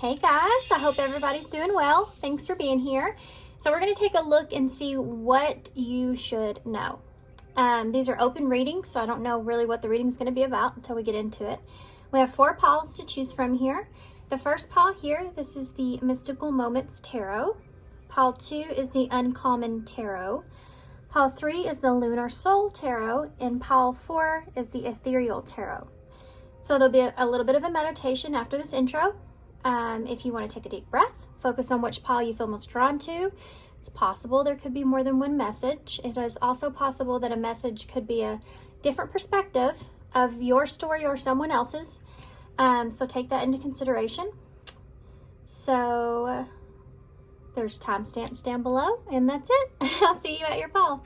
Hey guys, I hope everybody's doing well. Thanks for being here. So we're going to take a look and see what you should know. These are open readings, so I don't know really what the reading is going to be about until we get into it. We have 4 piles to choose from here. The first pile here, this is the Mystical Moments Tarot. Pile 2 is the Uncommon Tarot. Pile 3 is the Lunar Soul Tarot, and pile 4 is the Ethereal Tarot. So there'll be a little bit of a meditation after this intro. If you want to take a deep breath, focus on which pile you feel most drawn to. It's possible there could be more than one message. It is also possible that a message could be a different perspective of your story or someone else's. So take that into consideration. So there's timestamps down below, and that's it. I'll see you at your pile.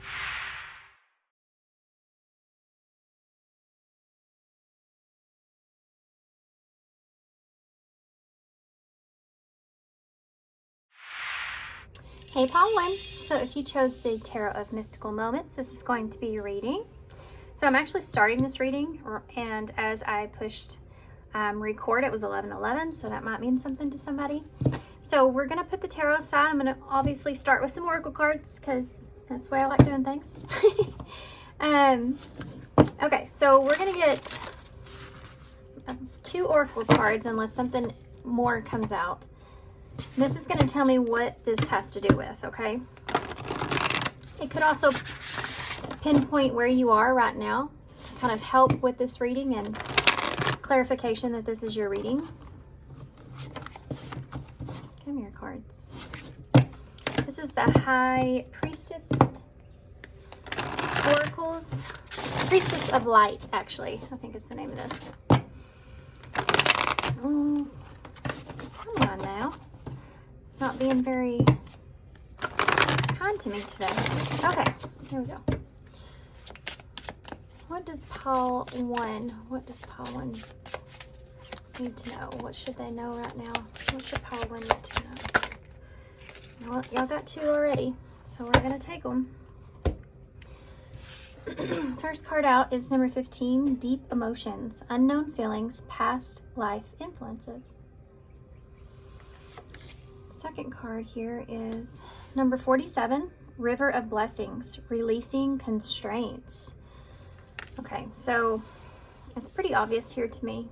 Hey pile 1, so if you chose the Tarot of Mystical Moments, this is going to be your reading. So I'm actually starting this reading, and as I pushed record, it was 11:11, so that might mean something to somebody. So we're going to put the tarot aside. I'm going to obviously start with some oracle cards because that's the way I like doing things. Okay, so we're going to get 2 oracle cards unless something more comes out. This is going to tell me what this has to do with, okay? It could also pinpoint where you are right now to kind of help with this reading and clarification that this is your reading. Come here, cards. This is the High Priestess Oracles. Priestess of Light, actually, I think is the name of this. Come on now. It's not being very kind to me today. Okay, here we go. What does pile 1 need to know? What should they know right now? What should pile 1 need to know? Well, y'all got 2 already, so we're going to take them. First card out is number 15, Deep Emotions, Unknown Feelings, Past Life Influences. Second card here is number 47, River of Blessings, Releasing Constraints. Okay, so it's pretty obvious here to me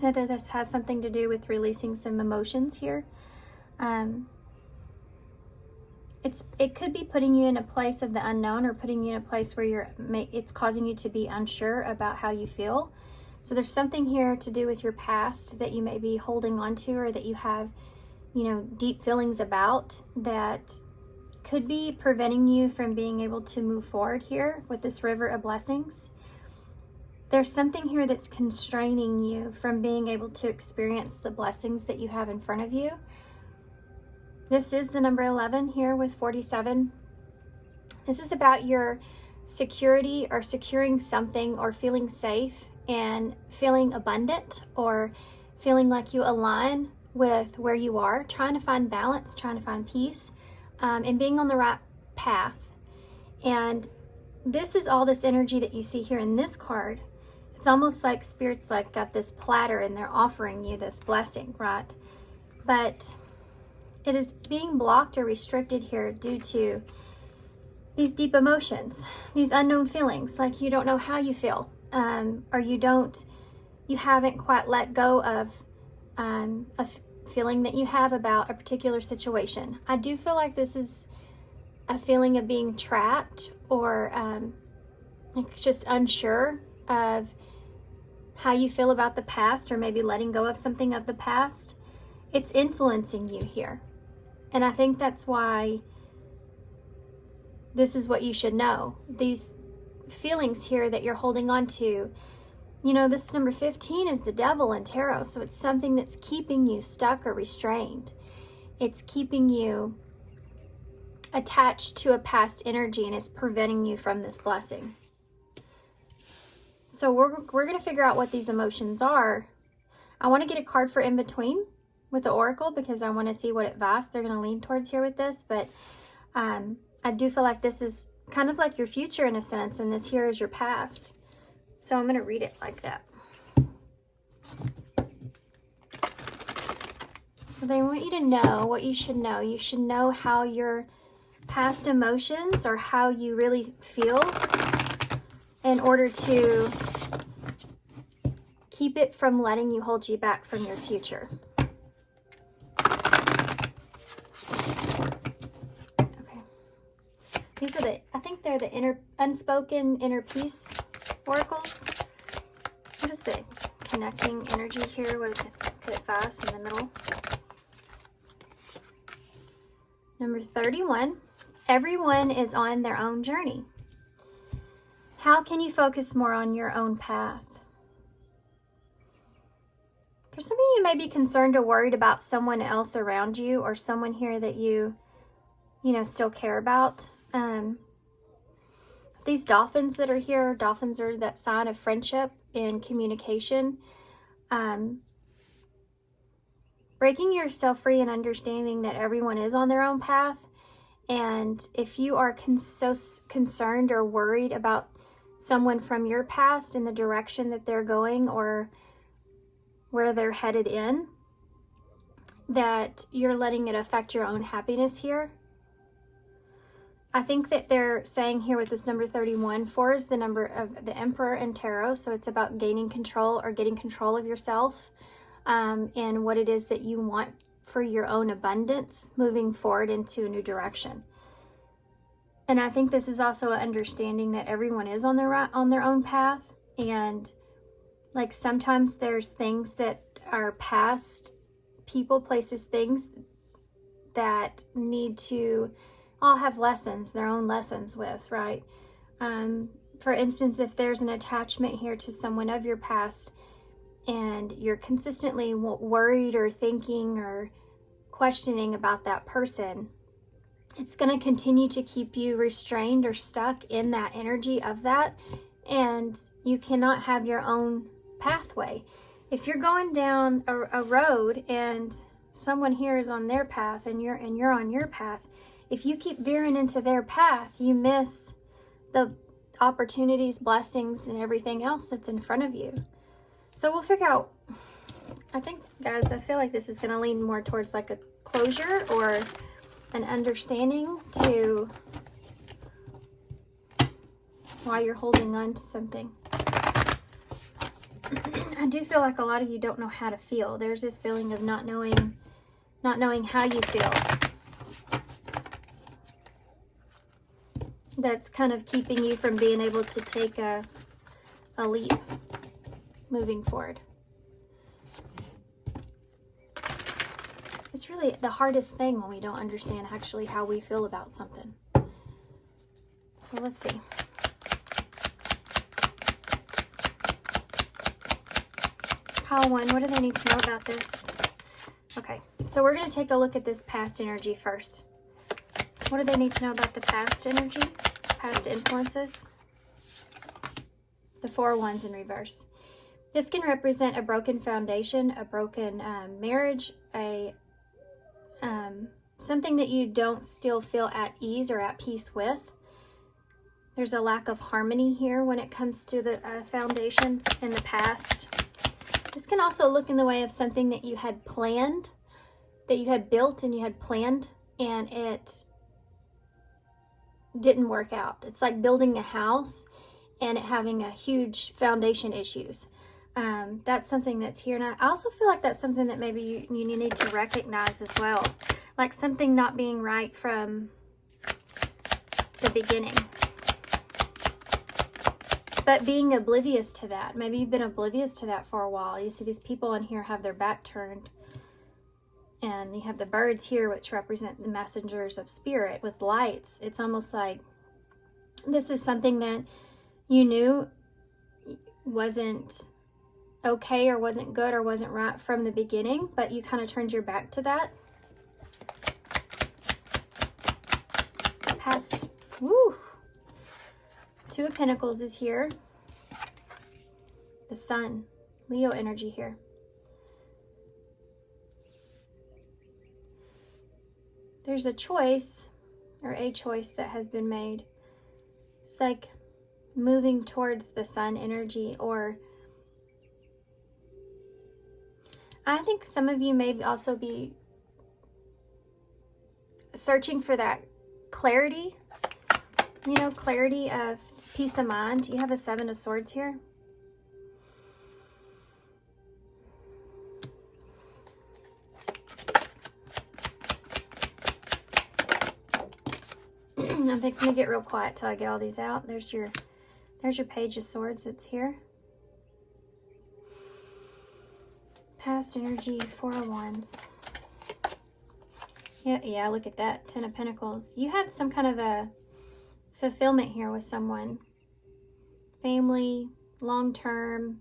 that this has something to do with releasing some emotions here. It could be putting you in a place of the unknown, or putting you in a place where it's causing you to be unsure about how you feel. So there's something here to do with your past that you may be holding on to, or that you have, deep feelings about, that could be preventing you from being able to move forward here with this River of Blessings. There's something here that's constraining you from being able to experience the blessings that you have in front of you. This is the number 11 here with 47. This is about your security, or securing something, or feeling safe and feeling abundant, or feeling like you align with where you are, trying to find balance, trying to find peace, and being on the right path. And this is all this energy that you see here in this card. It's almost like Spirit's got this platter and they're offering you this blessing, right? But it is being blocked or restricted here due to these deep emotions, these unknown feelings, like you don't know how you feel, or you haven't quite let go of a feeling that you have about a particular situation. I do feel like this is a feeling of being trapped, or just unsure of how you feel about the past, or maybe letting go of something of the past. It's influencing you here. And I think that's why this is what you should know. These feelings here that you're holding on to, this number 15 is the Devil in tarot, so it's something that's keeping you stuck or restrained. It's keeping you attached to a past energy, and it's preventing you from this blessing. So we're going to figure out what these emotions are. I want to get a card for in between with the oracle, because I want to see what advice they're going to lean towards here with this. But I do feel like this is kind of like your future in a sense, and this here is your past. So I'm going to read it like that. So they want you to know what you should know. You should know how your past emotions or how you really feel in order to keep it from letting you hold you back from your future. Okay. These are I think they're the unspoken inner peace oracles. What is the connecting energy here? What is it? Put it fast in the middle. Number 31. Everyone is on their own journey. How can you focus more on your own path? For some of you, you may be concerned or worried about someone else around you or someone here that you still care about. These dolphins that are here, dolphins are that sign of friendship and communication. Breaking yourself free and understanding that everyone is on their own path. And if you are so concerned or worried about someone from your past in the direction that they're going or where they're headed in, that you're letting it affect your own happiness here. I think that they're saying here with this number 31, 4 is the number of the Emperor and Tarot, so it's about gaining control or getting control of yourself and what it is that you want for your own abundance moving forward into a new direction. And I think this is also an understanding that everyone is on their own path, and like sometimes there's things that are past people, places, things that need to all have lessons, their own lessons with, right? For instance, if there's an attachment here to someone of your past and you're consistently worried or thinking or questioning about that person, it's going to continue to keep you restrained or stuck in that energy of that, and you cannot have your own pathway. If you're going down a road and someone here is on their path and you're on your path, if you keep veering into their path, you miss the opportunities, blessings, and everything else that's in front of you. So we'll figure out, I think, guys, I feel like this is going to lean more towards like a closure or an understanding to why you're holding on to something. I do feel like a lot of you don't know how to feel. There's this feeling of not knowing how you feel. That's kind of keeping you from being able to take a leap moving forward. It's really the hardest thing when we don't understand actually how we feel about something. So let's see. Pile 1, what do they need to know about this? Okay, so we're going to take a look at this past energy first. What do they need to know about the past energy? Past influences? The 4 wands in reverse. This can represent a broken foundation, a broken marriage, something that you don't still feel at ease or at peace with. There's a lack of harmony here when it comes to the foundation in the past. This can also look in the way of something that you had planned, that you had built and you had planned, and it didn't work out. It's like building a house and it having a huge foundation issues. That's something that's here. And I also feel like that's something that maybe you need to recognize as well. Like something not being right from the beginning. But being oblivious to that. Maybe you've been oblivious to that for a while. You see these people in here have their back turned. And you have the birds here, which represent the messengers of spirit with lights. It's almost like this is something that you knew wasn't okay or wasn't good or wasn't right from the beginning, but you kind of turned your back to that. Past, woo! 2 of Pentacles is here. The Sun, Leo energy here. There's a choice that has been made. It's like moving towards the Sun energy, or I think some of you may also be searching for that clarity, you know, clarity of peace of mind. You have a Seven of Swords here. I'm fixing to get real quiet till I get all these out. There's your Page of Swords that's here. Past energy, Four of Wands. Yeah, look at that. Ten of Pentacles. You had some kind of a fulfillment here with someone. Family, long-term,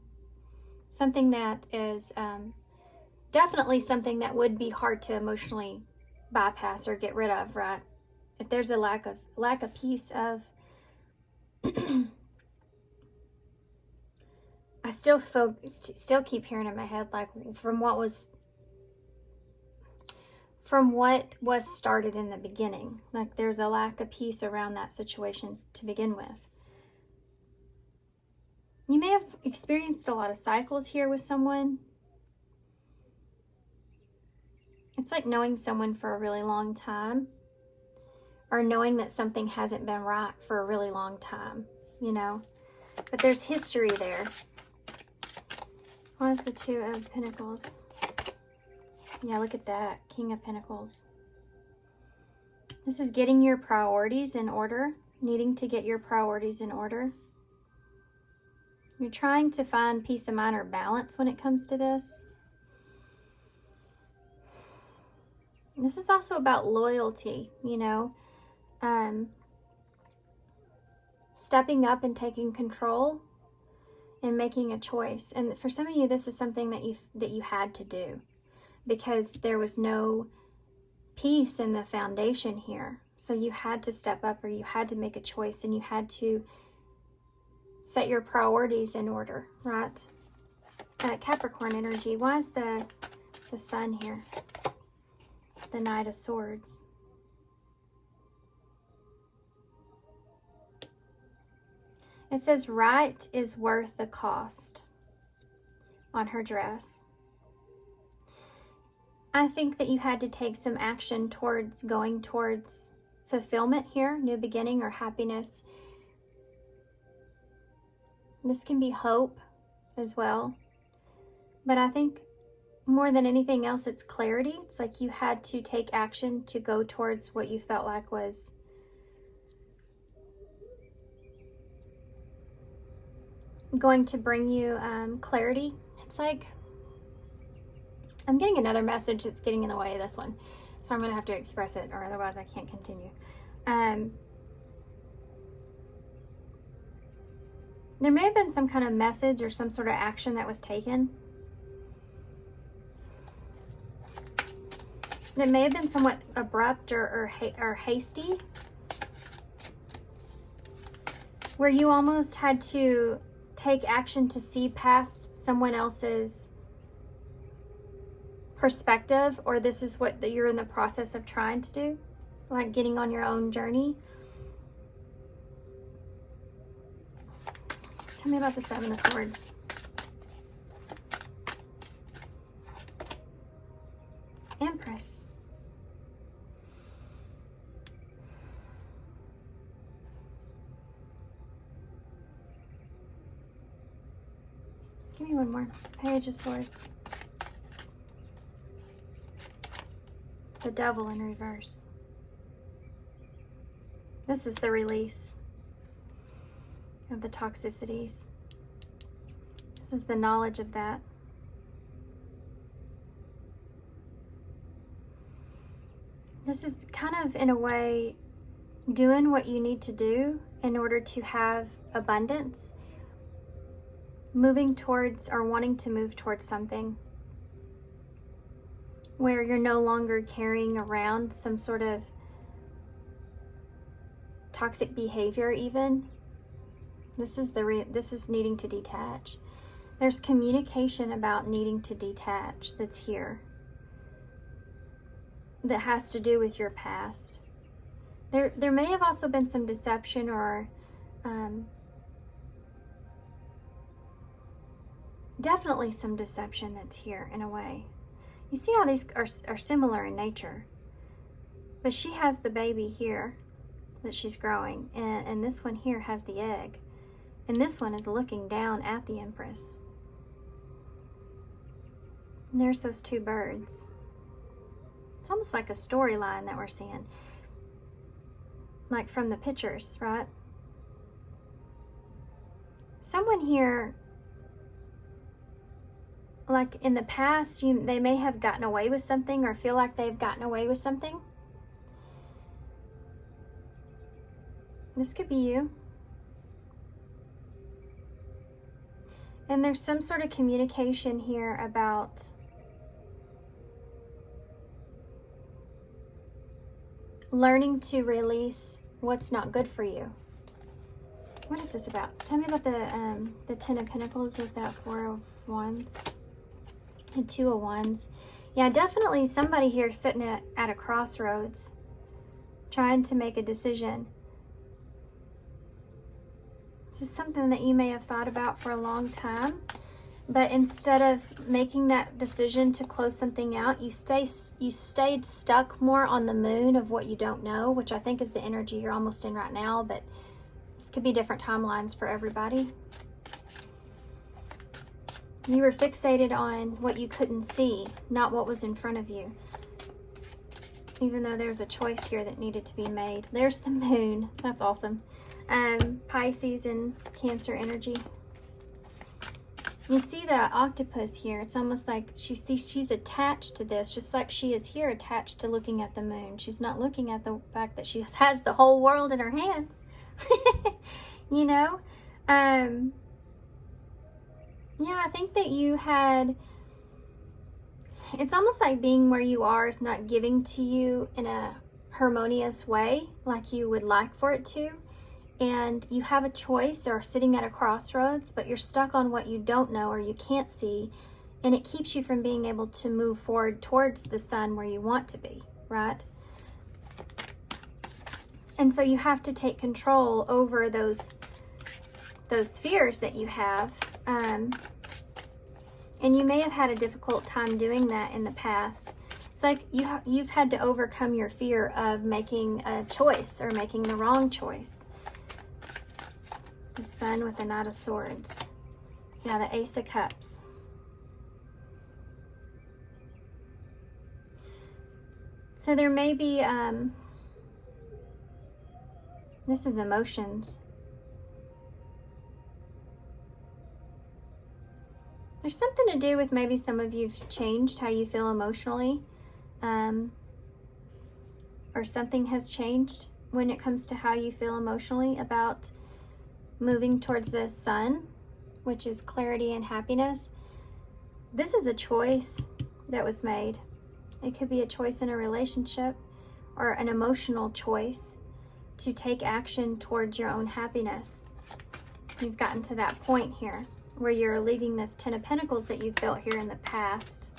something that is definitely something that would be hard to emotionally bypass or get rid of, right? If there's a lack of peace of I still keep hearing in my head, like, from what was started in the beginning. Like, there's a lack of peace around that situation to begin with. You may have experienced a lot of cycles here with someone. It's like knowing someone for a really long time, or knowing that something hasn't been right for a really long time, you know. But there's history there. Why is the Two of Pentacles? Yeah, look at that. King of Pentacles. This is getting your priorities in order. Needing to get your priorities in order. You're trying to find peace of mind or balance when it comes to this. This is also about loyalty, you know. Stepping up and taking control and making a choice. And for some of you, this is something that you had to do, because there was no peace in the foundation here. So you had to step up, or you had to make a choice, and you had to set your priorities in order, right? Capricorn energy. Why is the Sun here? The Knight of Swords. It says right is worth the cost on her dress. I think that you had to take some action towards going towards fulfillment here, new beginning or happiness. This can be hope as well. But I think more than anything else, it's clarity. It's like you had to take action to go towards what you felt like was going to bring you clarity. It's like, I'm getting another message that's getting in the way of this one. So I'm going to have to express it, or otherwise I can't continue. There may have been some kind of message or some sort of action that was taken that may have been somewhat abrupt or hasty, where you almost had to take action to see past someone else's perspective, or this is what you're in the process of trying to do, like getting on your own journey. Tell me about the Seven of Swords. Empress. Give me one more. Page of Swords. The Devil in reverse. This is the release of the toxicities. This is the knowledge of that. This is kind of, in a way, doing what you need to do in order to have abundance, moving towards, or wanting to move towards something where you're no longer carrying around some sort of toxic behavior even. This is needing to detach. There's communication about needing to detach that's here, that has to do with your past. There may have also been some deception, or definitely some deception that's here in a way. You see how these are similar in nature. But she has the baby here that she's growing, and this one here has the egg. And this one is looking down at the Empress. And there's those two birds. It's almost like a storyline that we're seeing. Like from the pictures, right? Someone here, like in the past, they may have gotten away with something or feel like they've gotten away with something. This could be you. And there's some sort of communication here about learning to release what's not good for you. What is this about? Tell me about the Ten of Pentacles with that Four of Wands and Two of Wands. Yeah, definitely somebody here sitting at a crossroads, trying to make a decision. This is something that you may have thought about for a long time, but instead of making that decision to close something out, you stayed stuck more on the moon of what you don't know, which I think is the energy you're almost in right now, but this could be different timelines for everybody. You were fixated on what you couldn't see, not what was in front of you. Even though there's a choice here that needed to be made. There's the moon. That's awesome. Pisces and Cancer energy. You see the octopus here. It's almost like she's attached to this, just like she is here attached to looking at the moon. She's not looking at the fact that she has the whole world in her hands. You know? Yeah, I think that you had... It's almost like being where you are is not giving to you in a harmonious way like you would like for it to. And you have a choice or sitting at a crossroads, but you're stuck on what you don't know or you can't see. And it keeps you from being able to move forward towards the sun where you want to be, right? And so you have to take control over those fears that you have. And you may have had a difficult time doing that in the past. It's like you've had to overcome your fear of making a choice or making the wrong choice. The Sun with the Knight of Swords. Yeah, the Ace of Cups. So there may be, this is emotions. There's something to do with maybe some of you've changed how you feel emotionally. Or something has changed when it comes to how you feel emotionally about moving towards the sun, which is clarity and happiness. This is a choice that was made. It could be a choice in a relationship or an emotional choice to take action towards your own happiness. You've gotten to that point here where you're leaving this Ten of Pentacles that you've built here in the past.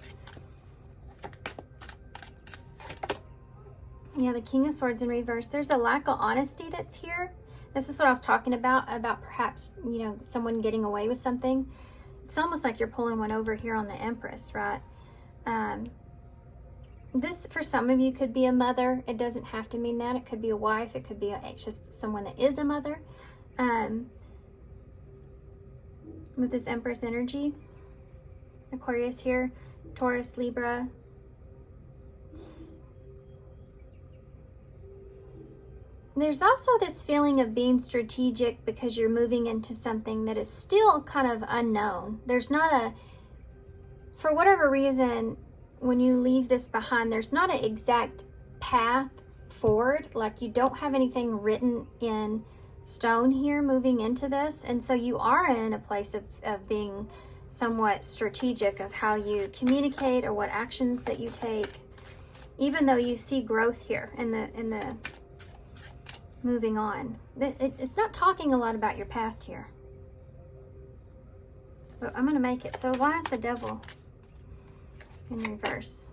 Yeah, the King of Swords in reverse. There's a lack of honesty that's here. This is what I was talking about perhaps, you know, someone getting away with something. It's almost like you're pulling one over here on the Empress, right? This, for some of you, could be a mother. It doesn't have to mean that. It could be a wife. It could be just someone that is a mother. With this Empress energy. Aquarius here. Taurus, Libra. There's also this feeling of being strategic because you're moving into something that is still kind of unknown. There's not for whatever reason, when you leave this behind, there's not an exact path forward. Like you don't have anything written in stone here moving into this. And so you are in a place of being somewhat strategic of how you communicate or what actions that you take, even though you see growth here in the moving on. It's not talking a lot about your past here. But I'm going to make it. So why is the Devil in reverse?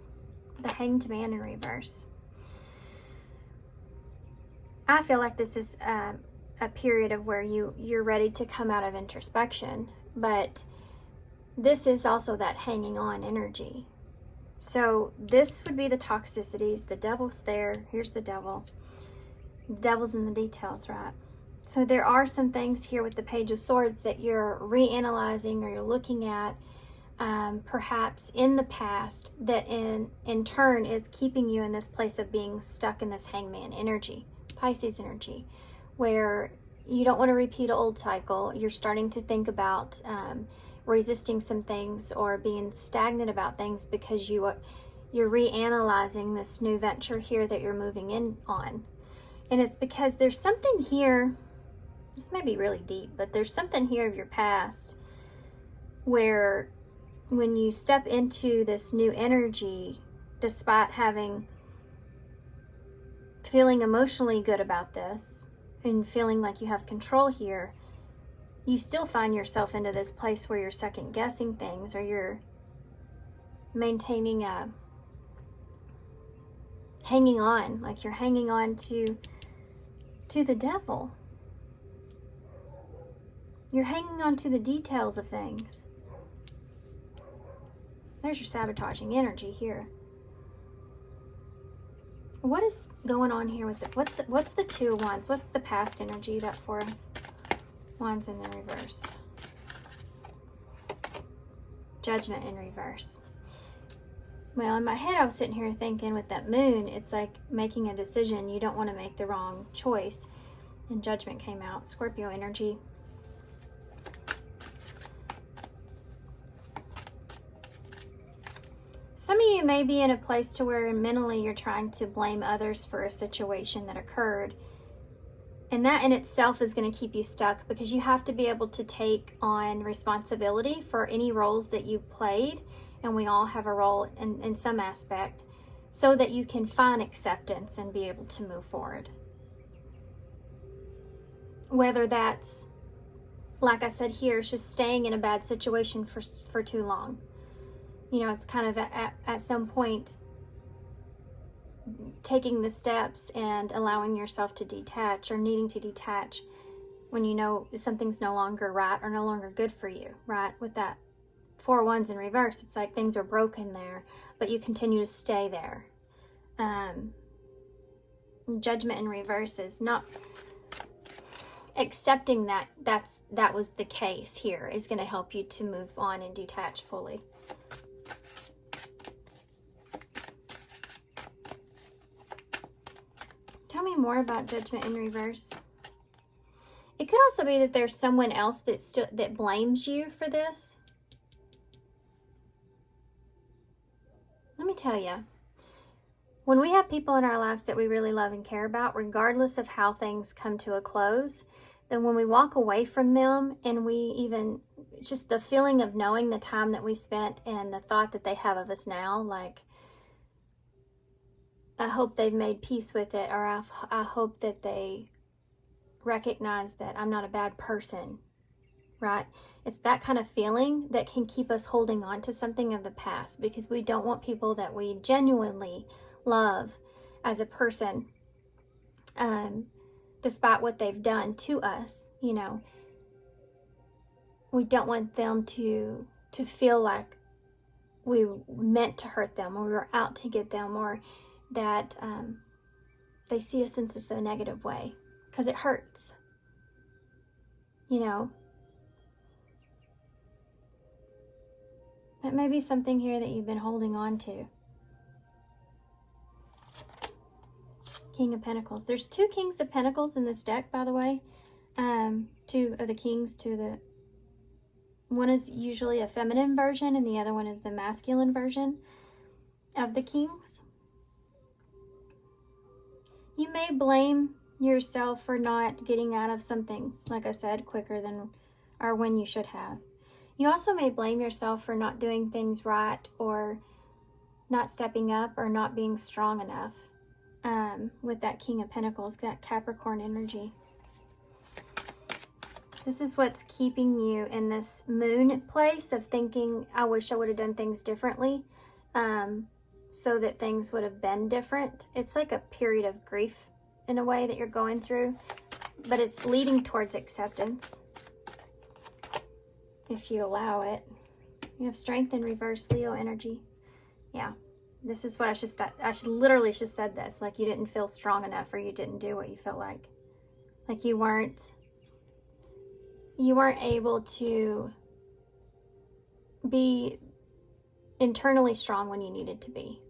The Hanged Man in reverse. I feel like this is a period of where you're ready to come out of introspection. But this is also that hanging on energy. So this would be the toxicities. The devil's there. Here's the devil. The devil's in the details, right? So there are some things here with the Page of Swords that you're reanalyzing or you're looking at perhaps in the past that in turn is keeping you in this place of being stuck in this hangman energy, Pisces energy, where you don't want to repeat an old cycle. You're starting to think about resisting some things or being stagnant about things because you're reanalyzing this new venture here that you're moving in on. And it's because there's something here, this may be really deep, but there's something here of your past where when you step into this new energy, despite feeling emotionally good about this and feeling like you have control here, you still find yourself into this place where you're second guessing things, or you're maintaining hanging on, like you're hanging on to the devil. You're hanging on to the details of things. There's your sabotaging energy here. What is going on here with it? What's the Two of Wands? What's the past energy? That Four of Wands in the reverse. Judgment in reverse. Well, in my head, I was sitting here thinking with that moon, it's like making a decision. You don't want to make the wrong choice. And Judgment came out. Scorpio energy. Some of you may be in a place to where mentally you're trying to blame others for a situation that occurred. And that in itself is going to keep you stuck, because you have to be able to take on responsibility for any roles that you played. And we all have a role in some aspect, so that you can find acceptance and be able to move forward. Whether that's, like I said here, it's just staying in a bad situation for too long. You know, it's kind of at some point taking the steps and allowing yourself to detach, or needing to detach when you know something's no longer right or no longer good for you, right? With that Four of Wands in reverse, it's like things are broken there, but you continue to stay there. Judgment in reverse is not accepting that was the case here is going to help you to move on and detach fully. Tell me more about Judgment in reverse. It could also be that there's someone else that blames you for this. Let me tell you, when we have people in our lives that we really love and care about, regardless of how things come to a close, then when we walk away from them, and we even, just the feeling of knowing the time that we spent and the thought that they have of us now, like, I hope they've made peace with it, or I hope that they recognize that I'm not a bad person, right? It's that kind of feeling that can keep us holding on to something of the past, because we don't want people that we genuinely love as a person, despite what they've done to us, you know. We don't want them to feel like we meant to hurt them, or we were out to get them, or that they see us in such a negative way, because it hurts, you know. That may be something here that you've been holding on to. King of Pentacles. There's two Kings of Pentacles in this deck, by the way. Two of the Kings one is usually a feminine version, and the other one is the masculine version of the Kings. You may blame yourself for not getting out of something, like I said, quicker than or when you should have. You also may blame yourself for not doing things right, or not stepping up, or not being strong enough, with that King of Pentacles, that Capricorn energy. This is what's keeping you in this moon place of thinking, I wish I would have done things differently, so that things would have been different. It's like a period of grief in a way that you're going through, but it's leading towards acceptance if you allow it. You have Strength in reverse, Leo energy. Yeah, This is what I should literally just said this. Like you didn't feel strong enough, or you didn't do what you felt like. Like you weren't able to be internally strong when you needed to be.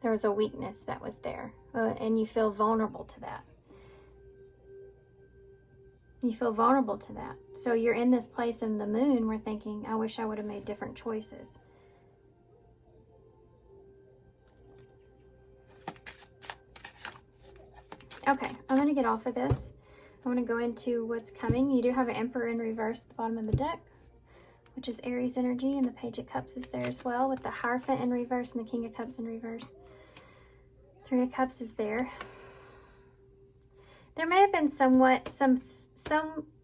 There was a weakness that was there, and you feel vulnerable to that. You feel vulnerable to that. So you're in this place in the moon where thinking, I wish I would have made different choices. Okay, I'm going to get off of this. I want to go into what's coming. You do have an Emperor in reverse at the bottom of the deck, which is Aries energy, and the Page of Cups is there as well, with the Hierophant in reverse and the King of Cups in reverse. Three of Cups is there. There may have been some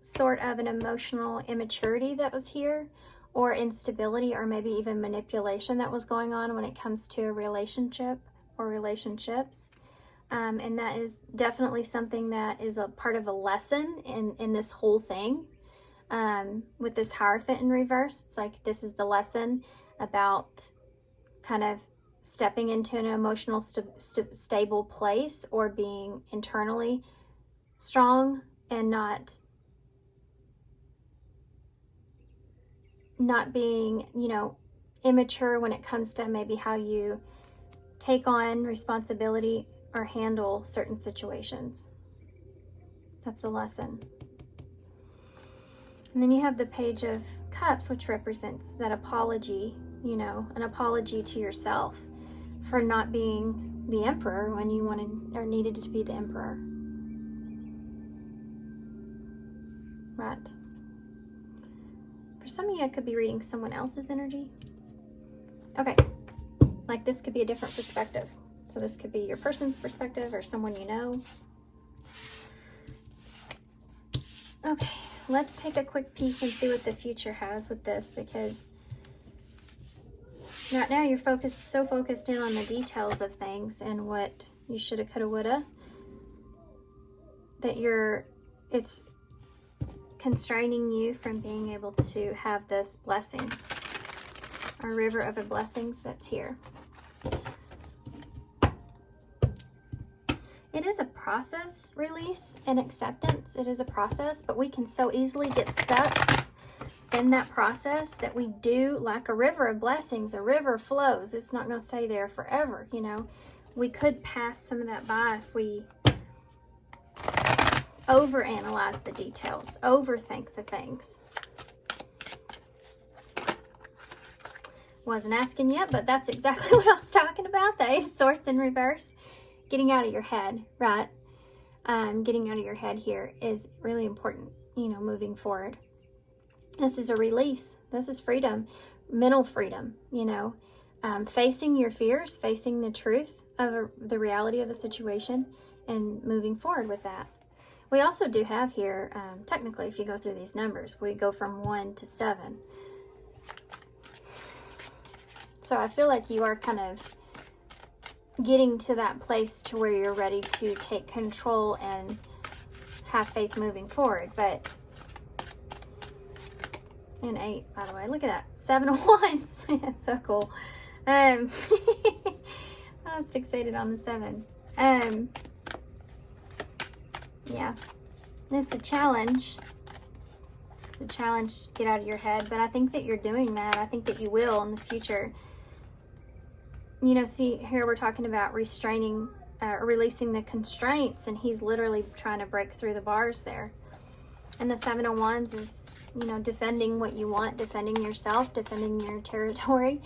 sort of an emotional immaturity that was here, or instability, or maybe even manipulation that was going on when it comes to a relationship or relationships. And that is definitely something that is a part of a lesson in this whole thing. With this Hierophant in reverse, it's like this is the lesson about kind of stepping into an emotional stable place, or being internally strong and not being, you know, immature when it comes to maybe how you take on responsibility or handle certain situations. That's a lesson. And then you have the Page of Cups, which represents that apology, you know, an apology to yourself for not being the Emperor when you wanted or needed to be the Emperor. Right. For some of you, I could be reading someone else's energy. Okay. Like this could be a different perspective. So this could be your person's perspective or someone you know. Okay, let's take a quick peek and see what the future has with this, because right now you're so focused in on the details of things and what you shoulda, coulda, woulda, that it's constraining you from being able to have this blessing, our river of the blessings that's here. It is a process, release and acceptance. It is a process, but we can so easily get stuck in that process that we do, like a river of blessings. A river flows. It's not going to stay there forever, you know. We could pass some of that by if we overanalyze the details, overthink the things. Wasn't asking yet, but that's exactly what I was talking about. The Eight of Swords in reverse. Getting out of your head, right? Getting out of your head here is really important, you know, moving forward. This is a release. This is freedom, mental freedom, you know, facing your fears, facing the truth of the reality of a situation, and moving forward with that. We also do have here, technically, if you go through these numbers, we go from 1 to 7. So I feel like you are kind of getting to that place to where you're ready to take control and have faith moving forward. But and 8, by the way, look at that, 7 of Wands. That's so cool. I was fixated on the 7. Yeah, it's a challenge. It's a challenge to get out of your head, but I think that you're doing that. I think that you will in the future. You know, see, here we're talking about restraining, releasing the constraints, and he's literally trying to break through the bars there. And the 7 of Wands is, you know, defending what you want, defending yourself, defending your territory,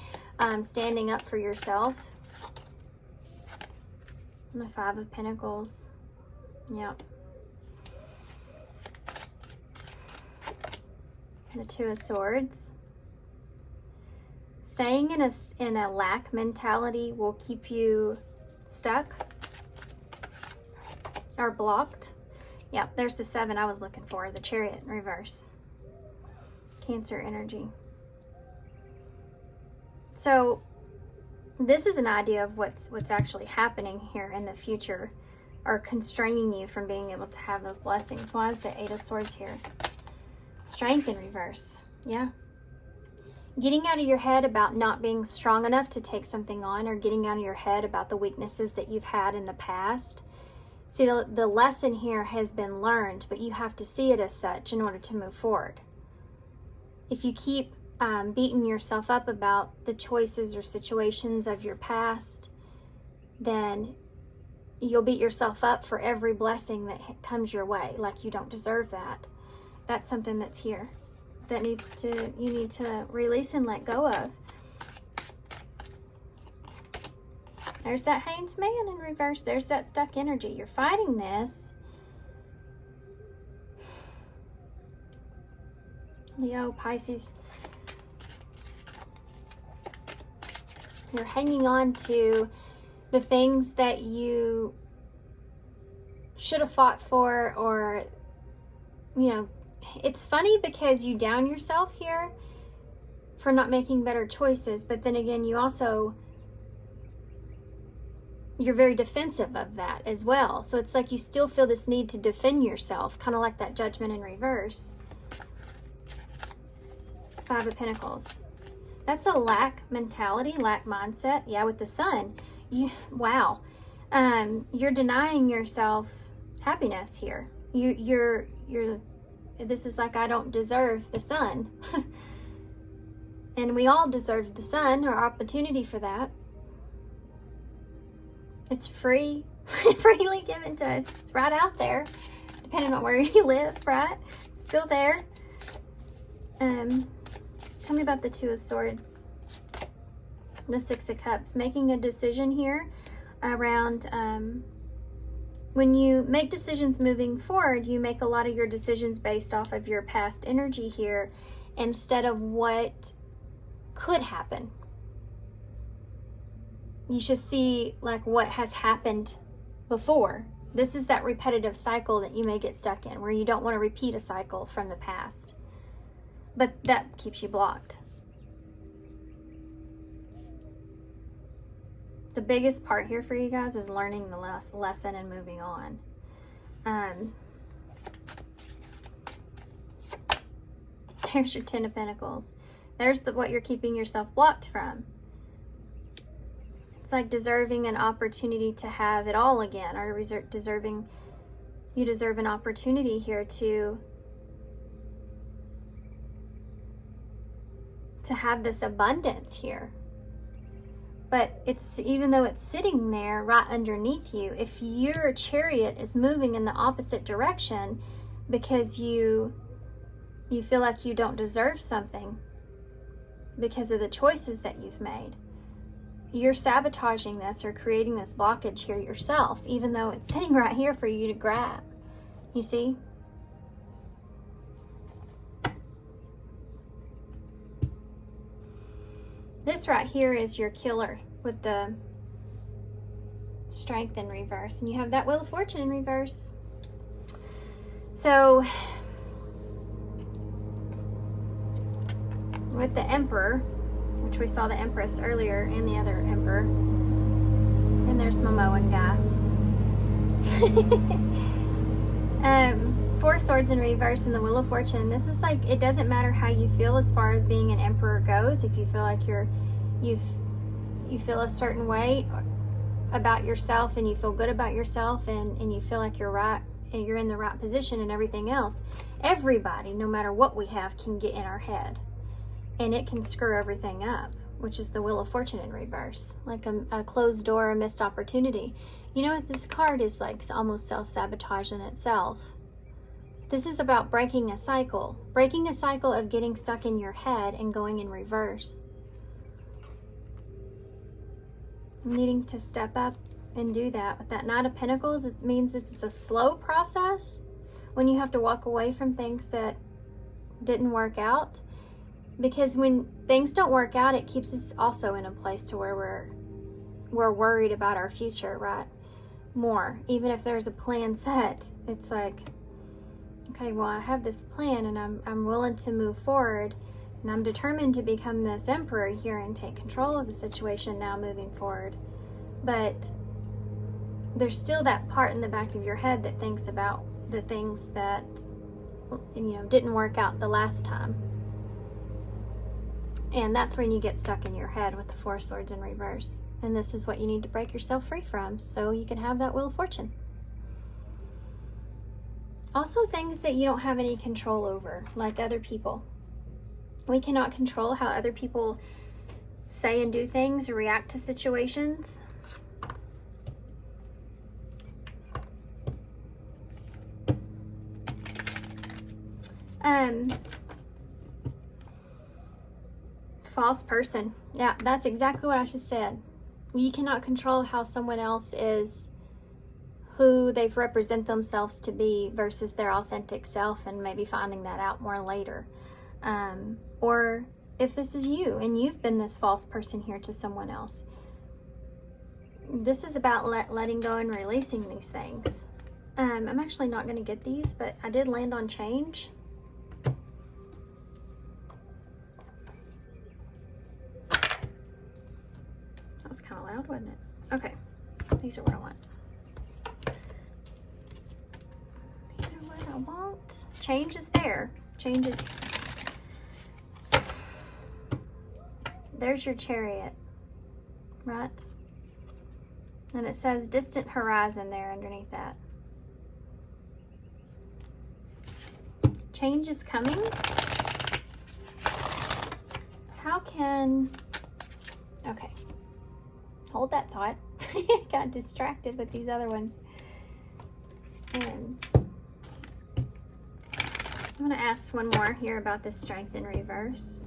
standing up for yourself. And the 5 of Pentacles. Yep. The 2 of Swords. Staying in a lack mentality will keep you stuck or blocked. Yeah, there's the 7 I was looking for, the Chariot in reverse. Cancer energy. So this is an idea of what's actually happening here in the future, or constraining you from being able to have those blessings. Why is the 8 of Swords here? Strength in reverse. Yeah. Getting out of your head about not being strong enough to take something on, or getting out of your head about the weaknesses that you've had in the past. See, the lesson here has been learned, but you have to see it as such in order to move forward. If you keep beating yourself up about the choices or situations of your past, then you'll beat yourself up for every blessing that comes your way, like you don't deserve that. That's something that's here that you need to release and let go of. There's that Hanged Man in reverse. There's that stuck energy. You're fighting this. Leo, Pisces. You're hanging on to the things that you should have fought for, or, you know, it's funny because you down yourself here for not making better choices, but then again, you're very defensive of that as well. So it's like you still feel this need to defend yourself, kind of like that Judgment in reverse. Five of Pentacles. That's a lack mentality, lack mindset. Yeah, with the Sun. Wow. You're denying yourself happiness here. You're this is like, I don't deserve the sun. And we all deserve the sun, or opportunity for that. It's free, freely given to us. It's right out there, depending on where you live, right? It's still there. Tell me about the Two of Swords. The Six of Cups. Making a decision here around, when you make decisions moving forward, you make a lot of your decisions based off of your past energy here instead of what could happen. You should see like what has happened before. This is that repetitive cycle that you may get stuck in, where you don't want to repeat a cycle from the past. But that keeps you blocked. The biggest part here for you guys is learning the last lesson and moving on. There's your Ten of Pentacles. There's what you're keeping yourself blocked from. It's like deserving an opportunity to have it all again, or you deserve an opportunity here to have this abundance here. But it's, even though it's sitting there right underneath you, if your chariot is moving in the opposite direction because you feel like you don't deserve something because of the choices that you've made, you're sabotaging this or creating this blockage here yourself, even though it's sitting right here for you to grab. You see? This right here is your killer with the Strength in reverse. And you have that Wheel of Fortune in reverse. So, with the Emperor, which we saw the Empress earlier, and the other Emperor. And there's Momoan guy. Four Swords in reverse and the Wheel of Fortune. This is like, it doesn't matter how you feel as far as being an Emperor goes. If you feel like you feel a certain way about yourself, and you feel good about yourself, and you feel like you're right, and you're in the right position and everything else, everybody, no matter what we have, can get in our head. And it can screw everything up, which is the Wheel of Fortune in reverse. Like a closed door, a missed opportunity. You know what? This card is like almost self-sabotage in itself. This is about breaking a cycle. Breaking a cycle of getting stuck in your head and going in reverse. Needing to step up and do that. With that Knight of Pentacles, it means it's a slow process when you have to walk away from things that didn't work out. Because when things don't work out, it keeps us also in a place to where we're worried about our future, right? More. Even if there's a plan set, it's like, okay, well, I have this plan and I'm willing to move forward, and I'm determined to become this Emperor here and take control of the situation now moving forward. But there's still that part in the back of your head that thinks about the things that, didn't work out the last time. And that's when you get stuck in your head with the Four of Swords in reverse. And this is what you need to break yourself free from so you can have that Wheel of Fortune. Also, things that you don't have any control over, like other people. We cannot control how other people say and do things or react to situations. False person. Yeah, that's exactly what I just said. You cannot control how someone else is, who they represent themselves to be versus their authentic self, and maybe finding that out more later. Or if this is you and you've been this false person here to someone else, this is about letting go and releasing these things. I'm actually not going to get these, but I did land on change. That was kind of loud, wasn't it? Okay, these are what I want. These are what I want. Change is there. Change is... There's your Chariot, right? And it says distant horizon there underneath that. Change is coming. How can... Okay. Hold that thought. Got distracted with these other ones. And I'm going to ask one more here about this Strength in reverse.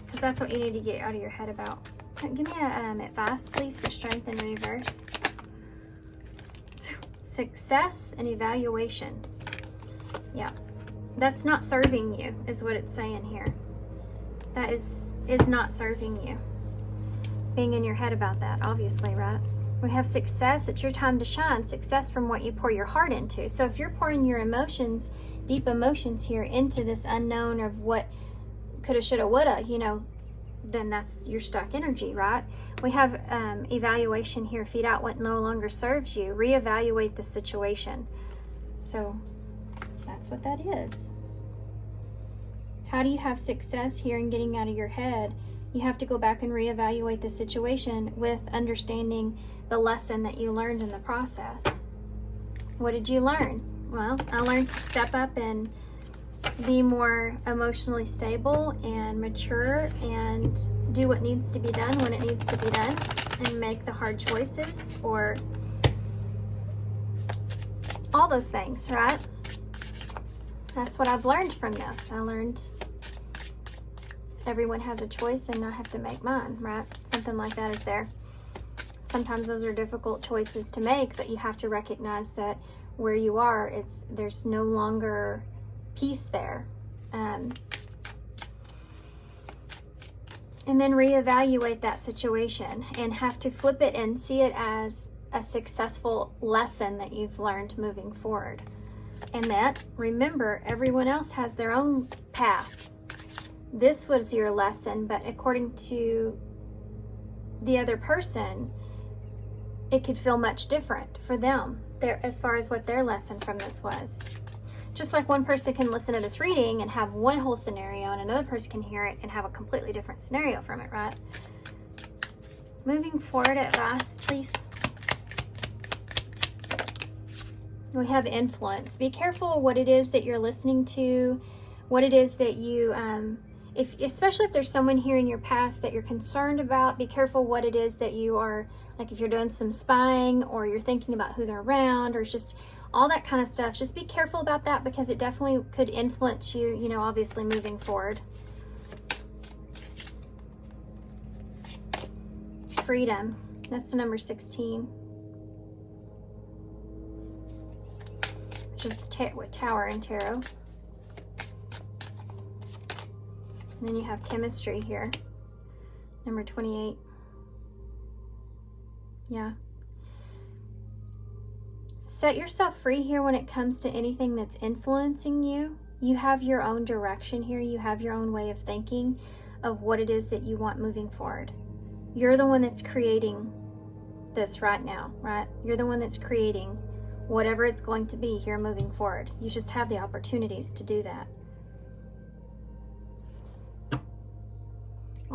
Because that's what you need to get out of your head about. Give me a advice, please, for Strength in reverse. Success and evaluation. Yeah. That's not serving you, is what it's saying here. That is not serving you. Being in your head about that, obviously, right? We have success. It's your time to shine. Success from what you pour your heart into. So if you're pouring your emotions, deep emotions here, into this unknown of what coulda, shoulda, woulda, you know, then that's your stuck energy, right? We have evaluation here. Feed out what no longer serves you. Reevaluate the situation. So that's what that is. How do you have success here in getting out of your head? You have to go back and reevaluate the situation with understanding the lesson that you learned in the process. What did you learn? Well, I learned to step up and be more emotionally stable and mature and do what needs to be done when it needs to be done and make the hard choices, or all those things, right? That's what I've learned from this. I learned everyone has a choice and I have to make mine, right? Something like that is there. Sometimes those are difficult choices to make, but you have to recognize that where you are, there's no longer peace there. And then reevaluate that situation and have to flip it and see it as a successful lesson that you've learned moving forward. And that, remember, everyone else has their own path. This was your lesson, but according to the other person, it could feel much different for them as far as what their lesson from this was. Just like one person can listen to this reading and have one whole scenario, and another person can hear it and have a completely different scenario from it, right? Moving forward, advice, please. We have influence. Be careful what it is that you're listening to, what it is that you, especially if there's someone here in your past that you're concerned about, be careful what it is that you are, like if you're doing some spying or you're thinking about who they're around or it's just all that kind of stuff. Just be careful about that because it definitely could influence you, you know, obviously moving forward. Freedom. That's the number 16. Which is the Tower in Tarot. And then you have chemistry here. Number 28. Yeah. Set yourself free here when it comes to anything that's influencing you. You have your own direction here. You have your own way of thinking of what it is that you want moving forward. You're the one that's creating this right now, right? You're the one that's creating whatever it's going to be here moving forward. You just have the opportunities to do that.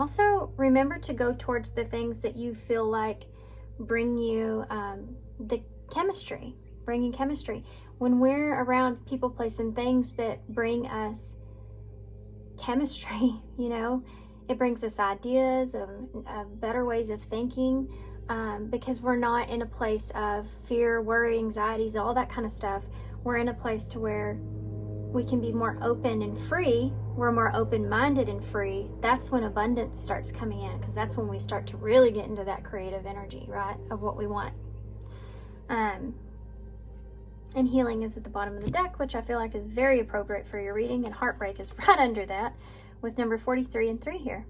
Also, remember to go towards the things that you feel like bring you the chemistry, bringing chemistry. When we're around people, place, and things that bring us chemistry, you know, it brings us ideas of better ways of thinking, because we're not in a place of fear, worry, anxieties, all that kind of stuff. We're in a place to where we can be more open and free. We're more open-minded and free. That's when abundance starts coming in, because that's when we start to really get into that creative energy, right, of what we want. And healing is at the bottom of the deck, which I feel like is very appropriate for your reading, and heartbreak is right under that with number 43 and 3 here.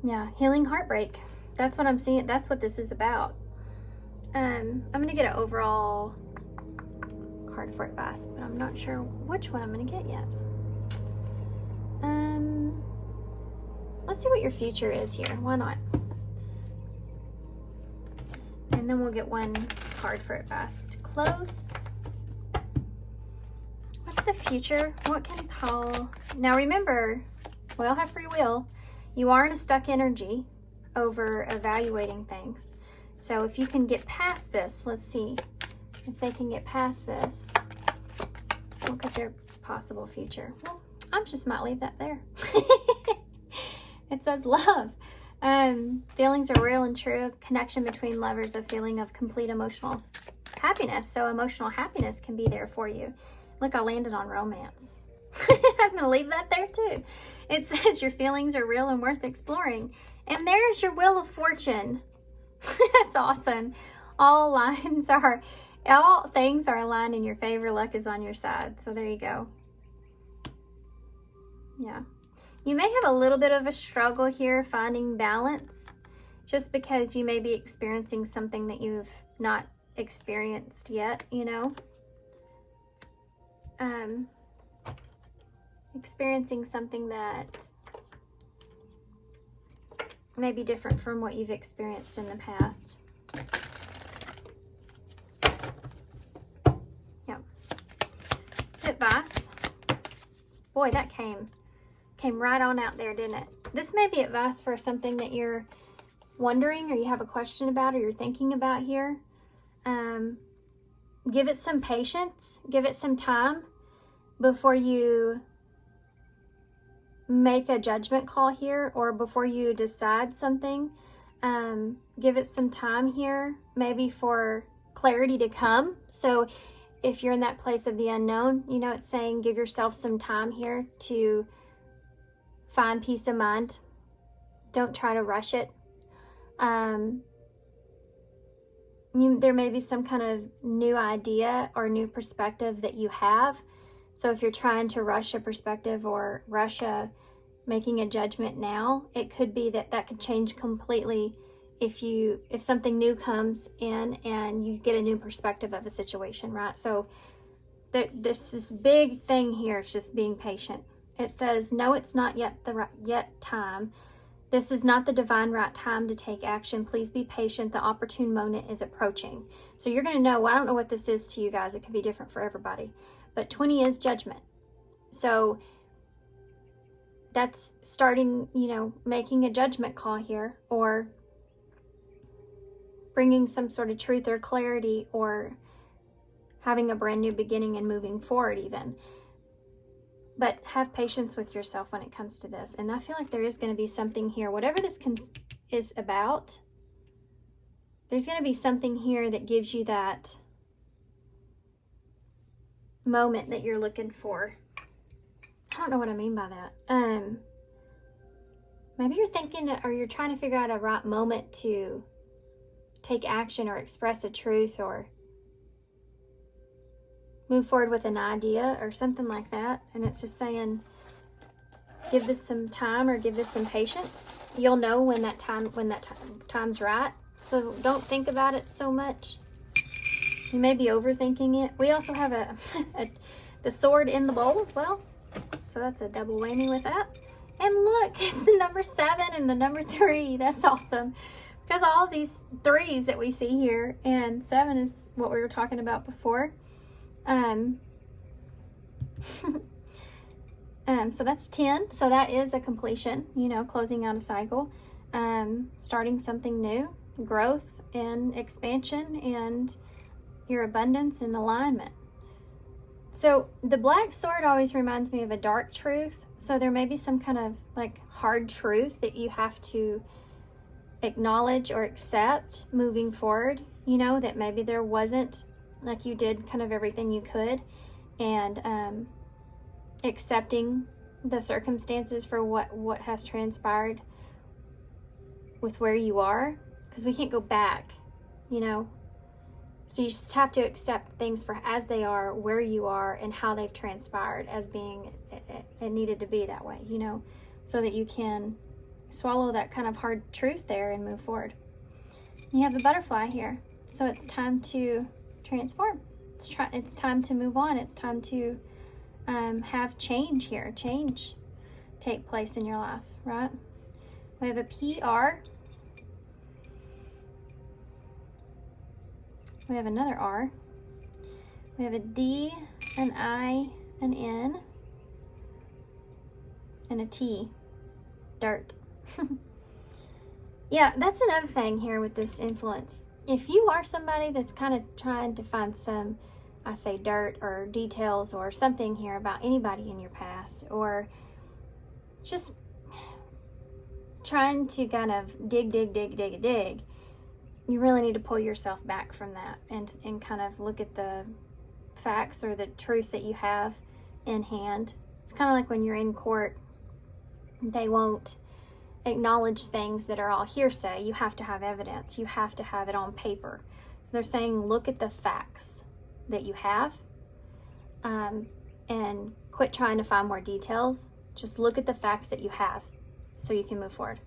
Yeah, healing heartbreak. That's what I'm seeing. That's what this is about. I'm going to get an overall card for advice, but I'm not sure which one I'm going to get yet. Let's see what your future is here. Why not? And then we'll get one card for advice to close. What's the future? What can Paul... Now remember, we all have free will. You are in a stuck energy over evaluating things. So if you can get past this, let's see if they can get past this. Look at their possible future. Well, I just might leave that there. It says love. Feelings are real and true. Connection between lovers, a feeling of complete emotional happiness. So emotional happiness can be there for you. Look, I landed on romance. I'm going to leave that there too. It says your feelings are real and worth exploring. And there's your wheel of fortune. That's awesome. All things are aligned in your favor. Luck is on your side. So there you go. Yeah. You may have a little bit of a struggle here finding balance, just because you may be experiencing something that you've not experienced yet, you know. Experiencing something that may be different from what you've experienced in the past. Yeah. Advice. Boy, that came right on out there, didn't it? This may be advice for something that you're wondering or you have a question about or you're thinking about here. Give it some patience. Give it some time before you make a judgment call here, or before you decide something. Give it some time here, maybe for clarity to come. So if you're in that place of the unknown, you know, it's saying give yourself some time here to find peace of mind. Don't try to rush it. There may be some kind of new idea or new perspective that you have. So if you're trying to rush a perspective or rush making a judgment now, it could be that could change completely if something new comes in and you get a new perspective of a situation, right? So there's this big thing here. It's just being patient. It says, no, it's not yet the time. This is not the divine right time to take action. Please be patient. The opportune moment is approaching. So you're going to know, well, I don't know what this is to you guys. It could be different for everybody. But 20 is judgment. So that's starting, you know, making a judgment call here, or bringing some sort of truth or clarity, or having a brand new beginning and moving forward even. But have patience with yourself when it comes to this. And I feel like there is going to be something here, whatever this is about, there's going to be something here that gives you that moment that you're looking for. I don't know what I mean by that. Maybe you're thinking, or you're trying to figure out a right moment to take action or express a truth or move forward with an idea or something like that. And it's just saying, give this some time or give this some patience. You'll know when that time's right. So don't think about it so much. You may be overthinking it. We also have the sword in the bowl as well. So that's a double whammy with that. And look, it's the number 7 and the number 3. That's awesome. Because all these 3s that we see here, and 7 is what we were talking about before. So that's 10. So that is a completion, you know, closing out a cycle, starting something new, growth and expansion, and your abundance and alignment. So the black sword always reminds me of a dark truth. So there may be some kind of like hard truth that you have to acknowledge or accept moving forward, you know, that maybe there wasn't, like you did kind of everything you could, and accepting the circumstances for what has transpired with where you are, because we can't go back, you know. So you just have to accept things for as they are, where you are, and how they've transpired as being it needed to be that way, you know, so that you can swallow that kind of hard truth there and move forward. You have a butterfly here, so it's time to transform. It's time to move on. It's time to have change here. Change take place in your life, right? We have a PR. We have another R. We have a D, an I, an N, and a T. Dirt. Yeah, that's another thing here with this influence. If you are somebody that's kind of trying to find some, I say dirt or details or something here about anybody in your past, or just trying to kind of dig, you really need to pull yourself back from that and kind of look at the facts or the truth that you have in hand. It's kind of like when you're in court, they won't acknowledge things that are all hearsay. You have to have evidence. You have to have it on paper. So they're saying, look at the facts that you have, and quit trying to find more details. Just look at the facts that you have so you can move forward.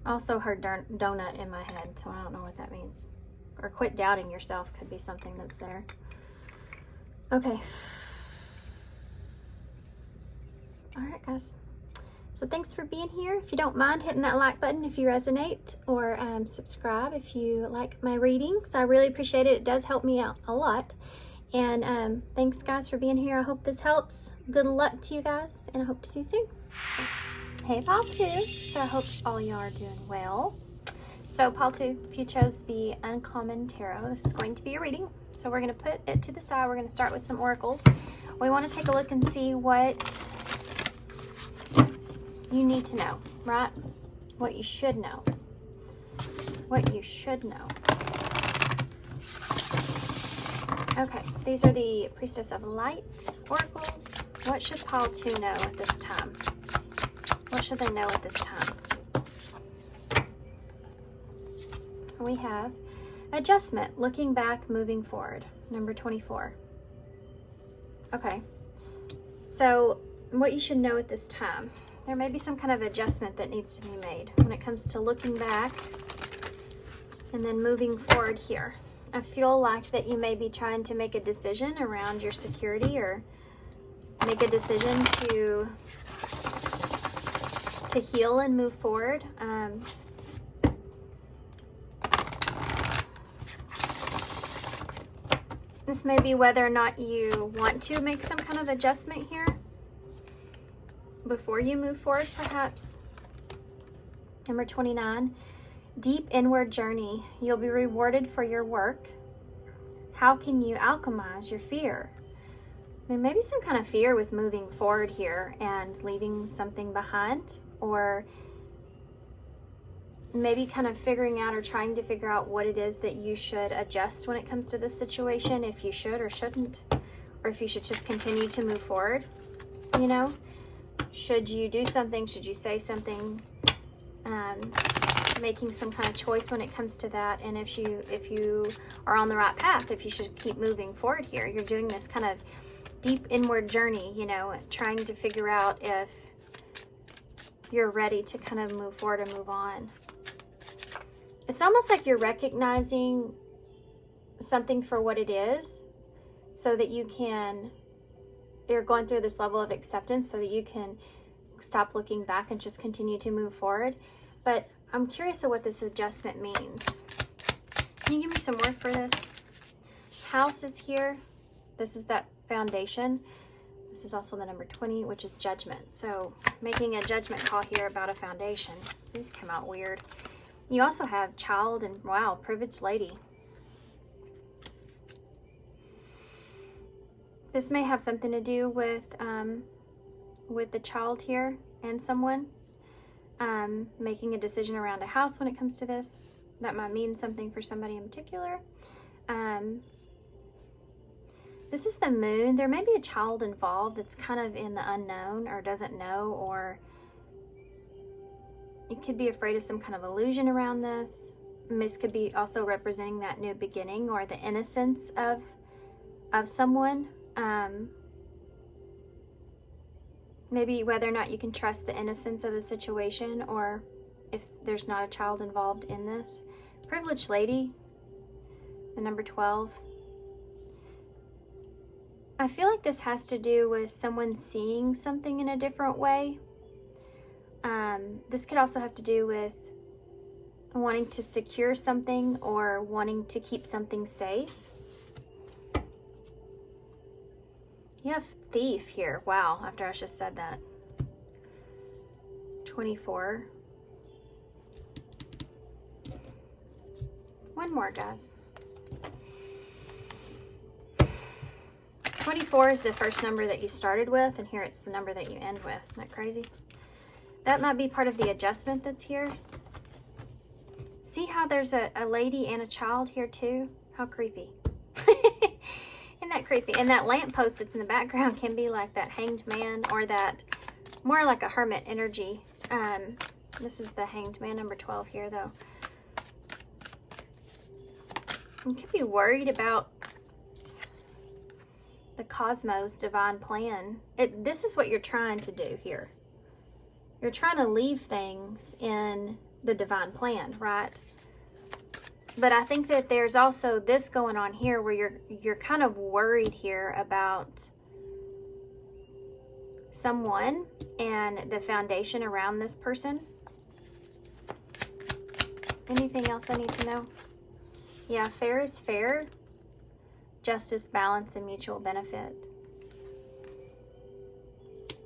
Also heard donut in my head, so I don't know what that means. Or quit doubting yourself could be something that's there. Okay. All right, guys. So thanks for being here. If you don't mind hitting that like button if you resonate, or subscribe if you like my readings. I really appreciate it. It does help me out a lot. And thanks, guys, for being here. I hope this helps. Good luck to you guys, and I hope to see you soon. Hey, Pile 2. So I hope all y'all are doing well. So Pile 2, if you chose the Uncommon Tarot, this is going to be a reading. So we're going to put it to the side. We're going to start with some oracles. We want to take a look and see what you need to know, right? What you should know. What you should know. Okay, these are the Priestess of Light oracles. What should Pile 2 know at this time? What should they know at this time? We have adjustment, looking back, moving forward, number 24. Okay, so what you should know at this time. There may be some kind of adjustment that needs to be made when it comes to looking back and then moving forward here. I feel like that you may be trying to make a decision around your security, or make a decision to heal and move forward. This may be whether or not you want to make some kind of adjustment here before you move forward, perhaps. Number 29, deep inward journey. You'll be rewarded for your work. How can you alchemize your fear? There may be some kind of fear with moving forward here and leaving something behind, or maybe kind of figuring out or trying to figure out what it is that you should adjust when it comes to this situation, if you should or shouldn't, or if you should just continue to move forward, you know? Should you do something? Should you say something? Making some kind of choice when it comes to that, and if you are on the right path, if you should keep moving forward here. You're doing this kind of deep inward journey, you know, trying to figure out if you're ready to kind of move forward and move on. It's almost like you're recognizing something for what it is, so that you're going through this level of acceptance so that you can stop looking back and just continue to move forward. But I'm curious of what this adjustment means. Can you give me some more for this? House is here. This is that foundation. This is also the number 20, which is judgment. So making a judgment call here about a foundation. These come out weird. You also have child and, wow, privileged lady. This may have something to do with the child here and someone. Making a decision around a house when it comes to this. That might mean something for somebody in particular. This is the moon. There may be a child involved that's kind of in the unknown or doesn't know, or you could be afraid of some kind of illusion around this. This could be also representing that new beginning or the innocence of someone. Maybe whether or not you can trust the innocence of a situation, or if there's not a child involved in this. Privileged lady, the number 12. I feel like this has to do with someone seeing something in a different way. This could also have to do with wanting to secure something or wanting to keep something safe. You have thief here. Wow, after I just said that. 24. One more, guys. 24 is the first number that you started with, and here it's the number that you end with. Isn't that crazy? That might be part of the adjustment that's here. See how there's a lady and a child here too? How creepy. Isn't that creepy? And that lamppost that's in the background can be like that hanged man, or that more like a hermit energy. This is the hanged man, number 12 here though. You could be worried about the cosmos divine plan. This is what you're trying to do here. You're trying to leave things in the divine plan, right? But I think that there's also this going on here where you're kind of worried here about someone and the foundation around this person. Anything else I need to know? Yeah, fair is fair. Justice, balance, and mutual benefit.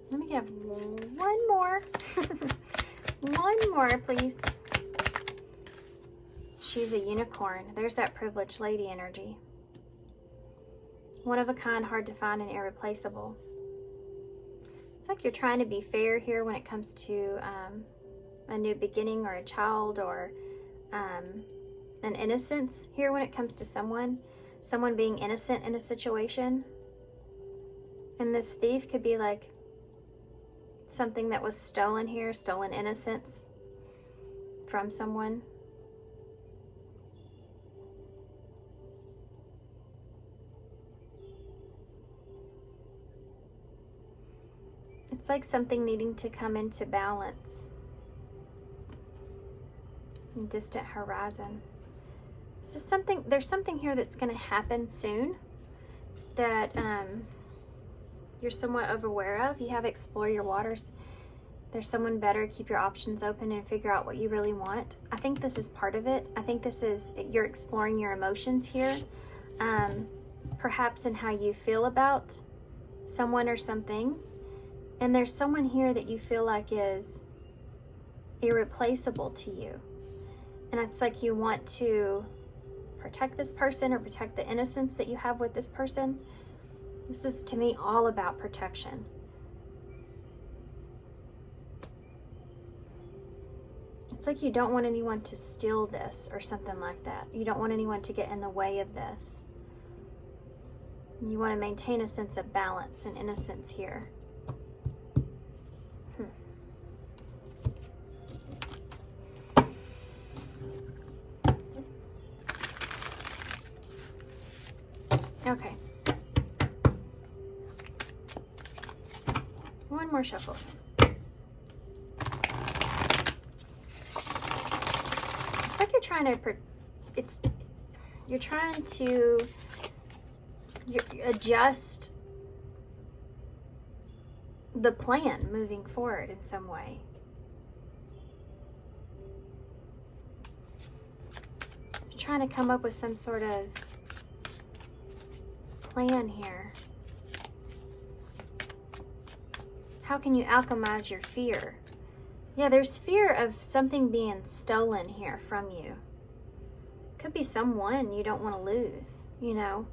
Let me get one more. One more, please. She's a unicorn. There's that privileged lady energy. One of a kind, hard to find, and irreplaceable. It's like you're trying to be fair here when it comes to a new beginning or a child, or an innocence here when it comes to someone being innocent in a situation. And this thief could be like something that was stolen here, stolen innocence from someone. It's like something needing to come into balance. Distant horizon. This is something, there's something here that's going to happen soon that you're somewhat aware of. You have explore your waters. There's someone better. Keep your options open and figure out what you really want. I think this is part of it. I think this is, you're exploring your emotions here. Perhaps in how you feel about someone or something. And there's someone here that you feel like is irreplaceable to you. And it's like you want to protect this person or protect the innocence that you have with this person. This is, to me, all about protection. It's like you don't want anyone to steal this or something like that. You don't want anyone to get in the way of this. You want to maintain a sense of balance and innocence here. Okay. One more shuffle. It's like you're trying to adjust the plan moving forward in some way. You're trying to come up with some sort of plan here. How can you alchemize your fear? Yeah, there's fear of something being stolen here from you. Could be someone you don't want to lose, you know.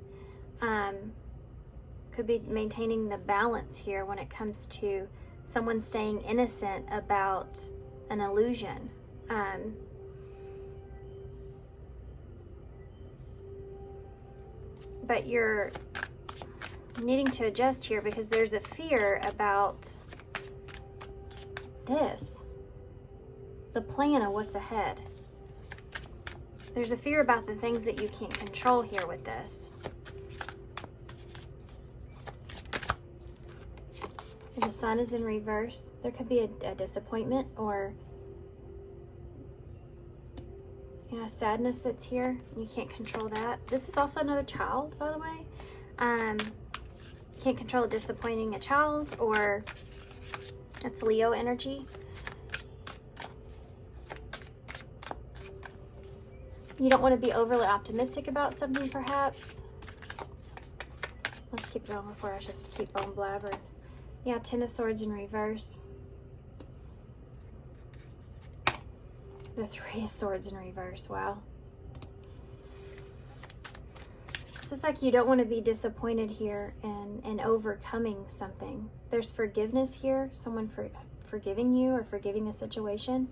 Could be maintaining the balance here when it comes to someone staying innocent about an illusion. But you're needing to adjust here because there's a fear about this, the plan of what's ahead. There's a fear about the things that you can't control here with this. The sun is in reverse. There could be a disappointment or sadness that's here. You can't control that. This is also another child, by the way. Can't control disappointing a child, or it's Leo energy. You don't want to be overly optimistic about something, perhaps. Let's keep going before I just keep on blabbering. Yeah, Ten of Swords in reverse. The Three of Swords in reverse. Wow. It's just like you don't want to be disappointed here and overcoming something. There's forgiveness here. Someone forgiving you or forgiving a situation.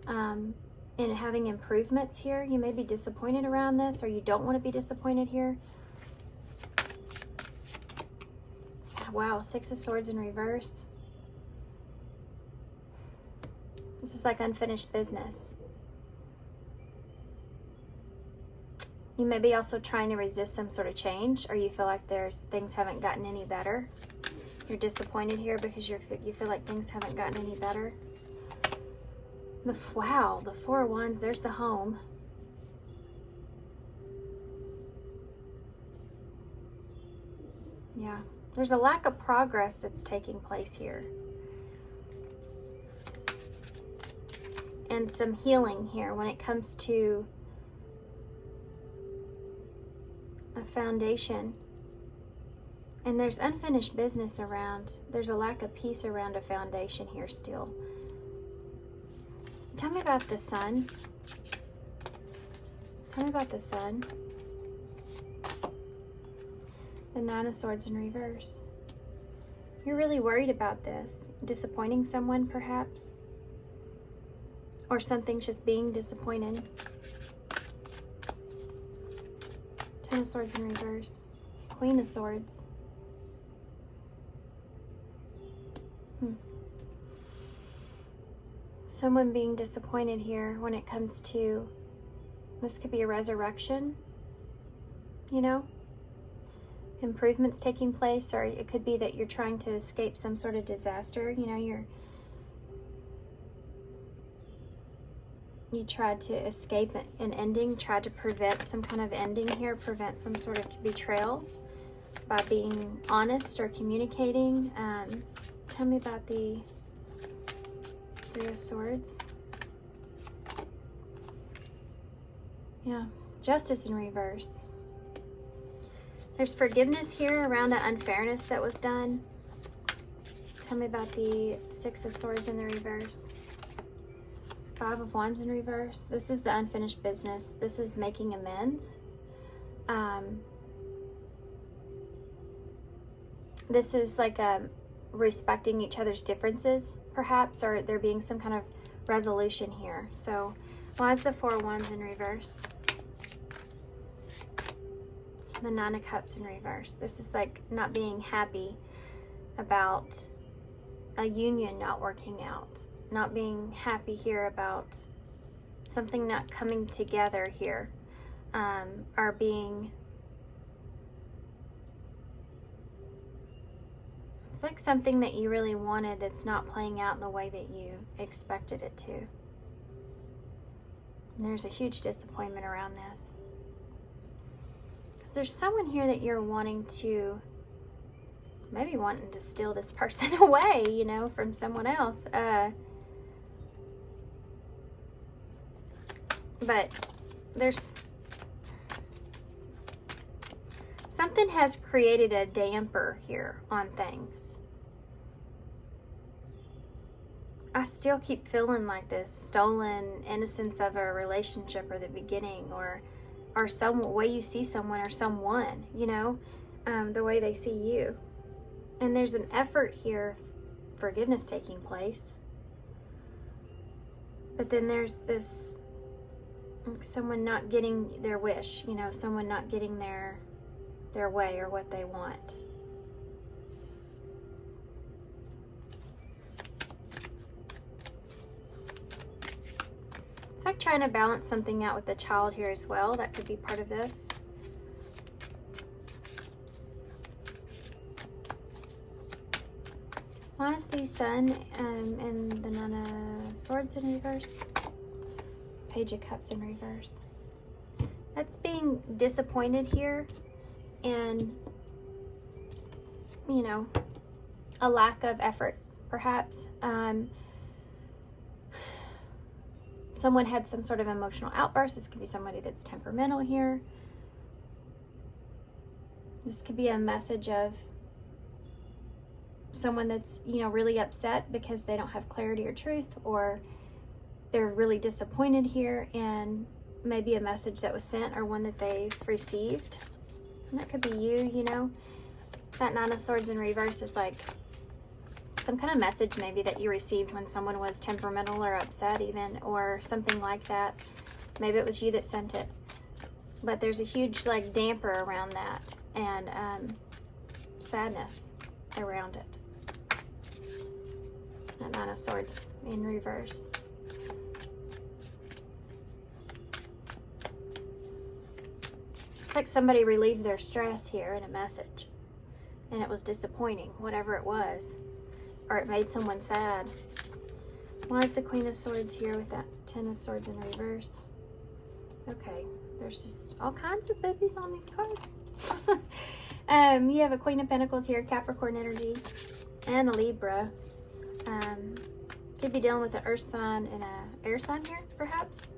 And having improvements here. You may be disappointed around this, or you don't want to be disappointed here. Wow, Six of Swords in reverse. This is like unfinished business. You may be also trying to resist some sort of change, or you feel like things haven't gotten any better. You're disappointed here because you feel like things haven't gotten any better. Wow, the Four of Wands, there's the home. Yeah, there's a lack of progress that's taking place here. And some healing here when it comes to a foundation. And there's unfinished business around. There's a lack of peace around a foundation here still. Tell me about the sun. Tell me about the sun. The Nine of Swords in reverse. You're really worried about this. Disappointing someone, perhaps. Or something's just being disappointed. Ten of Swords in reverse. Queen of Swords. Someone being disappointed here when it comes to, this could be a resurrection, you know, improvements taking place, or it could be that you're trying to escape some sort of disaster. You know, you tried to escape an ending, tried to prevent some kind of ending here, prevent some sort of betrayal by being honest or communicating. Tell me about the Three of Swords. Yeah, Justice in reverse. There's forgiveness here around the unfairness that was done. Tell me about the Six of Swords in the reverse. Five of Wands in reverse. This is the unfinished business. This is making amends. This is like respecting each other's differences, perhaps, or there being some kind of resolution here. So why is the Four of Wands in reverse? The Nine of Cups in reverse. This is like not being happy about a union not working out. Not being happy here about something not coming together here. Or being... It's like something that you really wanted that's not playing out in the way that you expected it to. And there's a huge disappointment around this. Because there's someone here that you're wanting to, maybe wanting to steal this person away, you know, from someone else. But there's... Something has created a damper here on things. I still keep feeling like this stolen innocence of a relationship or the beginning, or some way you see someone or someone, you know, the way they see you. And there's an effort here, forgiveness taking place. But then there's this, someone not getting their wish, you know, someone not getting their way or what they want. It's like trying to balance something out with the child here as well. That could be part of this. Why is the Sun and the Nine of Swords in reverse? Page of Cups in reverse. That's being disappointed here, and, you know, a lack of effort, perhaps. Someone had some sort of emotional outburst. This could be somebody that's temperamental here. This could be a message of someone that's, you know, really upset because they don't have clarity or truth, or they're really disappointed here, and maybe a message that was sent or one that they've received. And that could be you, you know. That Nine of Swords in reverse is like some kind of message maybe that you received when someone was temperamental or upset even, or something like that. Maybe it was you that sent it. But there's a huge like damper around that, and sadness around it. That Nine of Swords in reverse. It's like somebody relieved their stress here in a message, and it was disappointing, whatever it was, or it made someone sad. Why is the Queen of Swords here with that Ten of Swords in reverse? Okay, there's just all kinds of boobies on these cards. You have a Queen of Pentacles here, Capricorn energy, and a Libra. Could be dealing with an earth sign and an air sign here, perhaps.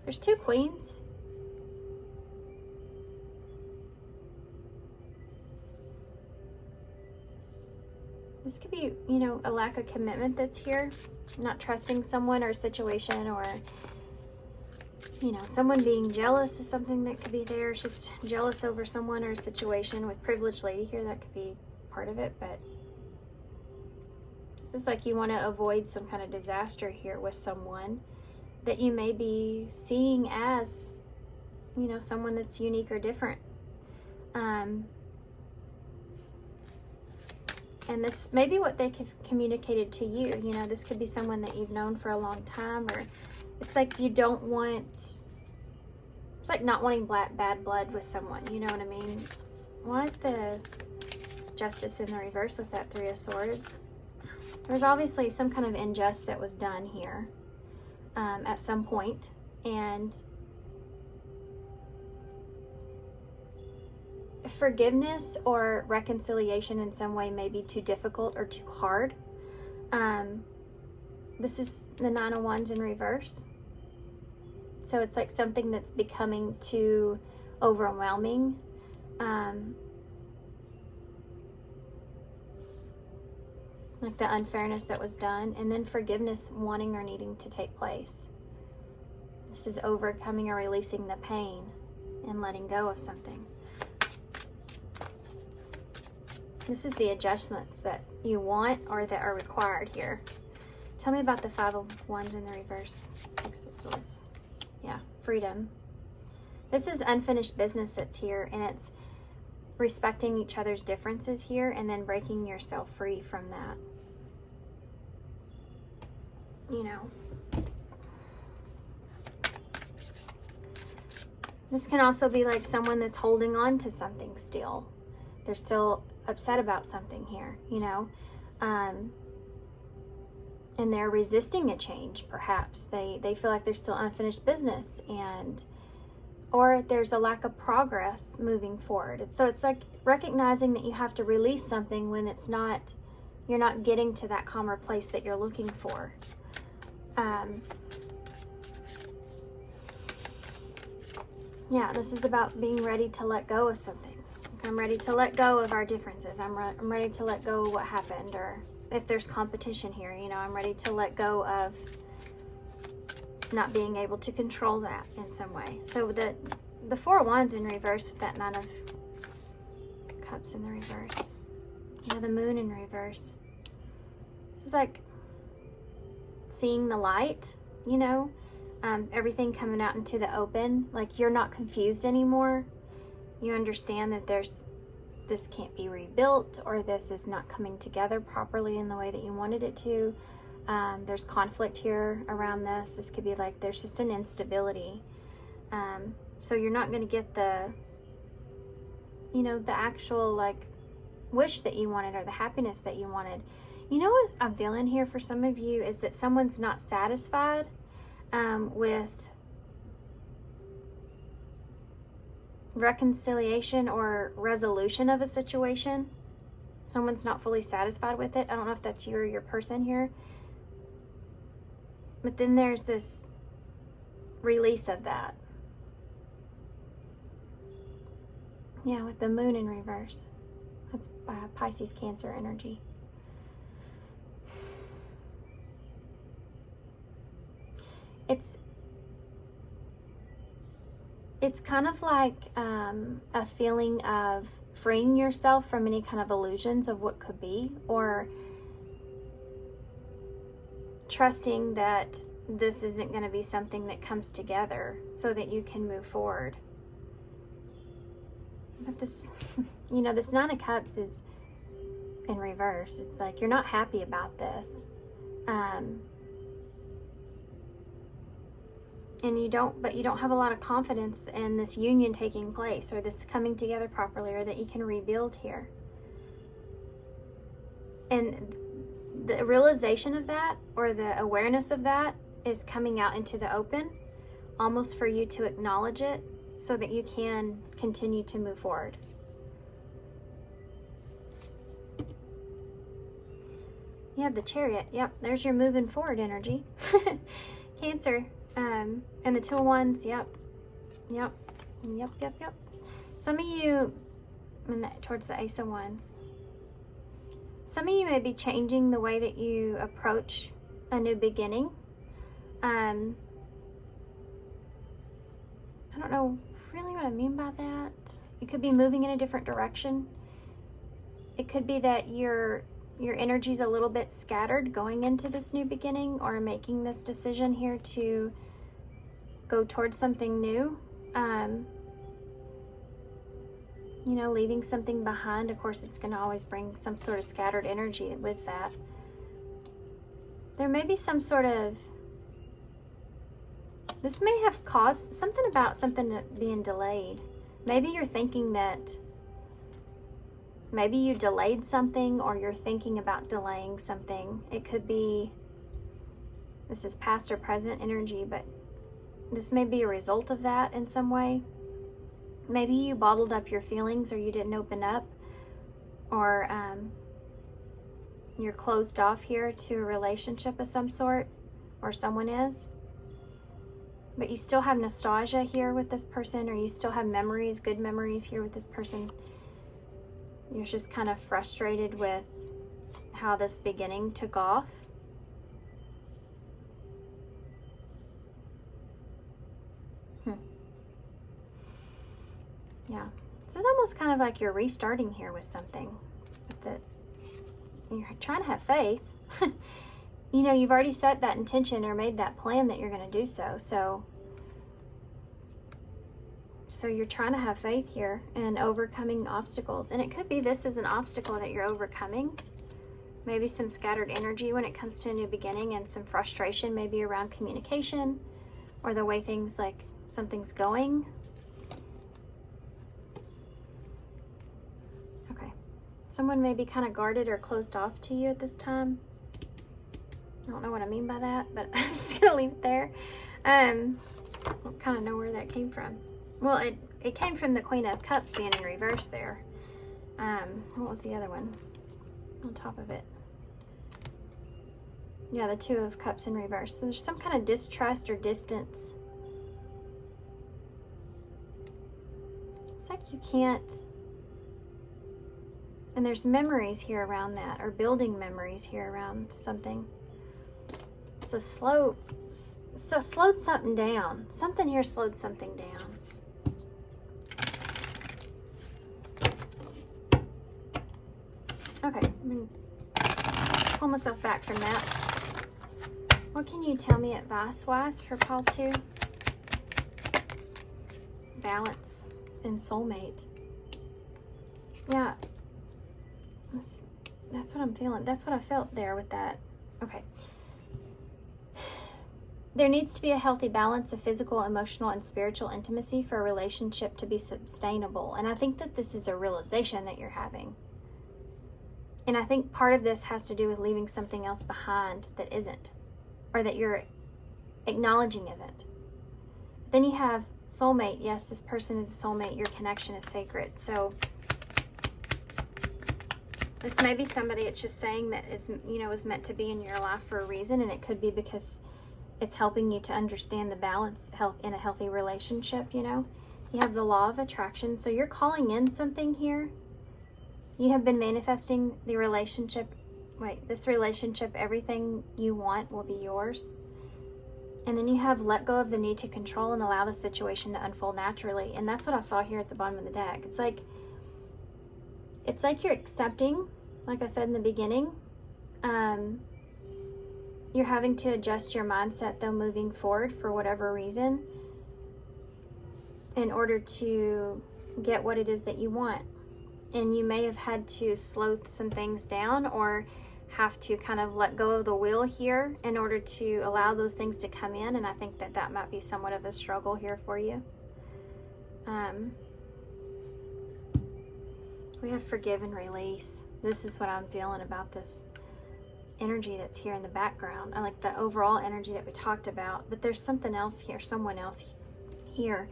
There's two queens. This could be, you know, a lack of commitment that's here. Not trusting someone or a situation, or, you know, someone being jealous is something that could be there. It's just jealous over someone or a situation. With privileged lady here, that could be part of it. But it's just like you want to avoid some kind of disaster here with someone that you may be seeing as, you know, someone that's unique or different. And this may be what they have communicated to you. You know, this could be someone that you've known for a long time, or it's like you don't want, it's like not wanting bad blood with someone. You know what I mean? Why is the Justice in the reverse with that Three of Swords? There's obviously some kind of injustice that was done here at some point, and forgiveness or reconciliation in some way may be too difficult or too hard. This is the Nine of Wands in reverse. So it's like something that's becoming too overwhelming. Like the unfairness that was done, and then forgiveness wanting or needing to take place. This is overcoming or releasing the pain and letting go of something. This is the adjustments that you want or that are required here. Tell me about the Five of Wands in the reverse. Six of Swords. Yeah, freedom. This is unfinished business that's here, and it's respecting each other's differences here and then breaking yourself free from that. You know. This can also be like someone that's holding on to something still. They're still upset about something here, you know, and they're resisting a change. Perhaps they feel like there's still unfinished business, and or there's a lack of progress moving forward. So it's like recognizing that you have to release something when it's not, you're not getting to that calmer place that you're looking for. Yeah, this is about being ready to let go of something. I'm ready to let go of our differences. I'm ready to let go of what happened, or if there's competition here, you know, I'm ready to let go of not being able to control that in some way. So the Four of Wands in reverse, that Nine of Cups in the reverse. Yeah, the Moon in reverse. This is like seeing the light, you know, everything coming out into the open. Like you're not confused anymore. You understand that this can't be rebuilt, or this is not coming together properly in the way that you wanted it to. There's conflict here around this. This could be like there's just an instability. So you're not going to get the, you know, the actual like wish that you wanted or the happiness that you wanted. You know what I'm feeling here for some of you is that someone's not satisfied with reconciliation or resolution of a situation. Someone's not fully satisfied with it. I don't know if that's you or your person here. But then there's this release of that. Yeah, with the Moon in reverse. That's Pisces, Cancer energy. It's kind of like a feeling of freeing yourself from any kind of illusions of what could be, or trusting that this isn't going to be something that comes together so that you can move forward. But this, you know, this Nine of Cups is in reverse. It's like you're not happy about this. And you don't have a lot of confidence in this union taking place, or this coming together properly, or that you can rebuild here. And the realization of that, or the awareness of that, is coming out into the open, almost for you to acknowledge it so that you can continue to move forward. You have the Chariot. Yep, there's your moving forward energy. Cancer. And the Two of Wands. Yep. Some of you, towards the Ace of Wands. Some of you may be changing the way that you approach a new beginning. I don't know really what I mean by that. You could be moving in a different direction. It could be that your energy's a little bit scattered going into this new beginning, or making this decision here to go towards something new. You know, leaving something behind. Of course, it's going to always bring some sort of scattered energy with that. There may be some sort of, this may have caused something about something being delayed. Maybe you're thinking that maybe you delayed something, or you're thinking about delaying something. It could be, this is past or present energy, but this may be a result of that in some way. Maybe you bottled up your feelings, or you didn't open up, or you're closed off here to a relationship of some sort, or someone is. But you still have nostalgia here with this person, or you still have memories, good memories here with this person. You're just kind of frustrated with how this beginning took off. Yeah, this is almost kind of like you're restarting here with something. That you're trying to have faith. You know, you've already set that intention or made that plan that you're going to do so. So you're trying to have faith here and overcoming obstacles. And it could be this is an obstacle that you're overcoming. Maybe some scattered energy when it comes to a new beginning, and some frustration maybe around communication, or the way things, like something's going. Okay. Someone may be kind of guarded or closed off to you at this time. I don't know what I mean by that, but I'm just going to leave it there. I don't kind of know where that came from. Well, it came from the Queen of Cups being in reverse there. What was the other one on top of it? Yeah, the Two of Cups in reverse. So there's some kind of distrust or distance. It's like you can't And there's memories here around that, or building memories here around something. It's a slowed something down. Something here slowed something down. Okay, I'm going to pull myself back from that. What can you tell me advice-wise for pile 2? Balance and soulmate. Yeah. That's what I'm feeling. That's what I felt there with that. Okay. There needs to be a healthy balance of physical, emotional, and spiritual intimacy for a relationship to be sustainable. And I think that this is a realization that you're having. And I think part of this has to do with leaving something else behind that isn't, or that you're acknowledging isn't. Then you have soulmate. Yes, this person is a soulmate. Your connection is sacred. So this may be somebody it's just saying that is, you know, is meant to be in your life for a reason, and it could be because it's helping you to understand the balance in a healthy relationship, you know. You have the law of attraction, so you're calling in something here. You have been manifesting the relationship. Wait, this relationship, everything you want will be yours. And then you have let go of the need to control and allow the situation to unfold naturally. And that's what I saw here at the bottom of the deck. It's like you're accepting, like I said in the beginning. You're having to adjust your mindset, though, moving forward for whatever reason, in order to get what it is that you want. And you may have had to slow some things down, or have to kind of let go of the wheel here in order to allow those things to come in. And I think that that might be somewhat of a struggle here for you. We have forgive and release. This is what I'm feeling about this energy that's here in the background. I like the overall energy that we talked about, but there's something else here, someone else here.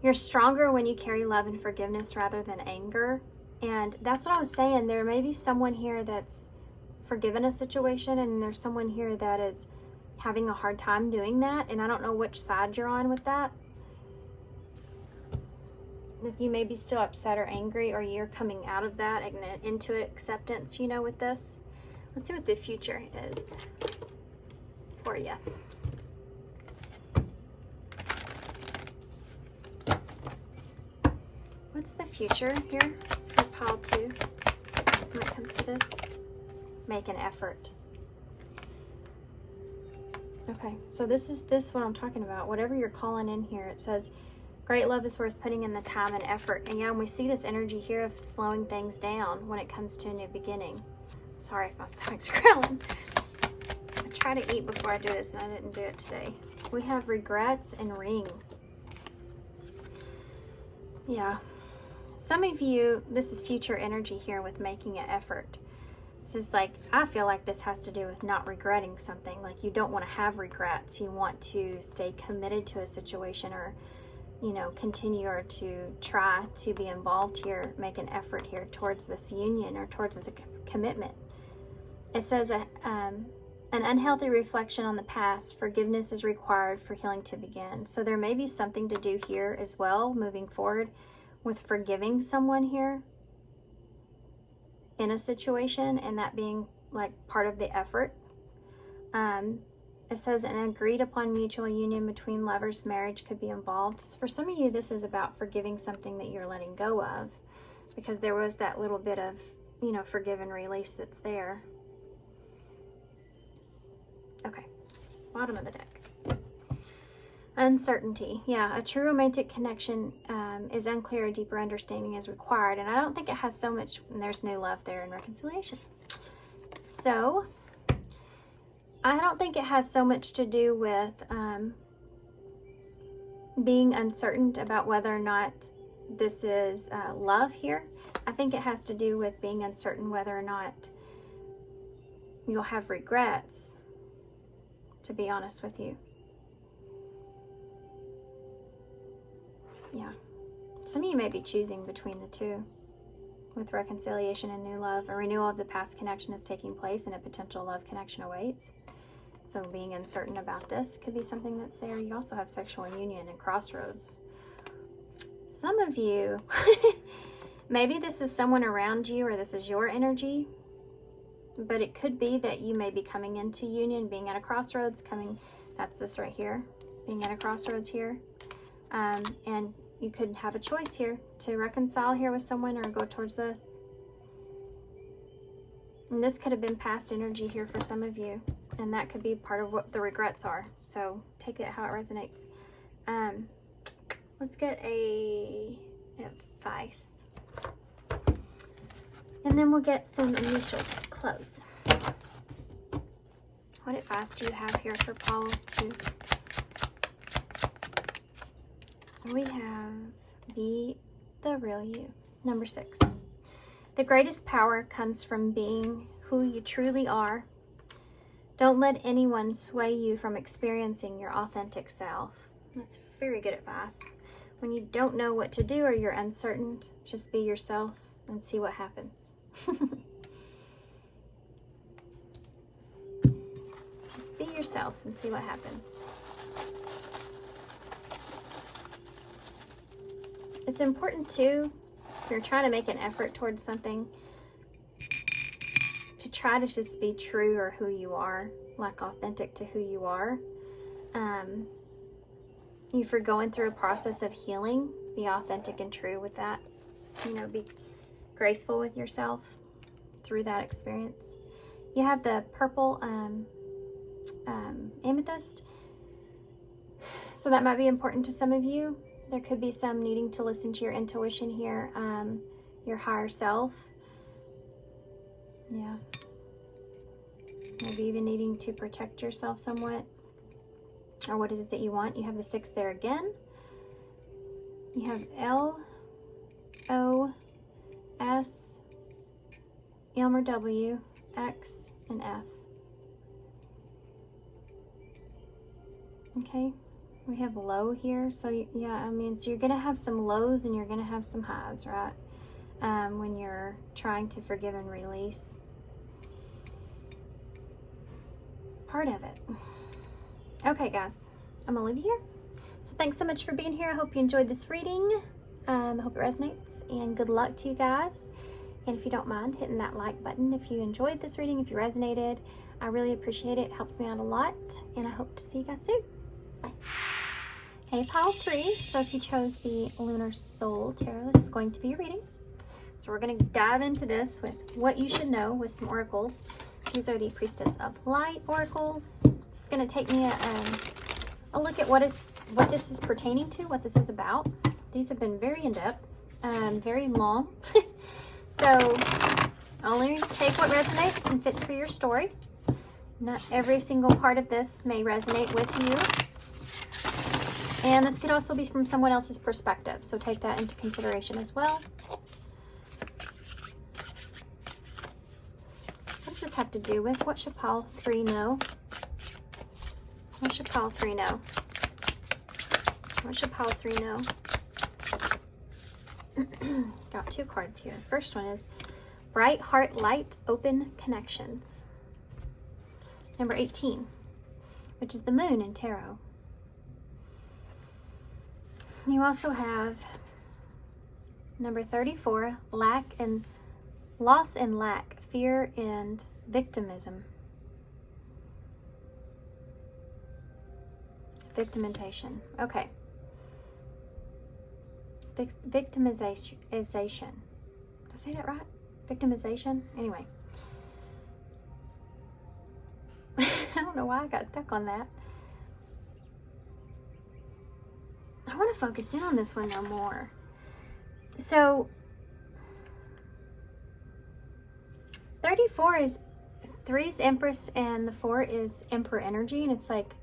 You're stronger when you carry love and forgiveness rather than anger. And that's what I was saying. There may be someone here that's forgiven a situation, and there's someone here that is having a hard time doing that. And I don't know which side you're on with that. If you may be still upset or angry, or you're coming out of that and into acceptance, you know, with this. Let's see what the future is for you. What's the future here for pile 2 when it comes to this? Make an effort. Okay, so this is what I'm talking about. Whatever you're calling in here, it says, great love is worth putting in the time and effort. And yeah, and we see this energy here of slowing things down when it comes to a new beginning. Sorry if my stomach's growling. I try to eat before I do this, and I didn't do it today. We have regrets and ring. Yeah. Some of you, this is future energy here with making an effort. This is like, I feel like this has to do with not regretting something. Like you don't want to have regrets. You want to stay committed to a situation, or, you know, continue, or to try to be involved here, make an effort here towards this union, or towards this commitment. It says an unhealthy reflection on the past. Forgiveness is required for healing to begin. So there may be something to do here as well, moving forward, with forgiving someone here in a situation, and that being like part of the effort. It says an agreed upon mutual union between lovers, marriage could be involved. For some of you, this is about forgiving something that you're letting go of, because there was that little bit of, you know, forgive and release that's there. Okay, bottom of the deck. Uncertainty. Yeah, a true romantic connection is unclear. A deeper understanding is required. And I don't think it has so much, and there's new love there and reconciliation. So, I don't think it has so much to do with being uncertain about whether or not this is love here. I think it has to do with being uncertain whether or not you'll have regrets, to be honest with you. Yeah. Some of you may be choosing between the two, with reconciliation and new love. A renewal of the past connection is taking place, and a potential love connection awaits. So being uncertain about this could be something that's there. You also have sexual union and crossroads. Some of you maybe this is someone around you, or this is your energy, but it could be that you may be coming into union, being at a crossroads, that's this right here, being at a crossroads here. And you could have a choice here to reconcile here with someone or go towards this. And this could have been past energy here for some of you, and that could be part of what the regrets are. So take it how it resonates. Let's get a advice. And then we'll get some initials to close. What advice do you have here for Paul to... We have be the real you. Number 6. The greatest power comes from being who you truly are. Don't let anyone sway you from experiencing your authentic self. That's very good advice. When you don't know what to do or you're uncertain, just be yourself and see what happens. Just be yourself and see what happens. It's important too, if you're trying to make an effort towards something, to try to just be true or who you are, like authentic to who you are. If you're going through a process of healing, be authentic and true with that. You know, be graceful with yourself through that experience. You have the purple amethyst. So that might be important to some of you. There could be some needing to listen to your intuition here, your higher self. Yeah. Maybe even needing to protect yourself somewhat, or what it is that you want. You have the 6 there again. You have L, O, S, M or W, X, and F. Okay. We have low here, so yeah, I mean, so you're going to have some lows and you're going to have some highs, right? When you're trying to forgive and release. Part of it. Okay, guys, I'm going to leave you here. So thanks so much for being here. I hope you enjoyed this reading. I hope it resonates, and good luck to you guys. And if you don't mind hitting that like button if you enjoyed this reading, if you resonated, I really appreciate it. It helps me out a lot, and I hope to see you guys soon. Bye. Hey, pile 3. So if you chose the Lunar Soul Tarot, this is going to be your reading. So we're going to dive into this with what you should know with some oracles. These are the Priestess of Light oracles. Just going to take me a look at what this is pertaining to, what this is about. These have been very in-depth, very long. So only take what resonates and fits for your story. Not every single part of this may resonate with you. And this could also be from someone else's perspective, so take that into consideration as well. What does this have to do with? What should pile 3 know? What should pile 3 know? What should pile 3 know? Got 2 cards here. First one is Bright Heart Light Open Connections. Number 18, which is the Moon in Tarot. You also have number 34, Loss and Lack, Fear and Victimism. Victimization. Okay. Victimization. Did I say that right? Victimization? Anyway. I don't know why I got stuck on that. I want to focus in on this one though more. So 34 is 3 is Empress and the 4 is Emperor energy, and it's like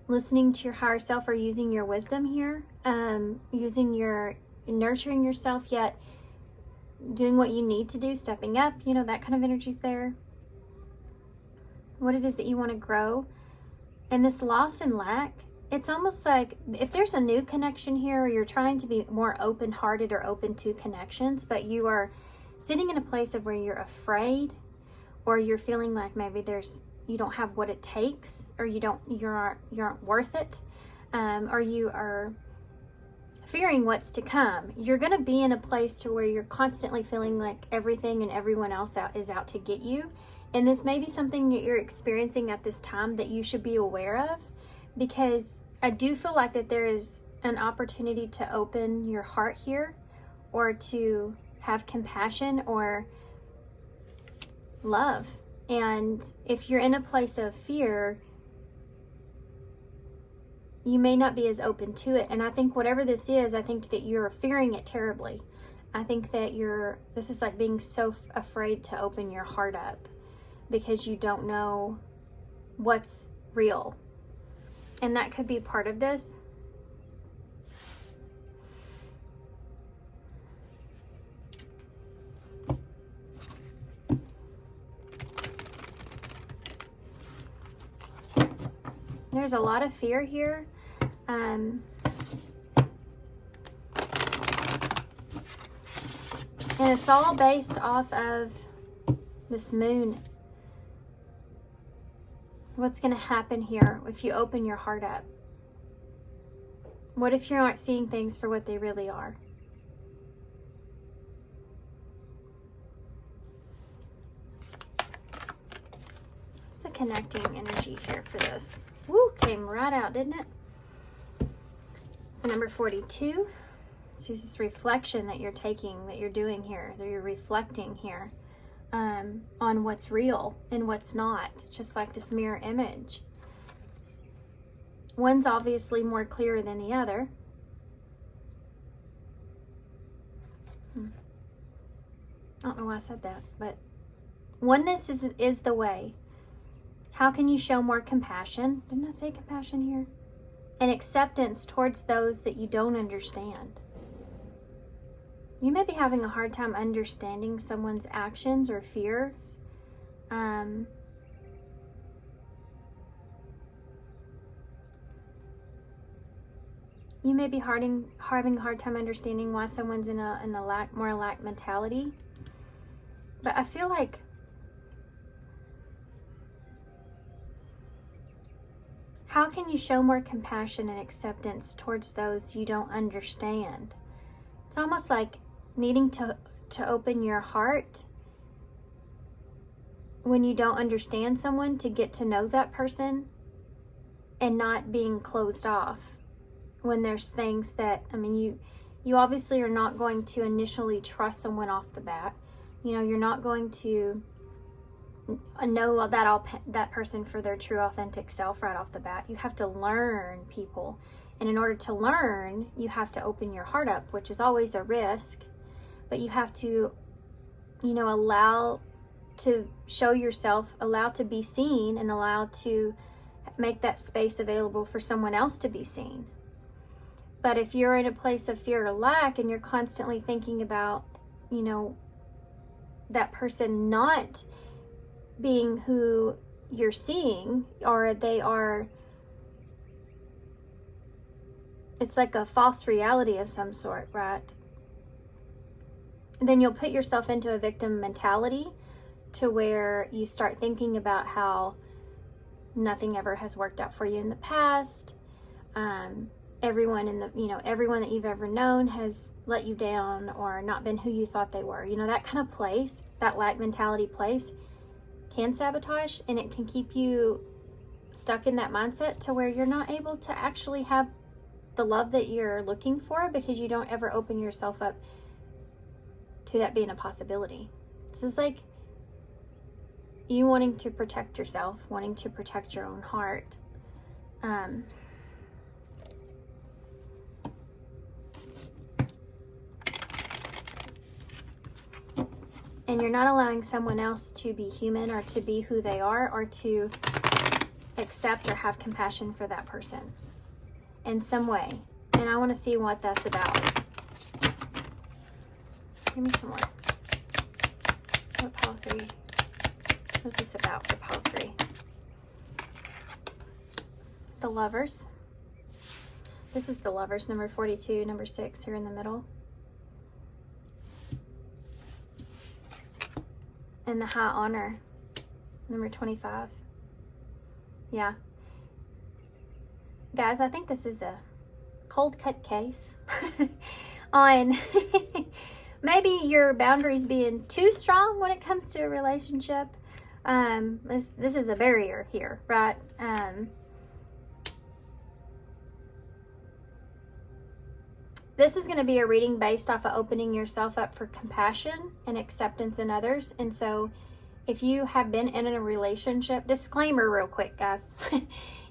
listening to your higher self or using your wisdom here, nurturing yourself, yet doing what you need to do, stepping up, you know, that kind of energy's there. What it is that you want to grow. And this loss and lack, it's almost like if there's a new connection here, or you're trying to be more open-hearted or open to connections, but you are sitting in a place of where you're afraid, or you're feeling like maybe you don't have what it takes, or you aren't worth it, or you are fearing what's to come. You're going to be in a place to where you're constantly feeling like everything and everyone else is out to get you. And this may be something that you're experiencing at this time that you should be aware of, because I do feel like that there is an opportunity to open your heart here, or to have compassion or love. And if you're in a place of fear, you may not be as open to it. And I think whatever this is, I think that you're fearing it terribly. I think that this is like being so afraid to open your heart up because you don't know what's real. And that could be part of this. There's a lot of fear here. And it's all based off of this moon. What's going to happen here if you open your heart up? What if you're not seeing things for what they really are? What's the connecting energy here for this? Woo, came right out, didn't it? So number 42. So this is reflection that you're taking, that you're doing here, that you're reflecting here on what's real and what's not, just like this mirror image. One's obviously more clear than the other. I don't know why I said that, but oneness is the way. How can you show more compassion? Didn't I say compassion here? And acceptance towards those that you don't understand. You may be having a hard time understanding someone's actions or fears. You may be having a hard time understanding why someone's in a more lack mentality. But I feel like how can you show more compassion and acceptance towards those you don't understand? It's almost like needing to open your heart when you don't understand someone, to get to know that person, and not being closed off when there's things that, I mean, you obviously are not going to initially trust someone off the bat. You know, you're not going to know that person for their true authentic self right off the bat. You have to learn people, and in order to learn, you have to open your heart up, which is always a risk, but you have to, you know, allow to show yourself, allow to be seen, and allow to make that space available for someone else to be seen. But if you're in a place of fear or lack, and you're constantly thinking about, you know, that person not being who you're seeing, or they are, it's like a false reality of some sort, right? Then you'll put yourself into a victim mentality, to where you start thinking about how nothing ever has worked out for you in the past. Everyone everyone that you've ever known has let you down, or not been who you thought they were. You know, that kind of place, that lack mentality place, can sabotage, and it can keep you stuck in that mindset to where you're not able to actually have the love that you're looking for, because you don't ever open yourself up to that being a possibility. This is like you wanting to protect yourself, wanting to protect your own heart. And you're not allowing someone else to be human, or to be who they are, or to accept or have compassion for that person in some way. And I want to see what that's about. Give me some more. What pile 3? What's this about for pile 3? The Lovers. This is the Lovers, number 42, number 6 here in the middle. And the High Honor, number 25. Yeah. Guys, I think this is cold cut case on maybe your boundaries being too strong when it comes to a relationship. This is a barrier here, right? This is going to be a reading based off of opening yourself up for compassion and acceptance in others. And so if you have been in a relationship, disclaimer real quick, guys.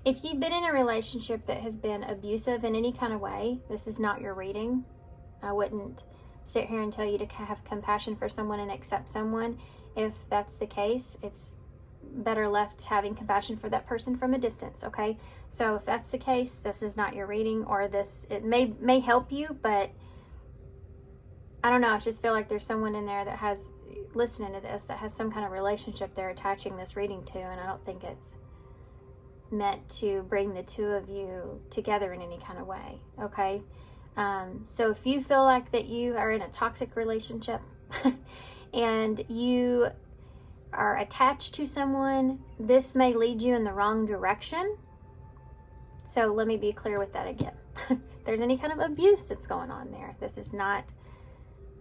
If you've been in a relationship that has been abusive in any kind of way, this is not your reading. I wouldn't sit here and tell you to have compassion for someone and accept someone. If that's the case, it's better left having compassion for that person from a distance, okay? So if that's the case, this is not your reading, or it may help you, but I don't know. I just feel like there's someone in there that has, listening to this, that has some kind of relationship they're attaching this reading to, and I don't think it's meant to bring the two of you together in any kind of way, okay? So if you feel like that you are in a toxic relationship and you are attached to someone, this may lead you in the wrong direction. So let me be clear with that again. If there's any kind of abuse that's going on there, this is not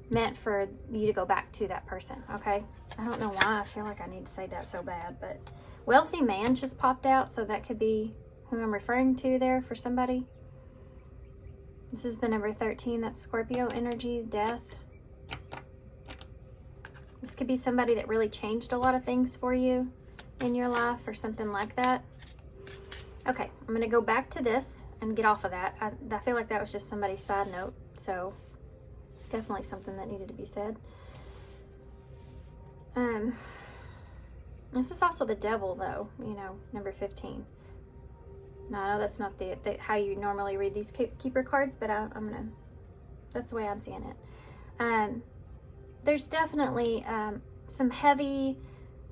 meant for you to go back to that person, okay? I don't know why I feel like I need to say that so bad, but wealthy man just popped out, so that could be who I'm referring to there for somebody. This is the number 13. That's Scorpio energy, death. This could be somebody that really changed a lot of things for you in your life or something like that. Okay, I'm going to go back to this and get off of that. I feel like that was just somebody's side note, so definitely something that needed to be said. This is also the devil, though, you know, number 15. Now, I know that's not the how you normally read these keeper cards, but that's the way I'm seeing it. There's definitely some heavy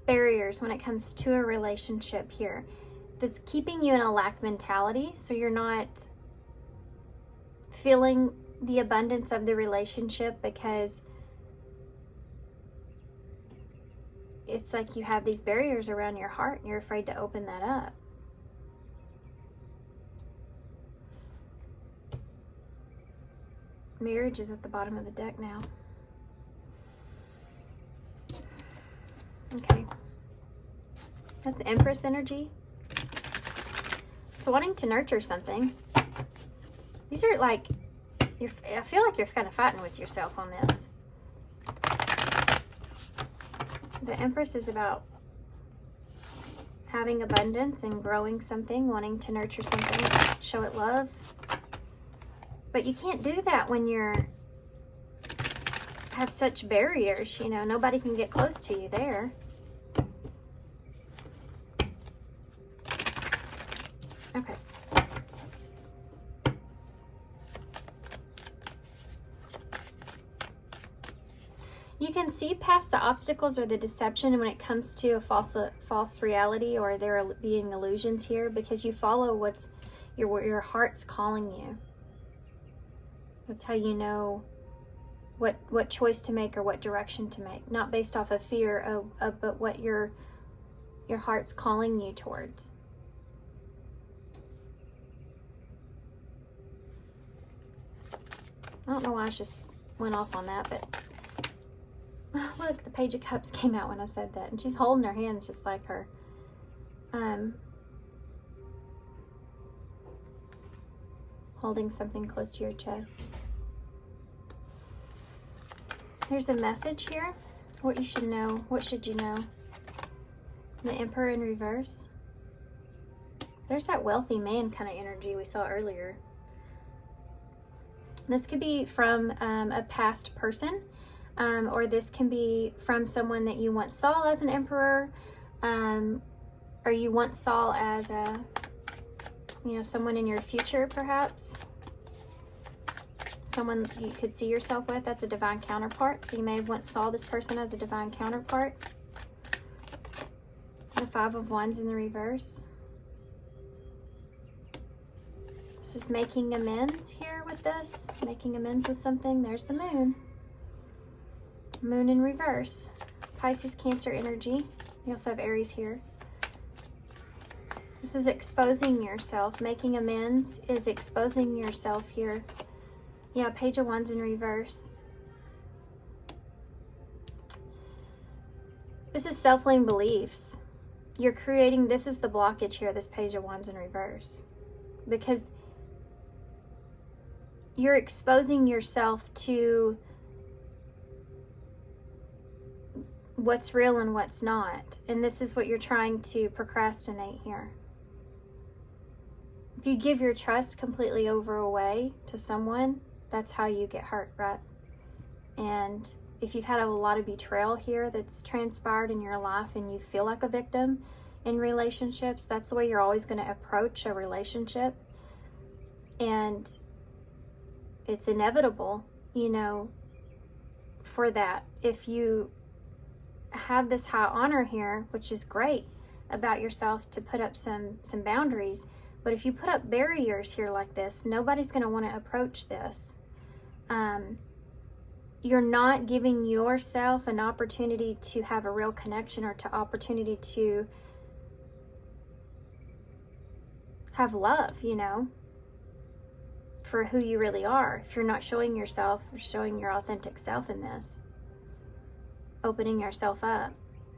barriers when it comes to a relationship here that's keeping you in a lack mentality, so you're not feeling the abundance of the relationship because it's like you have these barriers around your heart and you're afraid to open that up. Marriage is at the bottom of the deck now. Okay. That's Empress energy. It's wanting to nurture something. These are like, I feel like you're kind of fighting with yourself on this. The Empress is about having abundance and growing something, wanting to nurture something, show it love. But you can't do that when have such barriers, you know, nobody can get close to you there. Okay. You can see past the obstacles or the deception when it comes to a false reality, or there are being illusions here, because you follow what's your heart's calling you. That's how you know what choice to make or what direction to make, not based off of fear but what your heart's calling you towards. I don't know why I just went off on that, but oh, look, the Page of Cups came out when I said that, and she's holding her hands just like her. Holding something close to your chest. There's a message here. What you should know. What should you know? The Emperor in reverse. There's that wealthy man kind of energy we saw earlier. This could be from a past person, or this can be from someone that you once saw as an emperor, or you once saw as a, someone in your future, perhaps. Someone you could see yourself with. That's a divine counterpart. So you may have once saw this person as a divine counterpart. The Five of Wands in the reverse. This is making amends here with this. Making amends with something. There's the Moon. Moon in reverse. Pisces, Cancer energy. We also have Aries here. This is exposing yourself. Making amends is exposing yourself here. Yeah, Page of Wands in reverse. This is self-limiting beliefs. You're creating, this is the blockage here, this Page of Wands in reverse. Because you're exposing yourself to what's real and what's not. And this is what you're trying to procrastinate here. If you give your trust completely away to someone, that's how you get hurt, right? And if you've had a lot of betrayal here that's transpired in your life and you feel like a victim in relationships, that's the way you're always going to approach a relationship. And it's inevitable, you know, for that. If you have this high honor here, which is great about yourself to put up some boundaries, but if you put up barriers here like this, nobody's going to want to approach this. You're not giving yourself an opportunity to have a real connection or to opportunity to have love, you know, for who you really are. If you're not showing yourself, or showing your authentic self in this, opening yourself up,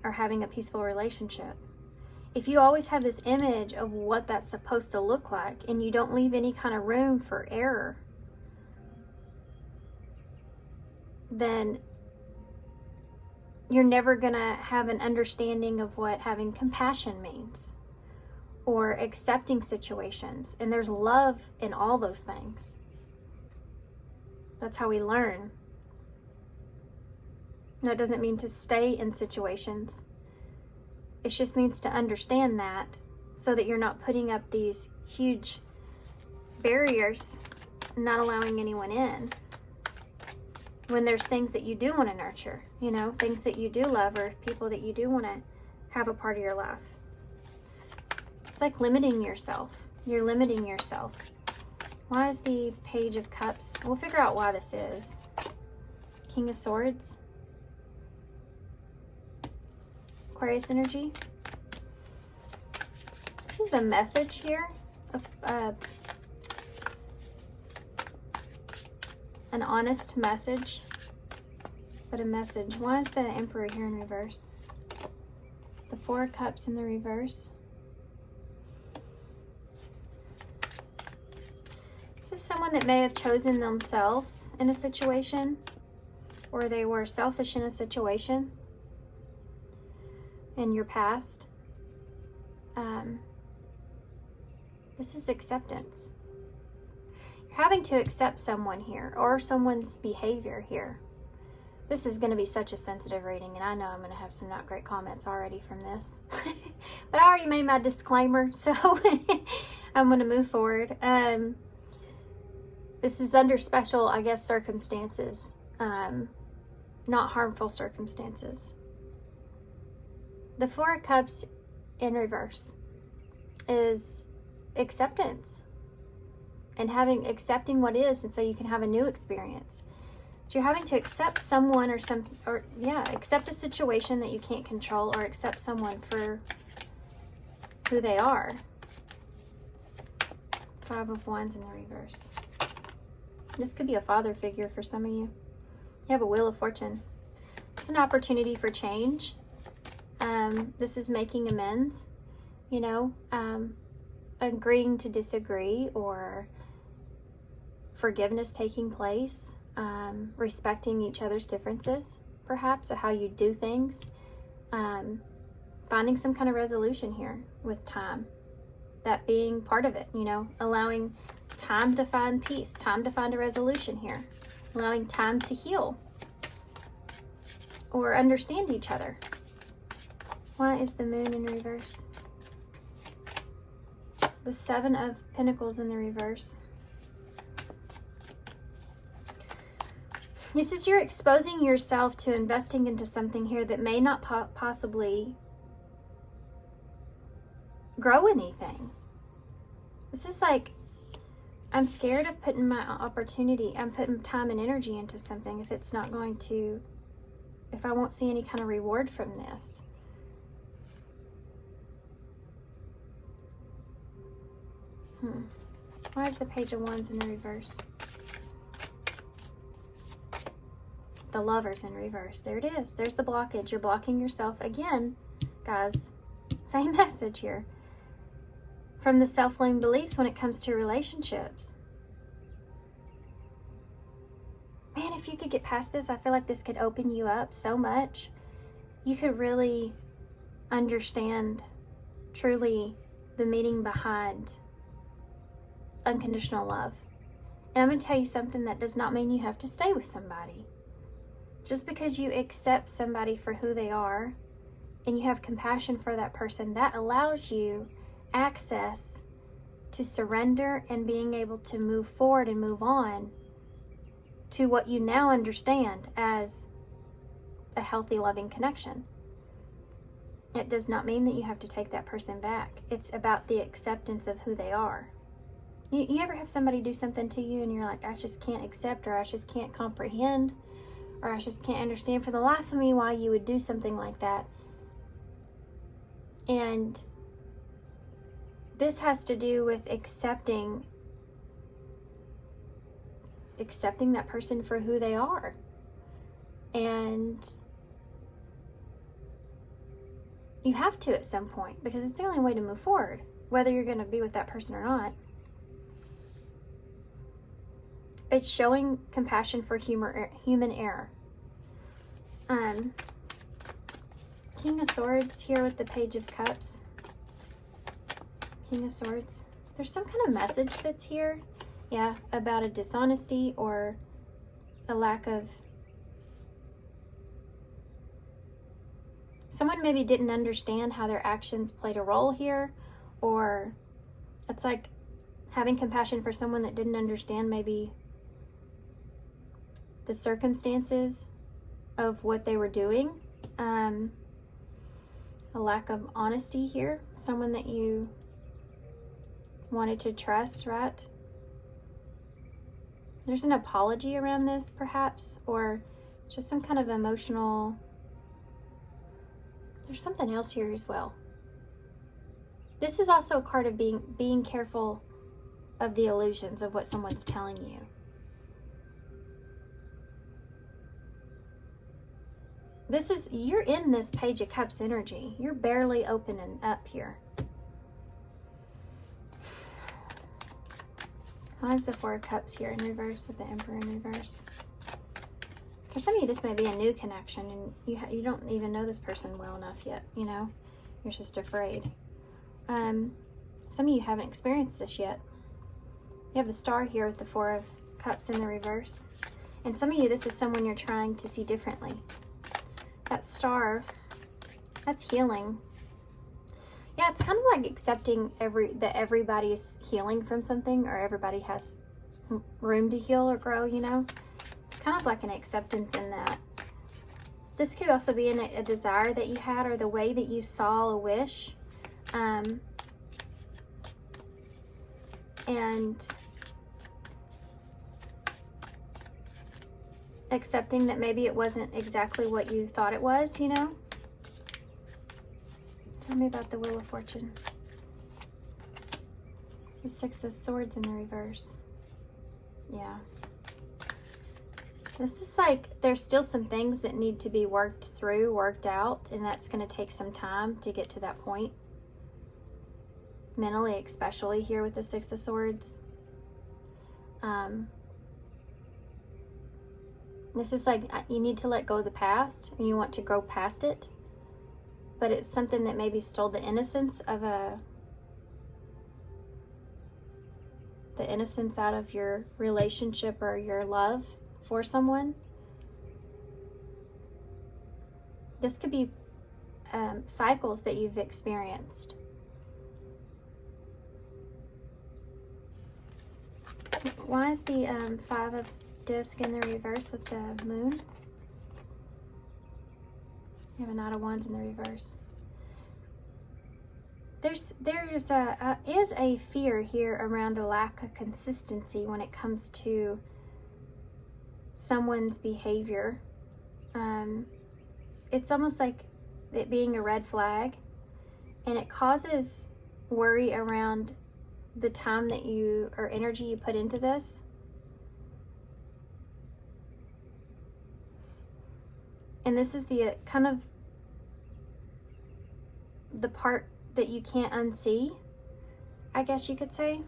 or having a peaceful relationship. If you always have this image of what that's supposed to look like and you don't leave any kind of room for error, then you're never gonna have an understanding of what having compassion means or accepting situations. And there's love in all those things. That's how we learn. That doesn't mean to stay in situations. It just means to understand that so that you're not putting up these huge barriers, not allowing anyone in. When there's things that you do want to nurture, you know, things that you do love or people that you do want to have a part of your life. It's like limiting yourself. You're limiting yourself. Why is the Page of Cups? We'll figure out why this is. King of Swords. Aquarius energy. This is a message here of an honest message, but a message. Why is the Emperor here in reverse? The Four of Cups in the reverse. This is someone that may have chosen themselves in a situation, or they were selfish in a situation in your past. This is acceptance. You're having to accept someone here or someone's behavior here. This is going to be such a sensitive reading, and I know I'm going to have some not great comments already from this. But I already made my disclaimer, so I'm going to move forward. This is under special, I guess, circumstances, not harmful circumstances. The Four of Cups in reverse is acceptance and accepting what is, and so you can have a new experience. So you're having to accept someone accept a situation that you can't control, or accept someone for who they are. Five of Wands in the reverse. This could be a father figure for some of you. You have a Wheel of Fortune. It's an opportunity for change. This is making amends, you know, agreeing to disagree, or forgiveness taking place, respecting each other's differences, perhaps, of how you do things, finding some kind of resolution here with time, that being part of it, you know, allowing time to find peace, time to find a resolution here, allowing time to heal or understand each other. Why is the Moon in reverse? The Seven of Pentacles in the reverse. This is you're exposing yourself to investing into something here that may not possibly grow anything. This is like, I'm scared of putting my opportunity, I'm putting time and energy into something if it's not going to, if I won't see any kind of reward from this. Why is the Page of Wands in the reverse? The Lovers in reverse. There it is. There's the blockage. You're blocking yourself again, guys. Same message here. From the self-limiting beliefs when it comes to relationships. Man, if you could get past this, I feel like this could open you up so much. You could really understand truly the meaning behind unconditional love. And I'm going to tell you something that does not mean you have to stay with somebody. Just because you accept somebody for who they are and you have compassion for that person, that allows you access to surrender and being able to move forward and move on to what you now understand as a healthy, loving connection. It does not mean that you have to take that person back. It's about the acceptance of who they are. You ever have somebody do something to you and you're like, I just can't accept, or I just can't comprehend, or I just can't understand for the life of me why you would do something like that. And this has to do with accepting that person for who they are. And you have to at some point, because it's the only way to move forward, whether you're going to be with that person or not. It's showing compassion for human error. King of Swords here with the Page of Cups. King of Swords. There's some kind of message that's here. Yeah, about a dishonesty or a lack of... Someone maybe didn't understand how their actions played a role here, or it's like having compassion for someone that didn't understand maybe the circumstances of what they were doing. A lack of honesty here. Someone that you wanted to trust, right? There's an apology around this, perhaps, or just some kind of emotional... There's something else here as well. This is also a card of being careful of the illusions of what someone's telling you. You're in this Page of Cups energy. You're barely opening up here. Why is the Four of Cups here in reverse with the Emperor in reverse? For some of you, this may be a new connection, and you don't even know this person well enough yet, you know? You're just afraid. Some of you haven't experienced this yet. You have the Star here with the Four of Cups in the reverse. And some of you, this is someone you're trying to see differently. That Star, that's healing. Yeah, it's kind of like accepting that everybody's healing from something, or everybody has room to heal or grow, you know? It's kind of like an acceptance in that. This could also be in a desire that you had, or the way that you saw a wish. And accepting that maybe it wasn't exactly what you thought it was, you know? Tell me about the Wheel of Fortune. The Six of Swords in the reverse. Yeah. This is like there's still some things that need to be worked out, and that's going to take some time to get to that point. Mentally, especially here with the Six of Swords. This is like you need to let go of the past, and you want to grow past it. But it's something that maybe stole the innocence out of your relationship or your love for someone. This could be cycles that you've experienced. Why is the Five of Disc in the reverse with the Moon? You have a Knight of Wands in the reverse. There's a fear here around a lack of consistency when it comes to someone's behavior. It's almost like it being a red flag, and it causes worry around the time that you, or energy you put into this. And this is the kind of the part that you can't unsee, I guess you could say.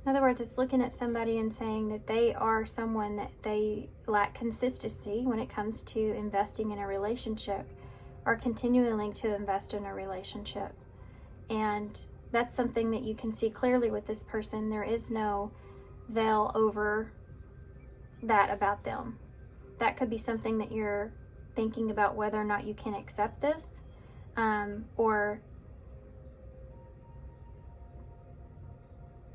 In other words, it's looking at somebody and saying that they are someone that they lack consistency when it comes to investing in a relationship or continuing to invest in a relationship. And that's something that you can see clearly with this person. There is no veil over that about them. That could be something that you're thinking about, whether or not you can accept this, or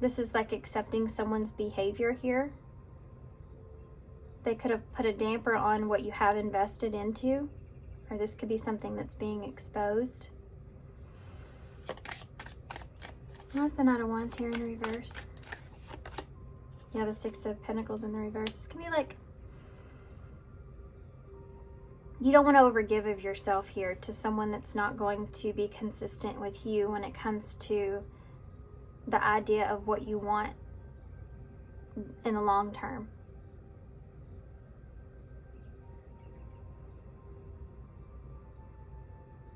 this is like accepting someone's behavior here. They could have put a damper on what you have invested into, or this could be something that's being exposed. What's the Knight of Wands here in reverse? Yeah, the Six of Pentacles in the reverse. This can be like, you don't want to overgive of yourself here to someone that's not going to be consistent with you when it comes to the idea of what you want in the long term.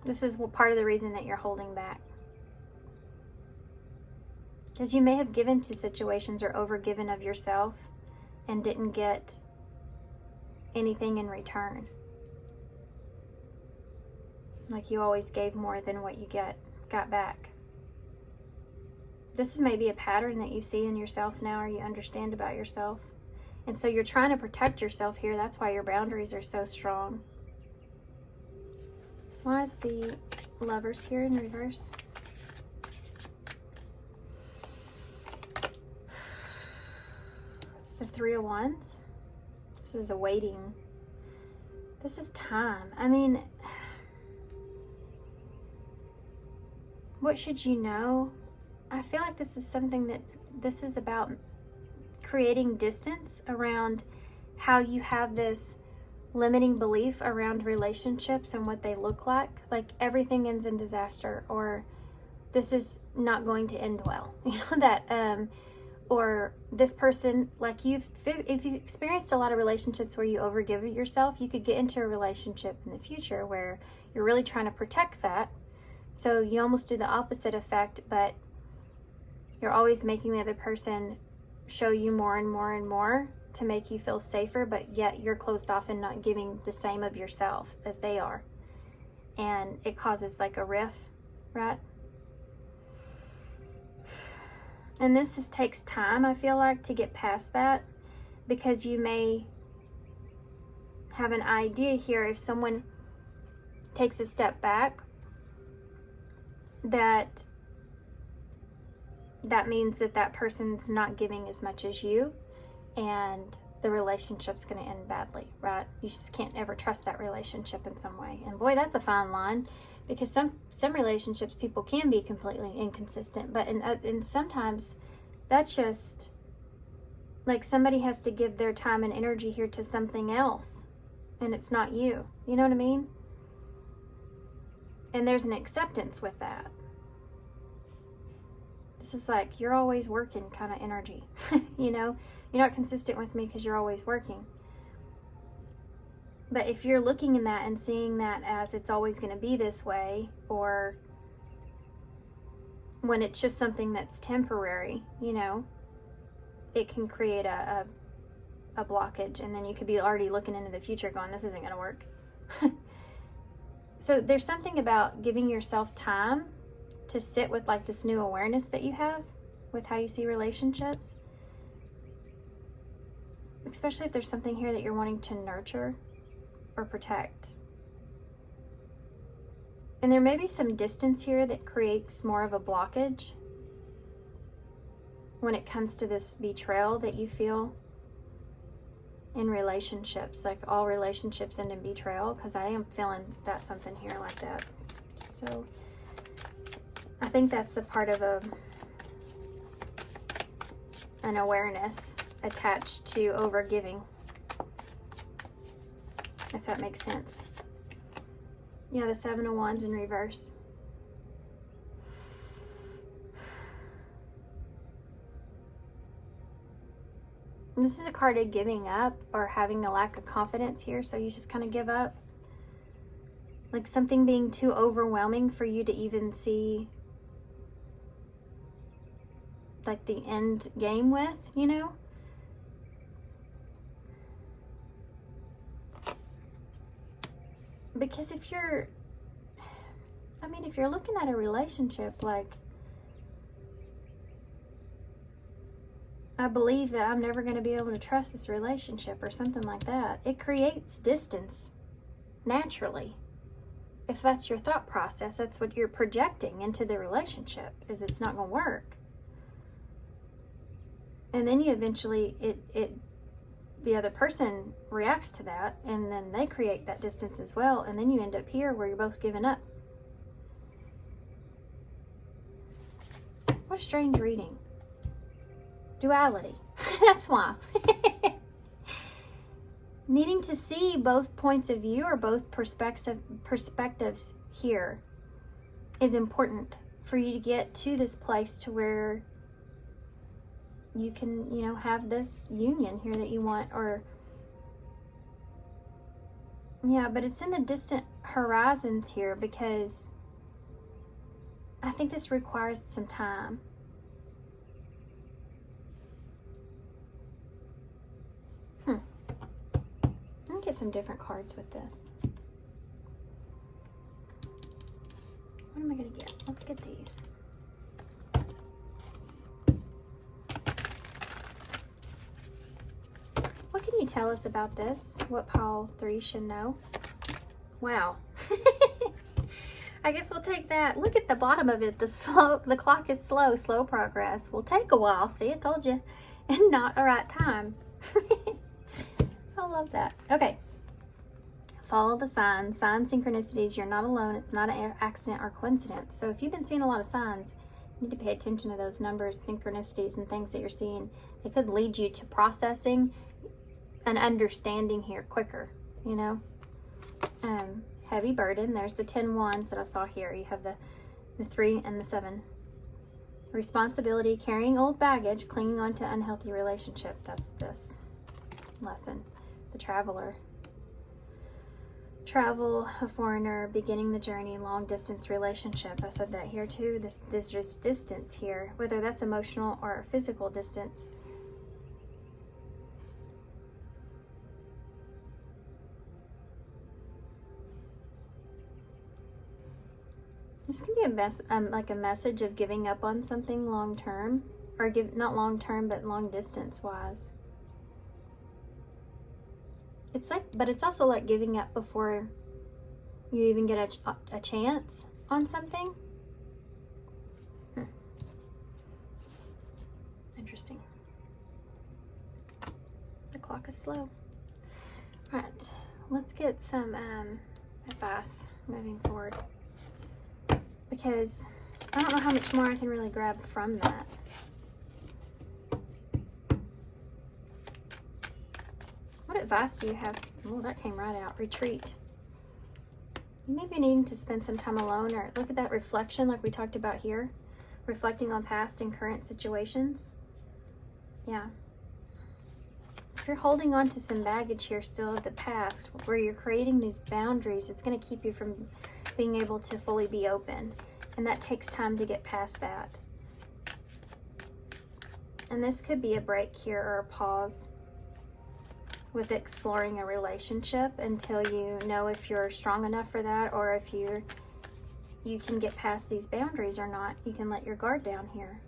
This is part of the reason that you're holding back. Because you may have given to situations or overgiven of yourself and didn't get anything in return. Like you always gave more than what you got back. This is maybe a pattern that you see in yourself now, or you understand about yourself. And so you're trying to protect yourself here. That's why your boundaries are so strong. Why is the Lovers here in reverse? It's the Three of Wands. This is a waiting. This is time. I mean, what should you know? I feel like this is something this is about creating distance around how you have this limiting belief around relationships and what they look like. Like everything ends in disaster, or this is not going to end well. You know that, or this person, like if you've experienced a lot of relationships where you overgive yourself, you could get into a relationship in the future where you're really trying to protect that. So you almost do the opposite effect, but you're always making the other person show you more and more and more to make you feel safer, but yet you're closed off and not giving the same of yourself as they are. And it causes like a rift, right? And this just takes time, I feel like, to get past that, because you may have an idea here, if someone takes a step back, that means that person's not giving as much as you, and the relationship's going to end badly, right? You just can't ever trust that relationship in some way. And boy, that's a fine line, because some relationships people can be completely inconsistent, but and sometimes that's just like somebody has to give their time and energy here to something else, and it's not you. You know what I mean? And there's an acceptance with that. This is like, you're always working kind of energy. You know, you're not consistent with me because you're always working. But if you're looking in that and seeing that as it's always going to be this way, or when it's just something that's temporary, you know, it can create a blockage, and then you could be already looking into the future going, this isn't going to work. So there's something about giving yourself time to sit with like this new awareness that you have with how you see relationships, especially if there's something here that you're wanting to nurture or protect. And there may be some distance here that creates more of a blockage when it comes to this betrayal that you feel in relationships. Like all relationships end in betrayal, because I am feeling that something here like that. So I think that's a part of an awareness attached to overgiving, if that makes sense. Yeah, the Seven of Wands in reverse. And this is a card of giving up or having a lack of confidence here, so you just kind of give up. Like something being too overwhelming for you to even see like the end game with, you know? Because if you're looking at a relationship, like, I believe that I'm never going to be able to trust this relationship or something like that, it creates distance naturally. If that's your thought process, that's what you're projecting into the relationship, is it's not going to work. And then you eventually, the other person reacts to that, and then they create that distance as well, and then you end up here where you're both giving up. What a strange reading. Duality. That's why. Needing to see both points of view or both perspectives here is important for you to get to this place to where you can, you know, have this union here that you want. Or yeah, but it's in the distant horizons here because I think this requires some time. Let me get some different cards with this. What am I going to get? Let's get these. What can you tell us about this? What pile 3 should know? Wow. I guess we'll take that. Look at the bottom of it. The clock is slow progress. Will take a while. See, I told you. And not a right time. I love that. Okay. Follow the signs. Sign synchronicities. You're not alone. It's not an accident or coincidence. So if you've been seeing a lot of signs, you need to pay attention to those numbers, synchronicities, and things that you're seeing. They could lead you to processing and understanding here quicker, you know. Heavy burden. There's the 10 wands that I saw here. You have the 3 and the 7. Responsibility, carrying old baggage, clinging on to unhealthy relationship. That's this lesson. The traveler. Travel, a foreigner, beginning the journey, long distance relationship. I said that here too. This just distance here, whether that's emotional or physical distance. This can be like a message of giving up on something long term, or not long term, but long distance wise. It's like, but it's also like giving up before you even get a chance on something. Interesting. The clock is slow. All right, let's get some advice moving forward, because I don't know how much more I can really grab from that. What advice do you have? Oh, that came right out. Retreat. You may be needing to spend some time alone, or look at that reflection like we talked about here. Reflecting on past and current situations. Yeah. If you're holding on to some baggage here still of the past, where you're creating these boundaries, it's going to keep you from being able to fully be open. And that takes time to get past that. And this could be a break here or a pause with exploring a relationship until you know if you're strong enough for that, or if you can get past these boundaries or not. You can let your guard down here.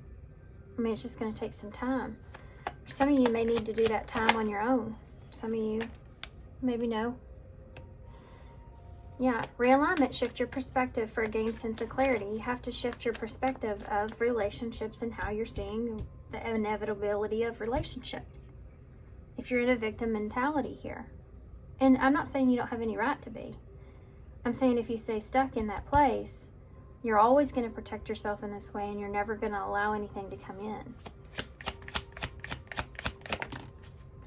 I mean, it's just going to take some time. Some of you may need to do that time on your own. Some of you maybe no. Yeah, realignment, shift your perspective for a gained sense of clarity. You have to shift your perspective of relationships and how you're seeing the inevitability of relationships. If you're in a victim mentality here. And I'm not saying you don't have any right to be. I'm saying if you stay stuck in that place, you're always going to protect yourself in this way, and you're never going to allow anything to come in.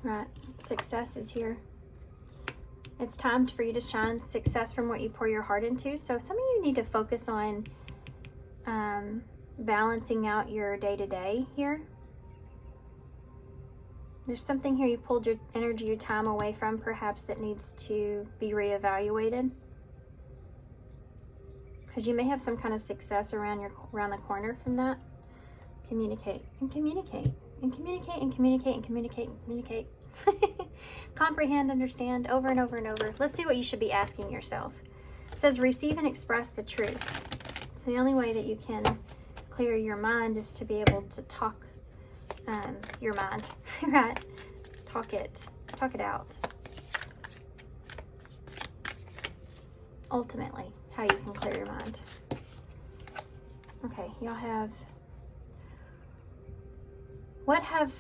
Right, success is here. It's time for you to shine success from what you pour your heart into. So some of you need to focus on balancing out your day-to-day here. There's something here you pulled your energy, your time away from, perhaps, that needs to be reevaluated. Because you may have some kind of success around the corner from that. Communicate and communicate and communicate and communicate and communicate and communicate. Comprehend, understand, over and over and over. Let's see what you should be asking yourself. It says receive and express the truth. It's the only way that you can clear your mind is to be able to talk your mind, right? Talk it out. Ultimately, how you can clear your mind. Okay, y'all have, what have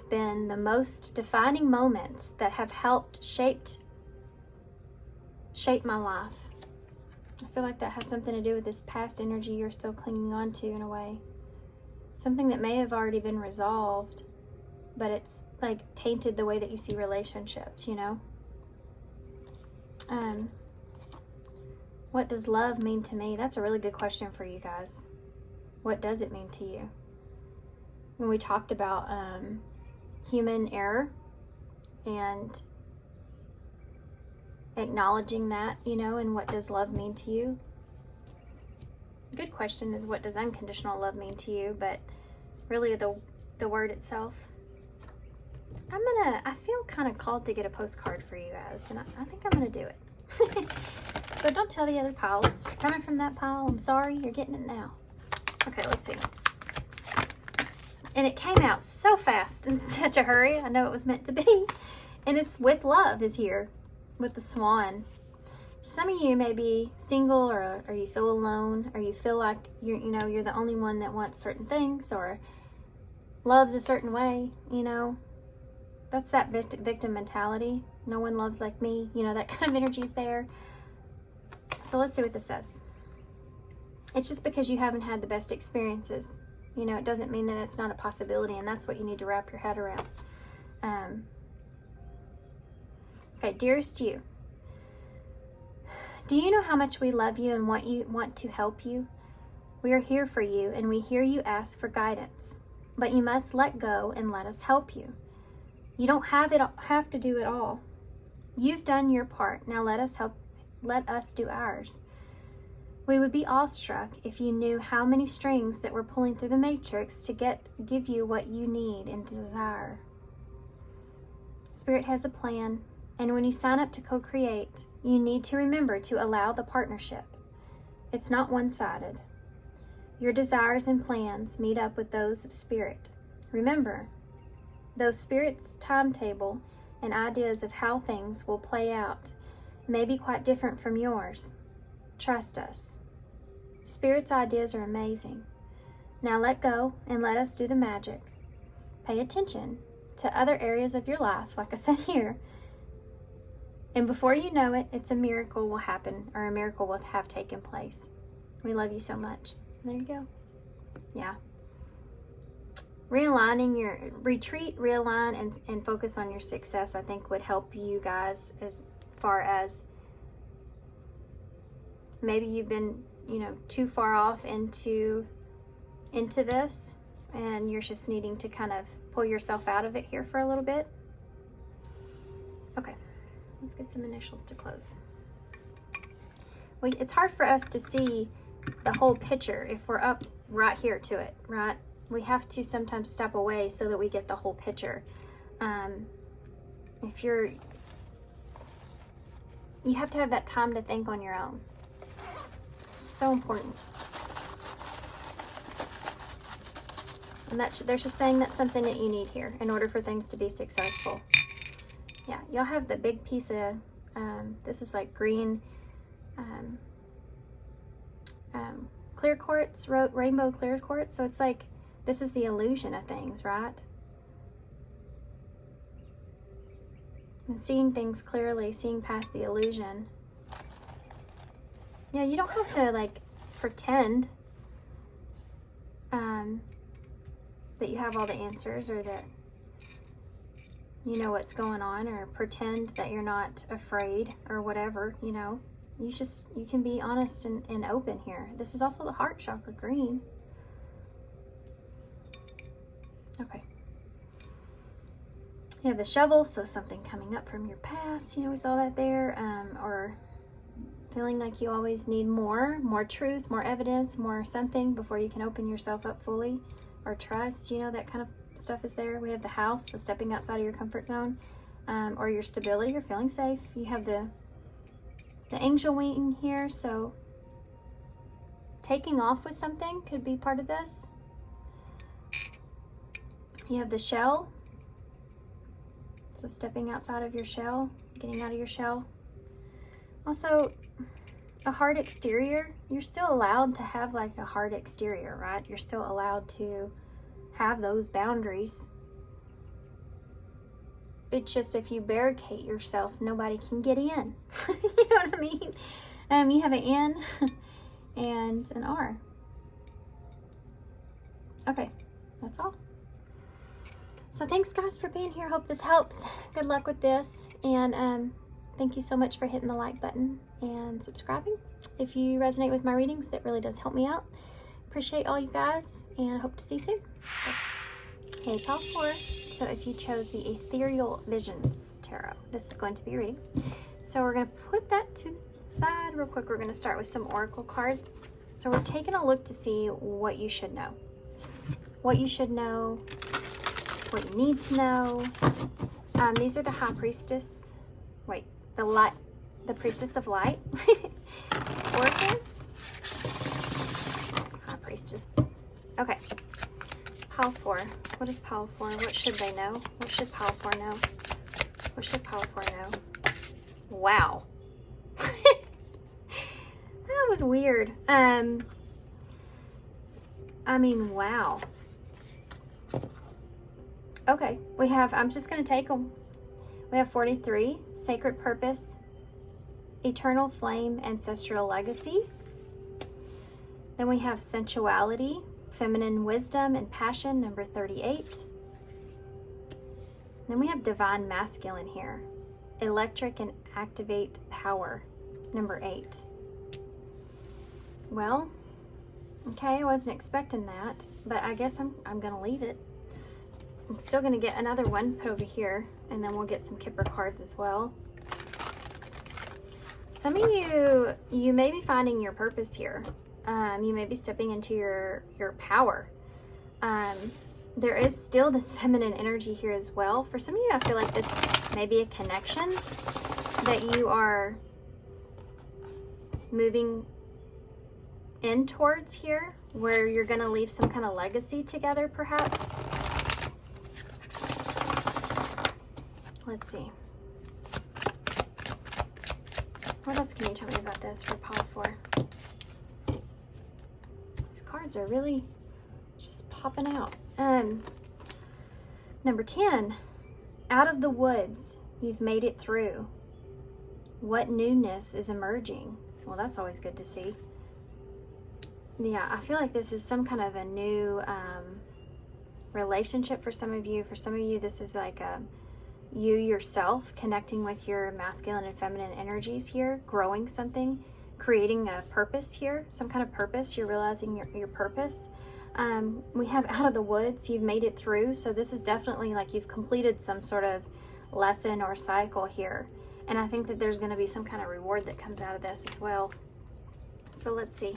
been the most defining moments that have helped shape my life? I feel like that has something to do with this past energy you're still clinging on to in a way. Something that may have already been resolved, but it's like tainted the way that you see relationships, you know? What does love mean to me? That's a really good question for you guys. What does it mean to you? When we talked about human error and acknowledging that, you know, and what does love mean to you? Good question is, what does unconditional love mean to you? But really the word itself. I feel kind of called to get a postcard for you guys, and I think I'm gonna do it. So don't tell the other piles. Coming from that pile, I'm sorry, you're getting it now. Okay, let's see. And it came out so fast in such a hurry. I know it was meant to be. And it's with love is here, with the swan. Some of you may be single, or you feel alone, or you feel like you're the only one that wants certain things, or loves a certain way, you know. That's that victim mentality. No one loves like me, you know, that kind of energy is there. So let's see what this says. It's just because you haven't had the best experiences. You know, it doesn't mean that it's not a possibility, and that's what you need to wrap your head around. Okay, dearest you. Do you know how much we love you and want to help you? We are here for you, and we hear you ask for guidance. But you must let go and let us help you. You don't have to do it all. You've done your part. Now let us do ours. We would be awestruck if you knew how many strings that we're pulling through the matrix to give you what you need and desire. Spirit has a plan, and when you sign up to co-create, you need to remember to allow the partnership. It's not one-sided. Your desires and plans meet up with those of Spirit. Remember, though Spirit's timetable and ideas of how things will play out may be quite different from yours, trust us. Spirit's ideas are amazing. Now let go and let us do the magic. Pay attention to other areas of your life, like I said here, and before you know it, a miracle will happen, or a miracle will have taken place. We love you so much. So there you go. Yeah. Realign, and focus on your success, I think would help you guys, as far as maybe you've been, too far off into this, and you're just needing to kind of pull yourself out of it here for a little bit. Okay. Let's get some initials to close. It's hard for us to see the whole picture if we're up right here to it, right? We have to sometimes step away so that we get the whole picture. You have to have that time to think on your own. It's so important. And they're just saying that's something that you need here in order for things to be successful. Yeah, y'all have the big piece of, this is like green, clear quartz, rainbow clear quartz. So it's like, this is the illusion of things, right? And seeing things clearly, seeing past the illusion. Yeah, you don't have to like pretend that you have all the answers, or that you know what's going on, or pretend that you're not afraid or whatever, You can be honest and open here. This is also the heart chakra green. Okay. You have the shovel, so something coming up from your past, you know, we saw that there, or feeling like you always need more truth, more evidence, more something before you can open yourself up fully, or trust, you know, that kind of stuff is there. We have the house, so stepping outside of your comfort zone, or your stability, or feeling safe. You have the angel wing here, so taking off with something could be part of this. You have the shell, so stepping outside of your shell, getting out of your shell. Also, a hard exterior. You're still allowed to have like a hard exterior, right? You're still allowed to have those boundaries. It's just if you barricade yourself, nobody can get in. You know what I mean? You have an N and an R. Okay, that's all. So thanks guys for being here. Hope this helps. Good luck with this. And thank you so much for hitting the like button and subscribing. If you resonate with my readings, that really does help me out. Appreciate all you guys, and I hope to see you soon. Okay, pile 4. So if you chose the Ethereal Visions Tarot, this is going to be your reading. So we're going to put that to the side real quick. We're going to start with some oracle cards. So we're taking a look to see what you should know. What you should know, what you need to know. These are the High Priestess. Wait, the Priestess of Light. Oracles. High Priestess. Okay. Pile 4. What is pile 4? What should they know? What should pile 4 know? What should pile 4 know? Wow. That was weird. I mean, wow. Okay, we have, I'm just going to take them. We have 43, Sacred Purpose, Eternal Flame, Ancestral Legacy. Then we have Sensuality, Feminine Wisdom and Passion, number 38. Then we have Divine Masculine here, Electric and Activate Power, number 8. Well, okay, I wasn't expecting that, but I guess I'm going to leave it. I'm still going to get another one put over here, and then we'll get some Kipper cards as well. Some of you may be finding your purpose here. You may be stepping into your power. There is still this feminine energy here as well. For some of you, I feel like this may be a connection that you are moving in towards here, where you're going to leave some kind of legacy together, perhaps. Let's see. What else can you tell me about this for pile 4? These cards are really just popping out. Number 10. Out of the woods, you've made it through. What newness is emerging? Well, that's always good to see. Yeah, I feel like this is some kind of a new relationship for some of you. For some of you, this is like you yourself connecting with your masculine and feminine energies here, growing something, creating a purpose here, some kind of purpose. You're realizing your purpose. We have out of the woods, you've made it through. So this is definitely like you've completed some sort of lesson or cycle here. And I think that there's going to be some kind of reward that comes out of this as well. So let's see.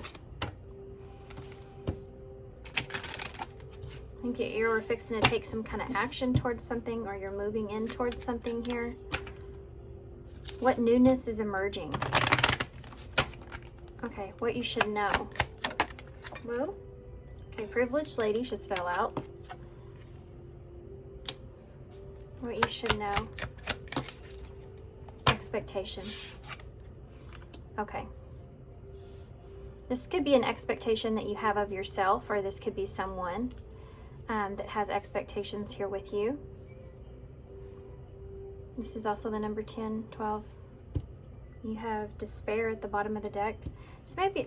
I think you're fixing to take some kind of action towards something, or you're moving in towards something here. What newness is emerging? Okay, what you should know. Whoa. Okay, privileged lady just fell out. What you should know. Expectation. Okay. This could be an expectation that you have of yourself, or this could be someone that has expectations here with you. This is also the number 10, 12. You have despair at the bottom of the deck.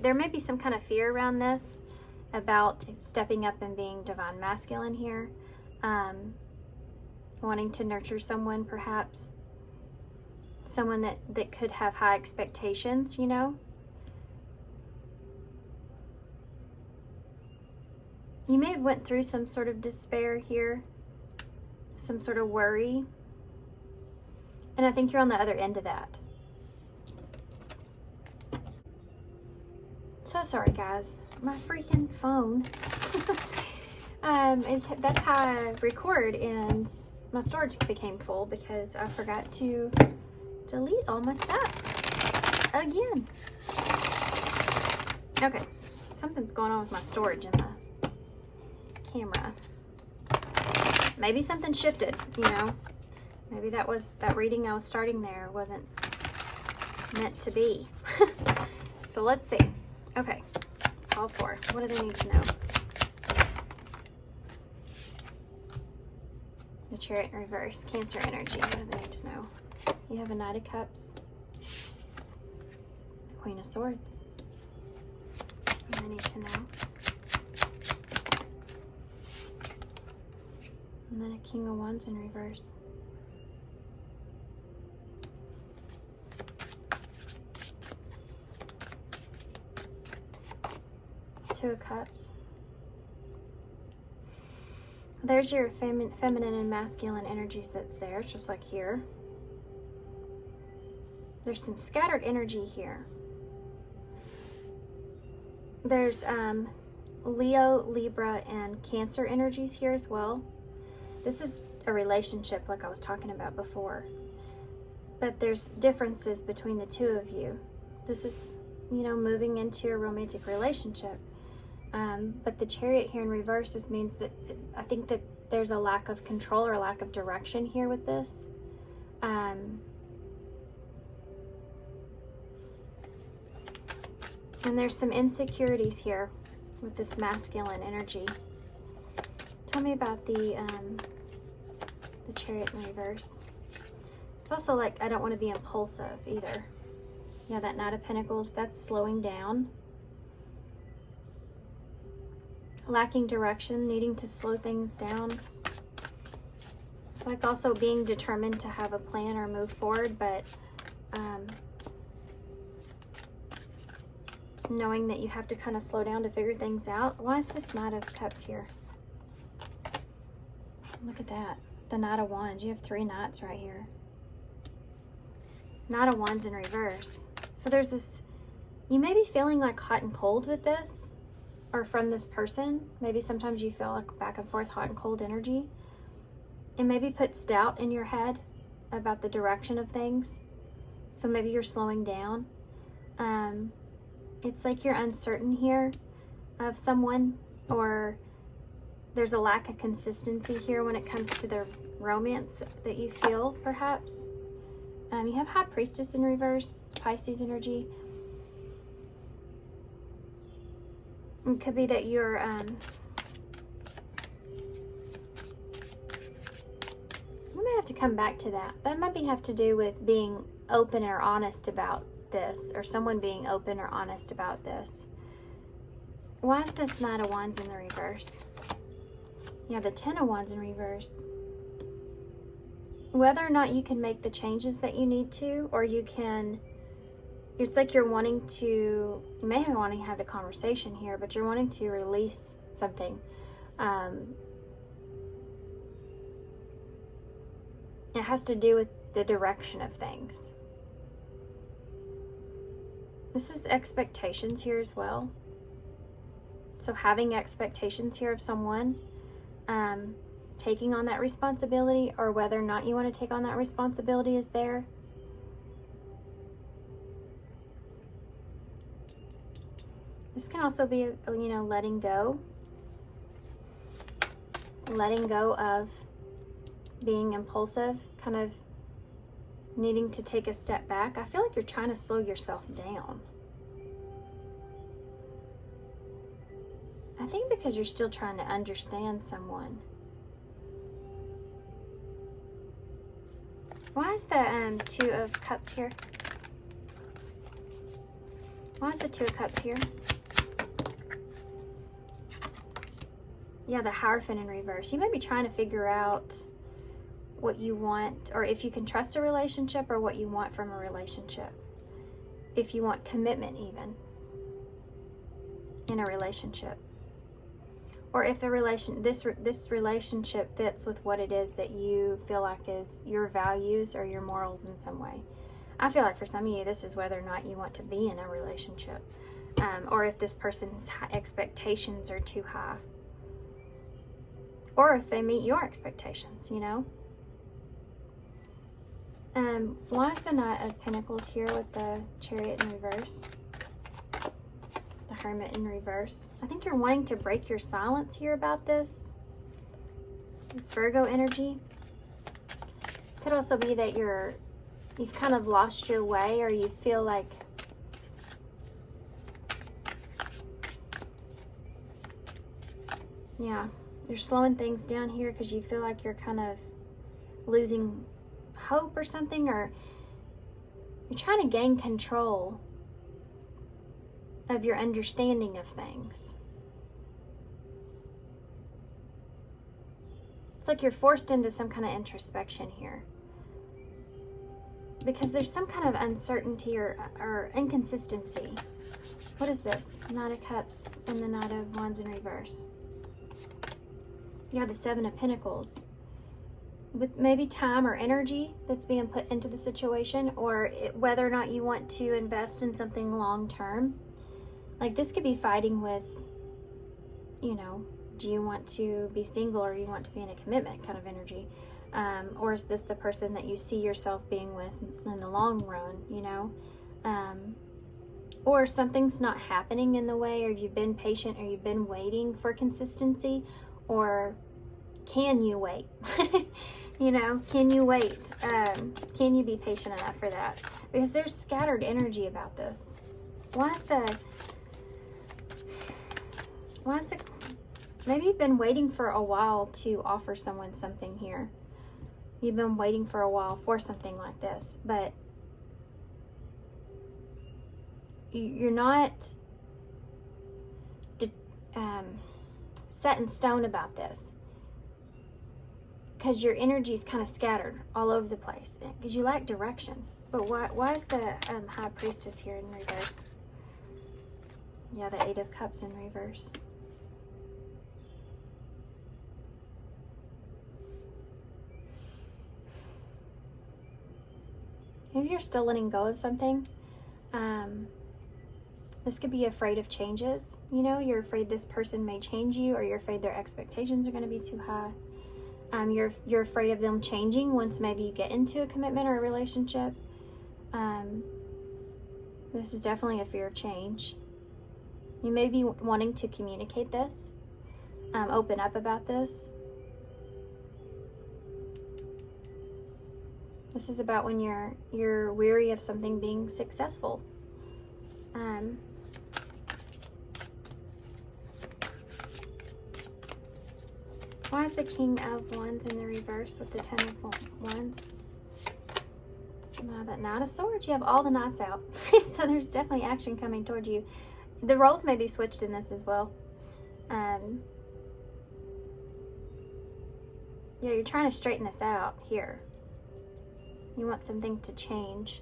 There may be some kind of fear around this about stepping up and being divine masculine here. Wanting to nurture someone, perhaps. Someone that could have high expectations, you know. You may have went through some sort of despair here, some sort of worry, And I think you're on the other end of that. So sorry, guys. My freaking phone. That's how I record, and my storage became full because I forgot to delete all my stuff again. Okay, something's going on with my storage in the camera. Maybe something shifted, you know. Maybe that reading I was starting there wasn't meant to be. So let's see. Okay, all four. What do they need to know? The Chariot in reverse, Cancer energy. What do they need to know? You have a Knight of Cups, the Queen of Swords. What do they need to know? And then a King of Wands in reverse. Two of Cups. There's your feminine and masculine energies that's there, just like here. There's some scattered energy here. There's Leo, Libra, and Cancer energies here as well. This is a relationship like I was talking about before. But there's differences between the two of you. This is, you know, moving into a romantic relationship. But the Chariot here in reverse means that I think that there's a lack of control or a lack of direction here with this. And there's some insecurities here with this masculine energy. Tell me about the Chariot in reverse. It's also like I don't want to be impulsive either. Yeah, that Knight of Pentacles, that's slowing down. Lacking direction, needing to slow things down. It's like also being determined to have a plan or move forward, but knowing that you have to kind of slow down to figure things out. Why is this Knight of Cups here? Look at that. The Knight of Wands. You have three knights right here. Knight of Wands in reverse. So there's this, you may be feeling like hot and cold with this, or from this person. Maybe sometimes you feel like back and forth hot and cold energy. It maybe puts doubt in your head about the direction of things. So maybe you're slowing down. It's like you're uncertain here of someone, or there's a lack of consistency here when it comes to the romance that you feel, perhaps. You have High Priestess in reverse. It's Pisces energy. It could be that you're we may have to come back to that. That might have to do with being open or honest about this, or someone being open or honest about this. Why is this Knight of Wands in the reverse? Yeah, the Ten of Wands in reverse. Whether or not you can make the changes that you need to, or you can, it's like you're wanting to, you may be wanting to have a conversation here, but you're wanting to release something. It has to do with the direction of things. This is expectations here as well. So having expectations here of someone, taking on that responsibility, or whether or not you want to take on that responsibility is there. This can also be, you know, letting go of being impulsive, kind of needing to take a step back. I feel like you're trying to slow yourself down. I think because you're still trying to understand someone. Why is the Two of Cups here? Why is the Two of Cups here? Yeah, the Hierophant in reverse. You may be trying to figure out what you want, or if you can trust a relationship, or what you want from a relationship. If you want commitment even in a relationship. or if the this relationship fits with what it is that you feel like is your values or your morals in some way. I feel like for some of you, this is whether or not you want to be in a relationship, or if this person's expectations are too high, or if they meet your expectations, you know. Why is the Knight of Pentacles here with the Chariot in reverse? The Hermit in reverse. I think you're wanting to break your silence here about this. It's Virgo energy. Could also be that you've kind of lost your way, or you feel like you're slowing things down here because you feel like you're kind of losing hope or something, or you're trying to gain control of your understanding of things. It's like you're forced into some kind of introspection here because there's some kind of uncertainty or inconsistency. What is this? Knight of Cups and the Knight of Wands in reverse. You have the Seven of Pentacles. With maybe time or energy that's being put into the situation, or whether or not you want to invest in something long term. Like this could be fighting with, you know, do you want to be single or you want to be in a commitment kind of energy? Or is this the person that you see yourself being with in the long run, you know? Or something's not happening in the way, or you've been patient, or you've been waiting for consistency, or can you wait? You know, can you wait? Can you be patient enough for that? Because there's scattered energy about this. Why is the, maybe you've been waiting for a while to offer someone something here. You've been waiting for a while for something like this, but you're not set in stone about this, because your energy is kind of scattered all over the place because you lack direction. But why is the High Priestess here in reverse? Yeah, the Eight of Cups in reverse. Maybe you're still letting go of something. This could be afraid of changes. You know, you're afraid this person may change you, or you're afraid their expectations are going to be too high. You're afraid of them changing once maybe you get into a commitment or a relationship. This is definitely a fear of change. You may be wanting to communicate this, open up about this. This is about when you're weary of something being successful. Why is the King of Wands in the reverse with the Ten of Wands? That Knight of Swords. You have all the knights out. So there's definitely action coming towards you. The roles may be switched in this as well. Yeah, you're trying to straighten this out here. You want something to change.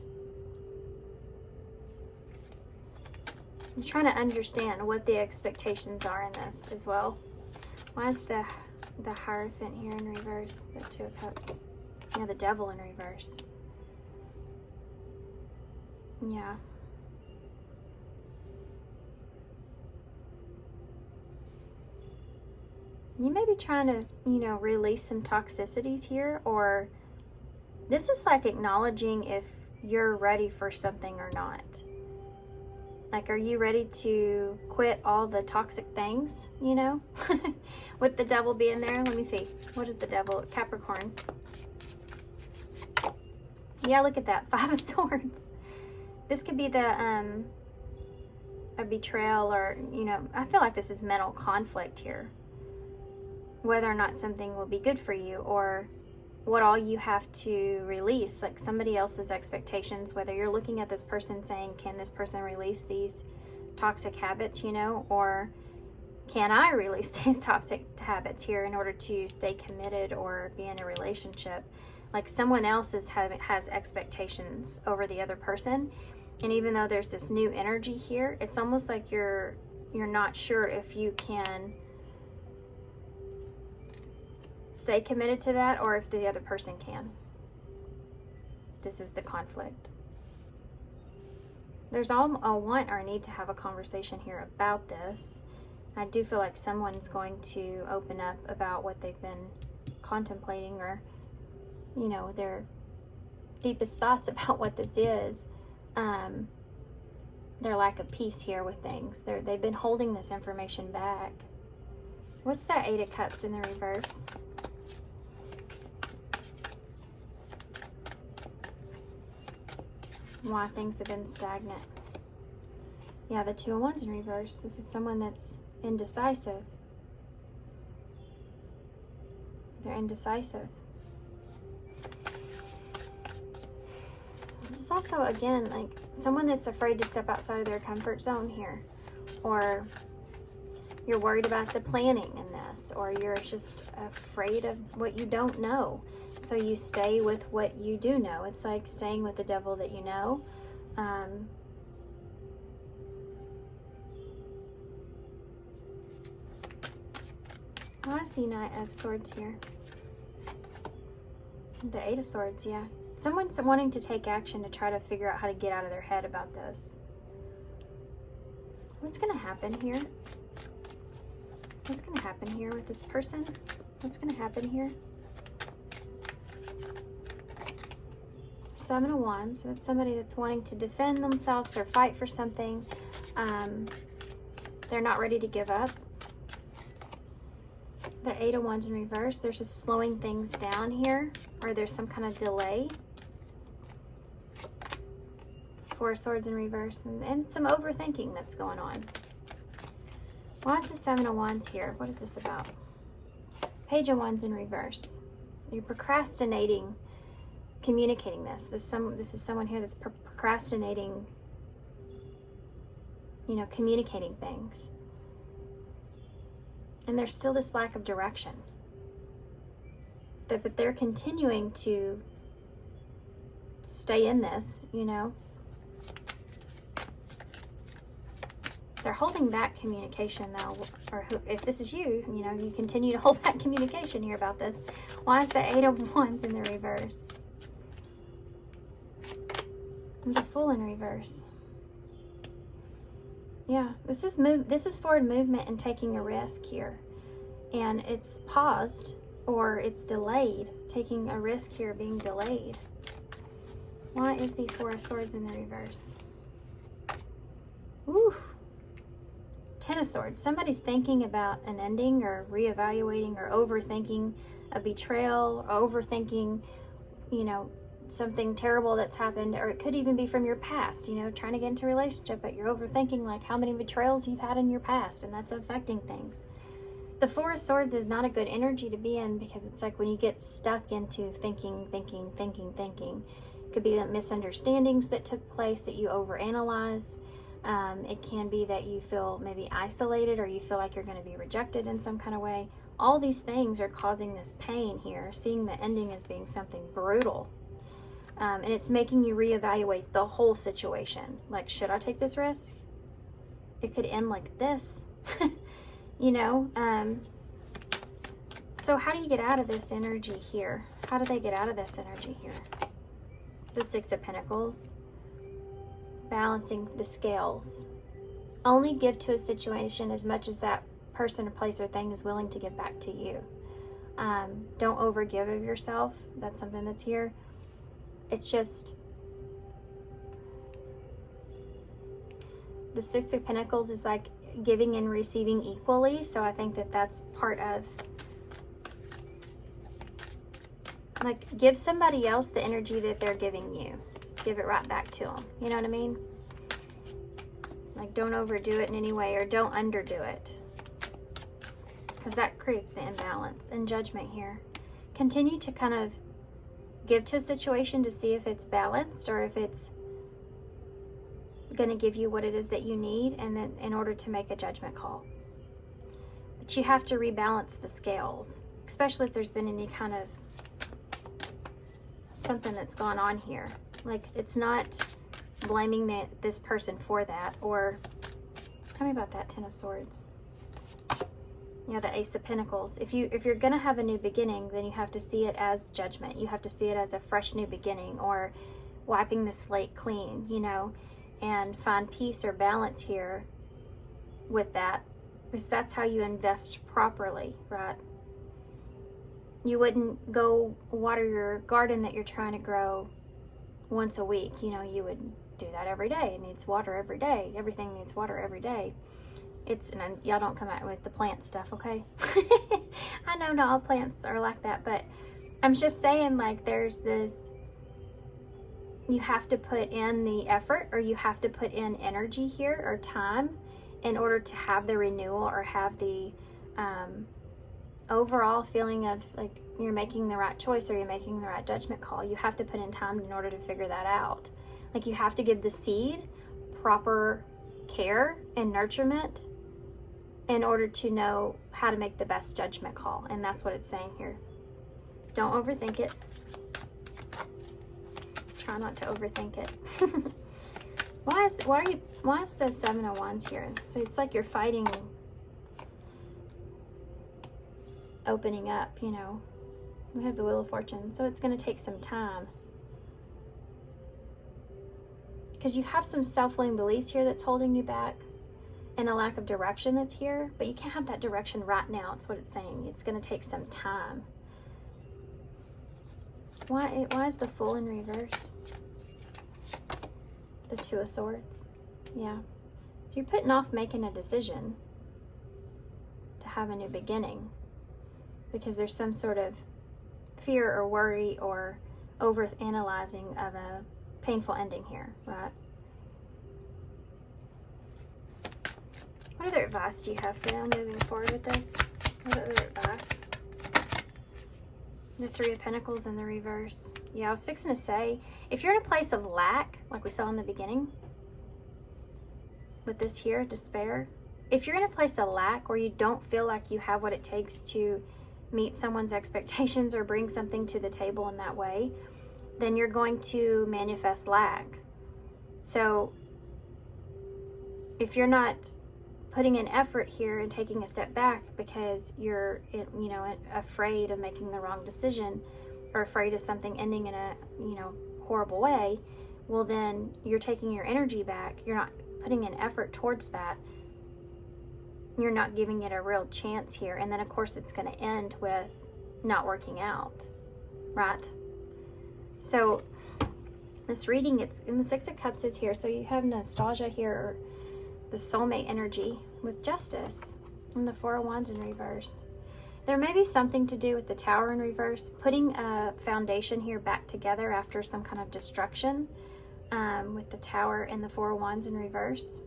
You're trying to understand what the expectations are in this as well. Why is the Hierophant here in reverse? The Two of Cups. Yeah, the Devil in reverse. Yeah. You may be trying to, you know, release some toxicities here, or this is like acknowledging if you're ready for something or not. Like, are you ready to quit all the toxic things, you know? With the Devil being there. Let me see. What is the Devil? Capricorn. Yeah, look at that. Five of Swords. This could be the, a betrayal, or, you know, I feel like this is mental conflict here. Whether or not something will be good for you, or what all you have to release, like somebody else's expectations, whether you're looking at this person saying, can this person release these toxic habits, you know, or can I release these toxic habits here in order to stay committed or be in a relationship? Like someone else has expectations over the other person, and even though there's this new energy here, it's almost like you're not sure if you can stay committed to that or if the other person can. This is the conflict. There's a want or a need to have a conversation here about this. I do feel like someone's going to open up about what they've been contemplating, or, you know, their deepest thoughts about what this is. Their lack of peace here with things. They've been holding this information back. What's that Eight of Cups in the reverse? Why things have been stagnant. Yeah, the Two of Wands in reverse. This is someone that's indecisive. They're indecisive. This is also, again, like someone that's afraid to step outside of their comfort zone here. Or you're worried about the planning in this, or you're just afraid of what you don't know. So you stay with what you do know. It's like staying with the devil that you know. Why is the Knight of Swords here? The Eight of Swords, yeah. Someone's wanting to take action to try to figure out how to get out of their head about this. What's going to happen here? What's going to happen here with this person? What's going to happen here? Seven of Wands. So it's somebody that's wanting to defend themselves or fight for something. They're not ready to give up. The Eight of Wands in reverse. There's just slowing things down here, or there's some kind of delay. Four of Swords in reverse, and some overthinking that's going on. Why is the Seven of Wands here? What is this about? Page of Wands in reverse. You're procrastinating communicating this. This is someone here that's procrastinating, you know, communicating things. And there's still this lack of direction. But they're continuing to stay in this, you know. They're holding back communication though, or if this is you, you know, you continue to hold back communication here about this. Why is the Eight of Wands in the reverse? And the Fool in reverse. Yeah, this is forward movement and taking a risk here. And it's paused or it's delayed. Taking a risk here, being delayed. Why is the Four of Swords in the reverse? Woo! Ten of Swords. Somebody's thinking about an ending or reevaluating or overthinking a betrayal, or overthinking, you know, something terrible that's happened, or it could even be from your past, you know, trying to get into a relationship, but you're overthinking like how many betrayals you've had in your past, and that's affecting things. The Four of Swords is not a good energy to be in, because it's like when you get stuck into thinking. It could be the misunderstandings that took place that you overanalyze. It can be that you feel maybe isolated, or you feel like you're going to be rejected in some kind of way. All these things are causing this pain here, seeing the ending as being something brutal. And it's making you reevaluate the whole situation. Like, should I take this risk? It could end like this, you know? So how do you get out of this energy here? How do they get out of this energy here? The Six of Pentacles. Balancing the scales. Only give to a situation as much as that person or place or thing is willing to give back to you. Don't overgive of yourself. That's something that's here. It's just the Six of Pentacles is like giving and receiving equally. So I think that that's part of, like, give somebody else the energy that they're giving you. Give it right back to them. You know what I mean? Like, don't overdo it in any way, or don't underdo it, because that creates the imbalance and judgment here. Continue to kind of give to a situation to see if it's balanced, or if it's going to give you what it is that you need, and then in order to make a judgment call. But you have to rebalance the scales, especially if there's been any kind of something that's gone on here. Like, it's not blaming this person for that, or tell me about that Ten of Swords. Yeah, the Ace of Pentacles. If you're gonna have a new beginning, then you have to see it as judgment. You have to see it as a fresh new beginning, or wiping the slate clean, you know, and find peace or balance here with that, because that's how you invest properly, right? You wouldn't go water your garden that you're trying to grow once a week. You know, you would do that every day. It needs water every day. Everything needs water every day. And y'all don't come out with the plant stuff, okay? I know not all plants are like that, but I'm just saying, like, there's this, you have to put in the effort, or you have to put in energy here, or time, in order to have the renewal, or have the overall feeling of like you're making the right choice, or you're making the right judgment call. You have to put in time in order to figure that out. Like, you have to give the seed proper care and nurturement in order to know how to make the best judgment call. And that's what it's saying here. Don't overthink it. Try not to overthink it. Why is the Seven of Wands here? So it's like you're fighting opening up, you know. We have the Wheel of Fortune, so it's going to take some time. Because you have some self-limiting beliefs here that's holding you back, and a lack of direction that's here, but you can't have that direction right now. It's what it's saying. It's going to take some time. Why is the Fool in reverse? The Two of Swords. Yeah. So you're putting off making a decision to have a new beginning, because there's some sort of fear or worry or over-analyzing of a painful ending here, right? What other advice do you have for them moving forward with this? What other advice? The Three of Pentacles in the reverse. Yeah, I was fixing to say, if you're in a place of lack, like we saw in the beginning, with this here, despair, if you're in a place of lack where you don't feel like you have what it takes to meet someone's expectations or bring something to the table in that way, then you're going to manifest lack. So if you're not putting in effort here and taking a step back because you're, you know, afraid of making the wrong decision, or afraid of something ending in a, you know, horrible way, well, then you're taking your energy back. You're not putting an effort towards that. You're not giving it a real chance here. And then, of course, it's going to end with not working out, right? So this reading, it's in the Six of Cups is here. So you have nostalgia here, or the soulmate energy with Justice, and the Four of Wands in reverse. There may be something to do with the Tower in reverse, putting a foundation here back together after some kind of destruction, with the Tower and the Four of Wands in reverse.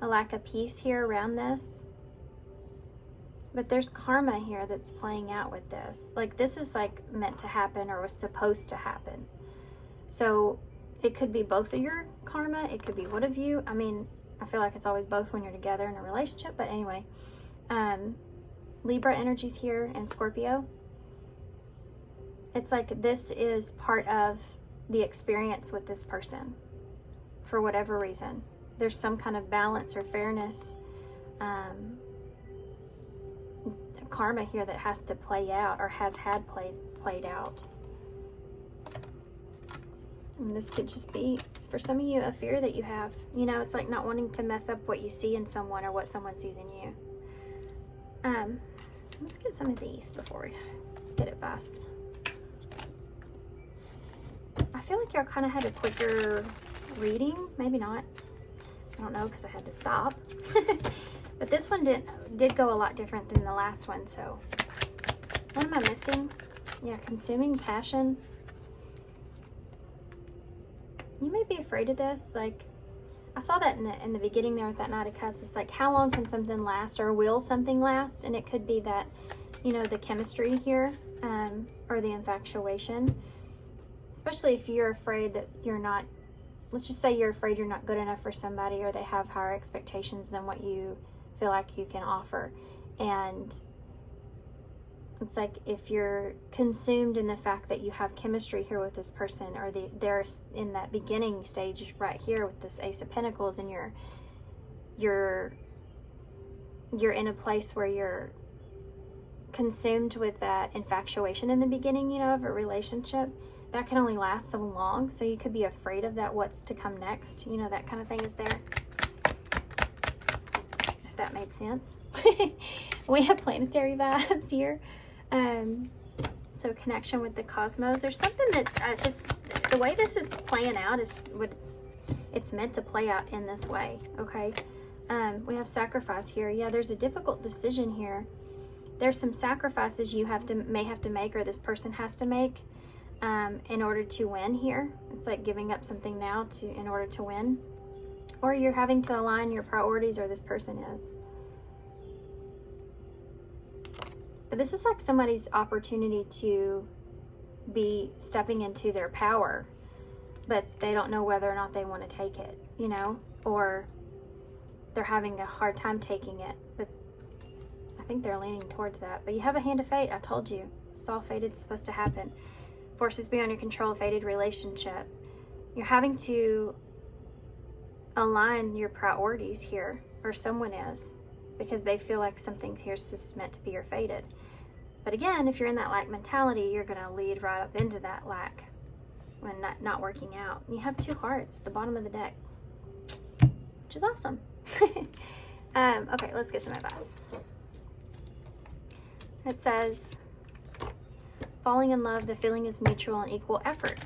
A lack of peace here around this. But there's karma here that's playing out with this. Like, this is like meant to happen, or was supposed to happen. So it could be both of your karma. It could be one of you. I mean, I feel like it's always both when you're together in a relationship. But anyway, Libra energies here, and Scorpio. It's like this is part of the experience with this person for whatever reason. There's some kind of balance or fairness, karma here that has to play out, or has had played out. And this could just be, for some of you, a fear that you have. You know, it's like not wanting to mess up what you see in someone, or what someone sees in you. Let's get some of these before we get advice. I feel like y'all kind of had a quicker reading. Maybe not. I don't know, because I had to stop. But this one did go a lot different than the last one. So what am I missing? Yeah, consuming passion. You may be afraid of this. Like, I saw that in the beginning there with that Knight of Cups. It's like, how long can something last, or will something last? And it could be that, you know, the chemistry here, or the infatuation. Especially if you're afraid that you're not, let's just say you're afraid you're not good enough for somebody, or they have higher expectations than what you feel like you can offer. And it's like, if you're consumed in the fact that you have chemistry here with this person, or they're in that beginning stage right here with this Ace of Pentacles, and you're you're in a place where you're consumed with that infatuation in the beginning, you know, of a relationship. That can only last so long, so you could be afraid of that, what's to come next, you know, that kind of thing is there, if that made sense. We have planetary vibes here. So connection with the cosmos. There's something that's just, the way this is playing out is what it's meant to play out in this way, okay? We have sacrifice here. Yeah, there's a difficult decision here. There's some sacrifices you may have to make, or this person has to make, in order to win here. It's like giving up something now in order to win. Or you're having to align your priorities, or this person is. This is like somebody's opportunity to be stepping into their power, but they don't know whether or not they want to take it, you know, or they're having a hard time taking it, but I think they're leaning towards that. But you have a hand of fate. I told you, it's all fated. It's supposed to happen. Forces beyond your control, fated relationship. You're having to align your priorities here, or someone is, because they feel like something here's just meant to be, or fated. But again, if you're in that lack mentality, you're going to lead right up into that lack when not working out. You have 2 hearts at the bottom of the deck, which is awesome. Okay, let's get some advice. It says, falling in love, the feeling is mutual and equal effort.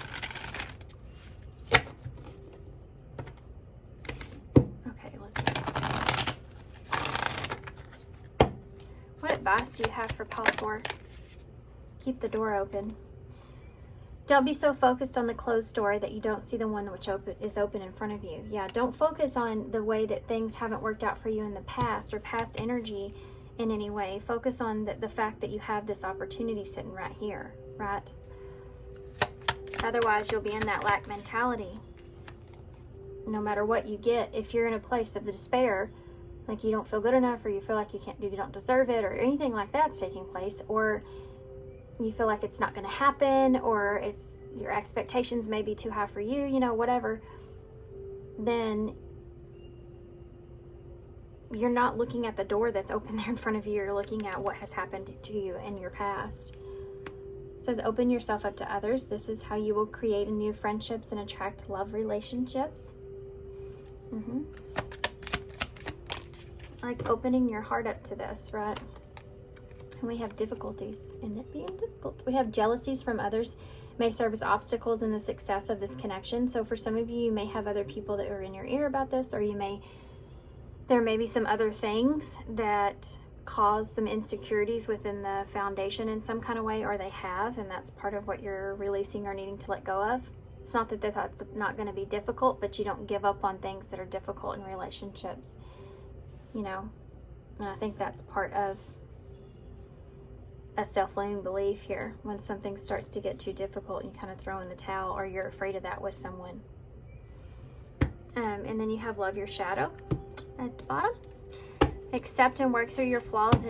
Okay, let's see. What advice do you have for Pile 4? Keep the door open. Don't be so focused on the closed door that you don't see the one which is open in front of you. Yeah, don't focus on the way that things haven't worked out for you in the past, or past energy in any way. Focus on the fact that you have this opportunity sitting right here, right? Otherwise, you'll be in that lack mentality. No matter what you get, if you're in a place of despair, like you don't feel good enough, or you feel like you don't deserve it, or anything like that's taking place, or you feel like it's not going to happen, or your expectations may be too high for you, you know, whatever, then you're not looking at the door that's open there in front of you. You're looking at what has happened to you in your past. It says, open yourself up to others. This is how you will create new friendships and attract love relationships. Like opening your heart up to this, right? And we have difficulties in it being difficult. We have jealousies from others may serve as obstacles in the success of this connection. So for some of you, you may have other people that are in your ear about this, or there may be some other things that cause some insecurities within the foundation in some kind of way, or they have, and that's part of what you're releasing or needing to let go of. It's not that that's not going to be difficult, but you don't give up on things that are difficult in relationships, you know. And I think that's part of a self-limiting belief here. When something starts to get too difficult, you kind of throw in the towel, or you're afraid of that with someone. And then you have love your shadow at the bottom. Accept and work through your flaws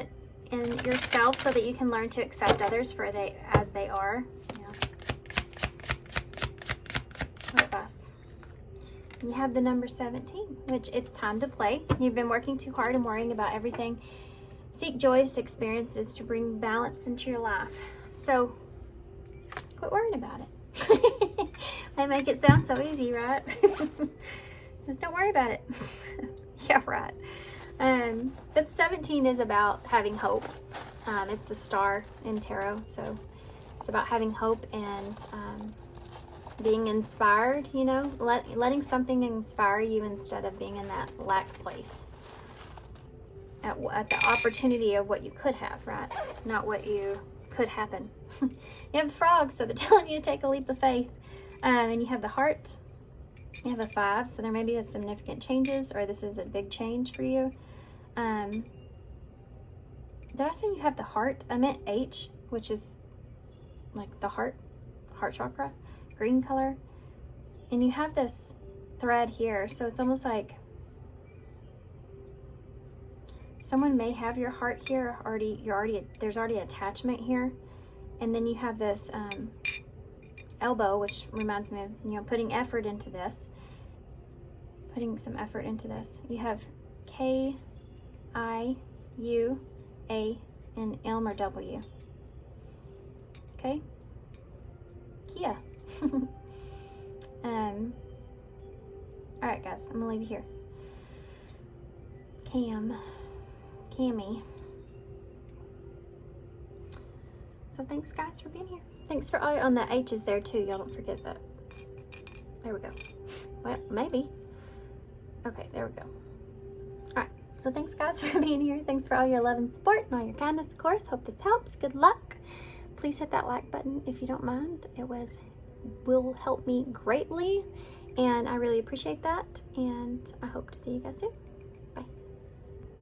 in yourself so that you can learn to accept others as they are. Yeah. What advice? You have the number 17, which it's time to play. You've been working too hard and worrying about everything. Seek joyous experiences to bring balance into your life. So quit worrying about it. They make it sound so easy, right? Just don't worry about it. Yeah, right. But 17 is about having hope. It's the star in tarot, so it's about having hope and being inspired, you know, letting something inspire you instead of being in that lack place. At the opportunity of what you could have, right? Not what you could happen. You have frogs, so they're telling you to take a leap of faith. And you have the heart. You have a 5, so there may be some significant changes, or this is a big change for you. Did I say you have the heart? I meant H, which is like the heart chakra, green color. And you have this thread here, so it's almost like someone may have your heart here there's already attachment here. And then you have this elbow, which reminds me of, you know, putting effort into this, putting some effort into this. You have K-I-E-L, U, A, and Elmer W. Okay? Kia. Alright guys, I'm gonna leave you here. Cammy. So thanks guys for being here. Thanks for all on the H's there too. Y'all don't forget that. There we go. Well, maybe. Okay, there we go. Alright, so thanks guys for being here. Thanks for all your love and support and all your kindness, of course. Hope this helps. Good luck. Please hit that like button if you don't mind. It will help me greatly, and I really appreciate that, and I hope to see you guys soon.